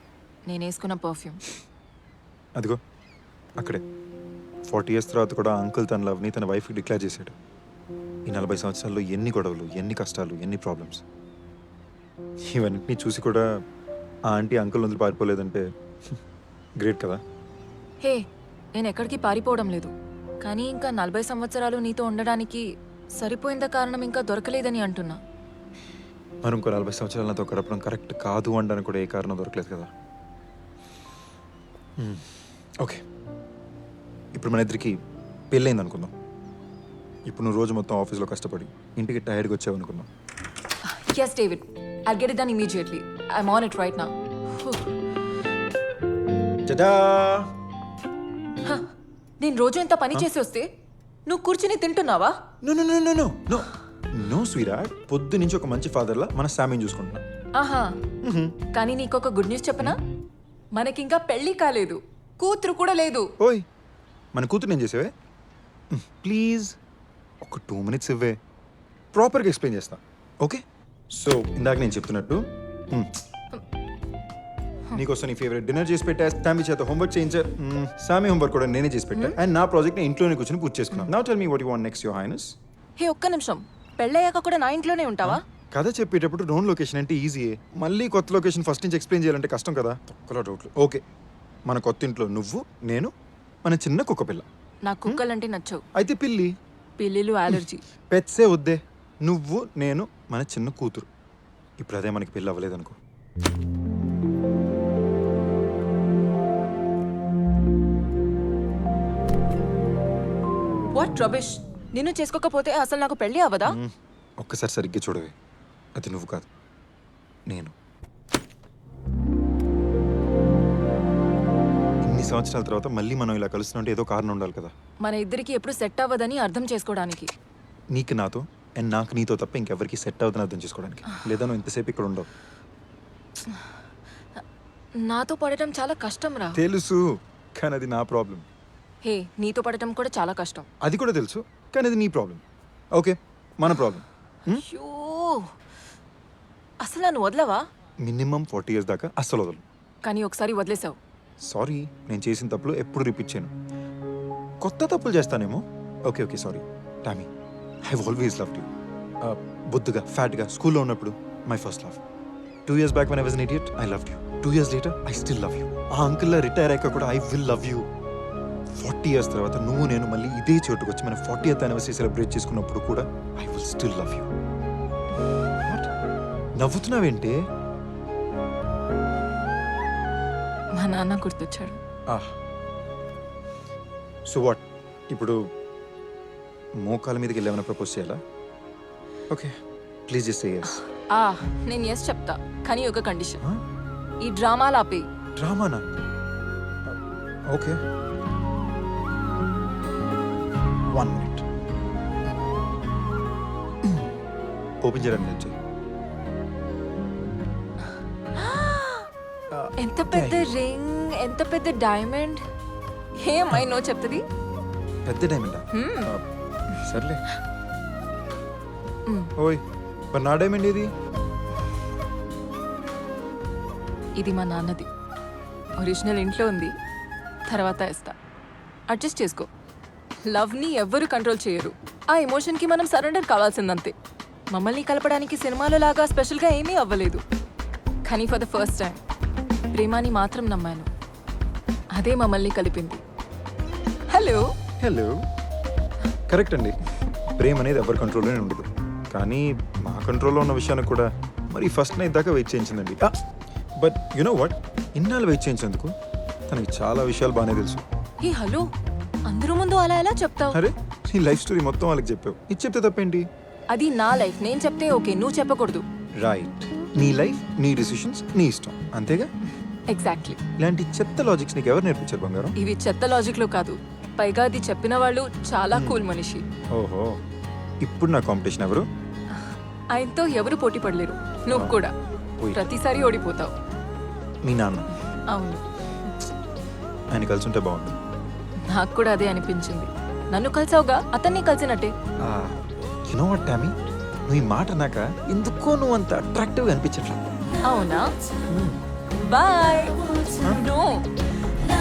నేను వేసుకున్న పర్ఫ్యూమ్. అదిగో అక్కడే 40 years తర్వాత కూడా అంకుల్ తన లవ్ని తన వైఫ్కి డిక్లేర్ చేశాడు. ఈ 40 సంవత్సరాల్లో ఎన్ని గొడవలు, ఎన్ని కష్టాలు, ఎన్ని ప్రాబ్లమ్స్. ఇవన్నీ చూసి కూడా ఆ ఆంటీ అంకుల్ వదిలి పారిపోలేదంటే గ్రేట్ కదా. హే, నేను ఎక్కడికి పారిపోవడం లేదు, కానీ ఇంకా 40 సంవత్సరాలు నీతో ఉండడానికి సరిపోయింద కారణం ఇంకా దొరకలేదని అంటున్నా. మరి ఇంకో 40 సంవత్సరాలు నాతో గడపడం కరెక్ట్ కాదు అనడానికి కూడా ఏ కారణం దొరకలేదు కదా. ఓకే, ఇప్పుడు మన ఇద్దరికి పెళ్ళైంది అనుకుందాం. ఇప్పుడు నువ్వు రోజు మొత్తం ఆఫీస్లో కష్టపడి ఇంటికి టైర్డ్గా వచ్చావు అనుకుందాం. Yes David, I'll get it done immediately. I'm on it right now. Tata! నేను రోజు ఎంత పని చేసి వస్తే నువ్వు కూర్చుని తింటున్నావా? No no no no no no no స్వీరాట్, పొద్దు నుంచి ఒక మంచి ఫాదర్లా మన శామీని చూసుకుంటున్నా. ఆహా, కానీ నీకొక గుడ్ న్యూస్ చెప్పనా? మనకింకా పెళ్లి కాలేదు, కూతురు కూడా లేదు. ఓయ్, మన కూతురు నేను చేసేవే. ప్లీజ్ ఒక 2 minutes ఇవ్వే, ప్రాపర్గా ఎక్స్ప్లెయిన్ చేస్తా. ఓకే, సో ఇందాక నేను చెప్తున్నట్టు నీకోసం నీ ఫేవరెట్ డిన్నర్ చేసి పెట్టా, సామి చేత హోంవర్క్ చేయించా, సామి హోంవర్క్ కూడా నేనే చేసి పెట్టా, అండ్ నా ప్రాజెక్ట్ ని ఇంట్లోనే కూర్చొని పూర్తి చేసుకున్నాను. Now tell me what you want next, your highness. Hey, ఒక్క నిమిషం. పెళ్ళయ్యాక కూడా నా ఇంట్లోనే ఉంటావా? కథ చెప్పేటప్పుడు నోన్ లొకేషన్ అంటే ఈజీయే, మళ్ళీ కొత్త లొకేషన్ ఫస్ట్ నుంచి ఎక్స్ప్లెయిన్ చేయాలంటే కష్టం కదా. తొక్కలో డౌట్లు. ఓకే, మన కొత్త ఇంట్లో నువ్వు, నేను, మన చిన్న కుక్క పిల్ల. నా కుక్కలంటే నచ్చవు. అయితే పిల్లి. పిల్లిలు అలర్జీ. పెట్సే వద్దే. నువ్వు, నేను, మన చిన్న కూతురు. ఇప్పుడు అదే మనకి పెళ్ళి అవ్వలేదనుకో. What rubbish! నిన్ను చేసుకోకపోతే అసలు నాకు పెళ్లి అవ్వదా? ఒక్కసారి సరిగ్గా చూడవే, అది నువ్వు కాదు, నేను. ఇన్ని సంవత్సరాల తర్వాత మళ్ళీ మనం ఇలా కలుస్తుంటే ఏదో కారణం ఉండాలి కదా. మన ఇద్దరికి ఎప్పుడు సెట్ అవ్వదని అర్థం చేసుకోవడానికి. నీకు నాతో, అండ్ నాకు నీతో తప్ప ఇంకెవరికి సెట్ అవుతుందని అర్థం చేసుకోవడానికి. లేదా నువ్వు ఇంతసేపు ఇక్కడ ఉండవు. నాతో పడటం చాలా కష్టం రా. తెలుసు, కానీ అది నా ప్రాబ్లం. హే, నీతో పడటం కూడా చాలా కష్టం. అది కూడా తెలుసు, కానీ అది నీ ప్రాబ్లం. ఓకే, మన ప్రాబ్లం. అయ్యో, అసలు నన్ను వదలవా? మినిమం 40 years దాకా అస్సలు వదలు. కానీ ఒకసారి వదిలేసావు. సారీ, నేను చేసిన తప్పులు ఎప్పుడు రిపీట్ చేయను. కొత్త తప్పులు చేస్తానేమో. Okay okay, sorry Tommy. I always loved you. బొద్దుగా, ఫ్యాట్గా స్కూల్లో ఉన్నప్పుడు my first love. 2 years back when I was an idiot, I loved you. 2 years later, I still love you. ఆ అంకుల్లా రిటైర్ అయ్యాక కూడా I will love you. 40 years తర్వాత నువ్వు నేను మళ్ళీ ఇదే చోటుకు వచ్చి మన 40th anniversary సెలబ్రేట్ చేసుకున్నప్పుడు కూడా I will still love you. నవ్వుతున్నావేంటి? మా నాన్న గుర్తొచ్చాడు. సో వాట్, ఇప్పుడు మోకాల మీదకి వెళ్ళేమైనా ప్రపోజ్ చేయాలా? Okay, please just say yes. నేను ఎస్ చెప్తా, కానీ ఒక కండిషన్. ఈ డ్రామాలు ఆపే. డ్రామానా? Okay, 1 minute. ఓపెన్ చేయడానికి హెల్ప్ చేయి. ఎంత పెద్ద రింగ్, ఎంత పెద్ద డైమండ్. ఏమై నో చెప్తుంది. పెద్ద డైమండా? సర్లే. ఓయ్, మరి నా డైమండ్ ఏది? ఇది మా నాన్నది. ఒరిజినల్ ఇంట్లో ఉంది, తర్వాత ఇస్తా. అడ్జస్ట్ చేసుకో. లవ్ని ఎవ్వరూ కంట్రోల్ చేయరు. ఆ ఎమోషన్కి మనం సరెండర్ కావాల్సిందంతే. మమ్మల్ని కలపడానికి సినిమాలో లాగా స్పెషల్గా ఏమీ అవ్వలేదు, కానీ ఫర్ ద ఫస్ట్ టైం ప్రేమాని మాత్రం నమ్మాను. అదే మమ్మల్ని కలిపింది. హలో హలో, కరెక్ట్ అండి. ప్రేమ అనేది ఎవరి కంట్రోల్లోనే ఉండదు, కానీ మా కంట్రోల్లో ఉన్న విషయానికి కూడా మరి ఫస్ట్ నైట్ దాకా వెయిట్ చేయించిందండి. బట్ యు నో వాట్, ఇన్నాళ్ళు వెయిట్ చేయించేందుకు తనకి చాలా విషయాలు బాగానే తెలుసు. హే హలో, అందరూ ముందు అలా ఎలా చెప్తావు? అరే, నీ లైఫ్ స్టోరీ మొత్తం వాళ్ళకి చెప్పావు, ఇది చెప్తే తప్పేంటి? అది నా లైఫ్, నేను చెప్తే ఓకే, నువ్వు చెప్పకూడదు. రైట్, నీ లైఫ్, నీ డిసిషన్స్, నీ ఇష్టం, అంతేగా? ఎగ్జాక్ట్లీ. ఇలాంటి చెత్త లాజిక్స్ నీకు ఎవరు నేర్పించారు బంగారం? ఇవి చెత్త లాజిక్లో కాదు, పైగా అది చెప్పిన వాళ్ళు చాలా కూల్ మనిషి. ఓహో, ఇప్పుడు నా కాంపిటీషన్ ఎవరు? ఆయనతో ఎవరు పోటీ పడలేరు. నువ్వు కూడా ప్రతిసారి ఓడిపోతావు. మీ నాన్న? అవును. ఆయన కలిసి ఉంటే బాగుంది. నాకు కూడా అదే అనిపించింది. నన్ను కలిసావుగా, అతన్ని కలిసినట్టే. యు నో వాట్ టామీ, నువ్వు ఈ మాట అన్నాక ఎందుకో నువ్వు అంత అట్రాక్టివ్గా అనిపించట్లా. అవునా? బాయ్. నో,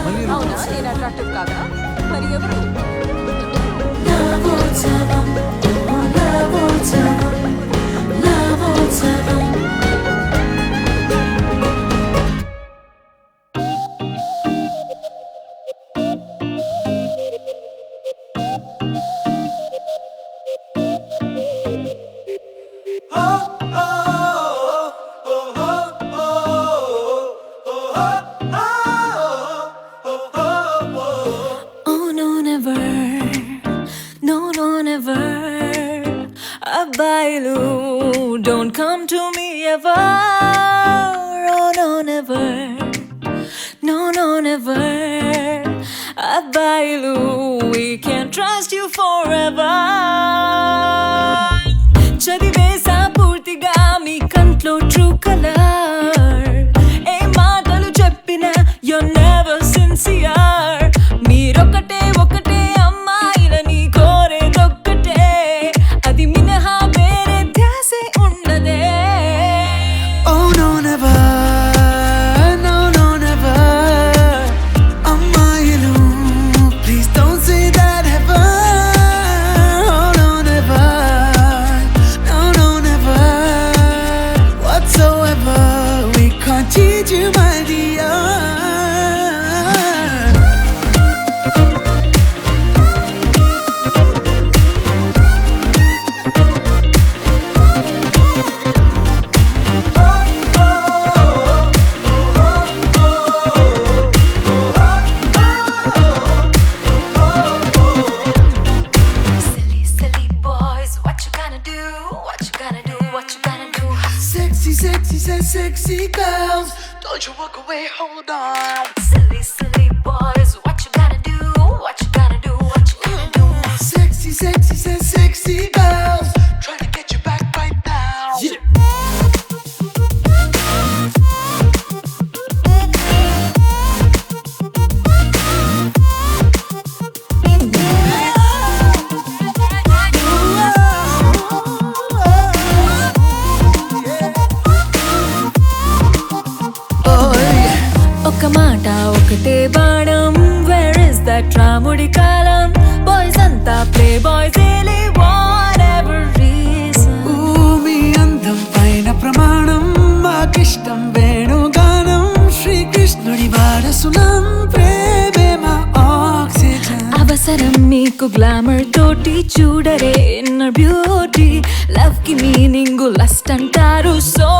మళ్ళీ అవునా? నేను అట్రాక్టివ్ కాదా? మరి ఎవరు? Oh no, never. No, no, never. Abailu, don't come to me ever. Oh no, never. No, no, never. Abailu, we can't trust you forever. చదివేసా పూర్తిగా మీ కంట్లో ట్రూ కలర్ ఏ మాటలు చెప్పినా you're never sincere మీరొకటే ఒకటే అమ్మాయిలని కోరేదొక్కటే అది మినహా వేరే ధ్యాసే ఉన్నదే Oh no, never. No, no, never. Ammayilu, please don't say that ever. Oh no, never. No, no, never. Whatsoever, we can't cheat you, my dear. silly silly boys what you gonna do what you gonna do what you gonna do Sexy, sexy, sexy girls. Don't you walk away, hold on. silly silly boys what you gonna do what you gonna do what you gonna do Sexy, sexy, sexy girls. Trying to get you back right now. ఒక మాట ఒకటే బాణం వేర్ ఇస్ దట్ రాముడి కాలం బాయ్స్ అంతా ప్లే బాయ్స్ ఏలే వాట్ ఎవర్ రీజన్ మీ అందం పైన ప్రమాణం మాకిష్టం వేణుగానం శ్రీకృష్ణుడి వారసులం ప్రేమే మా ఆక్సిజన్ అవసరం మీకు గ్లామర్ తోటి చూడరే ఇన్నర్ బ్యూటీ లవ్ కి మీనింగ్ లస్ట్ అంటారు సో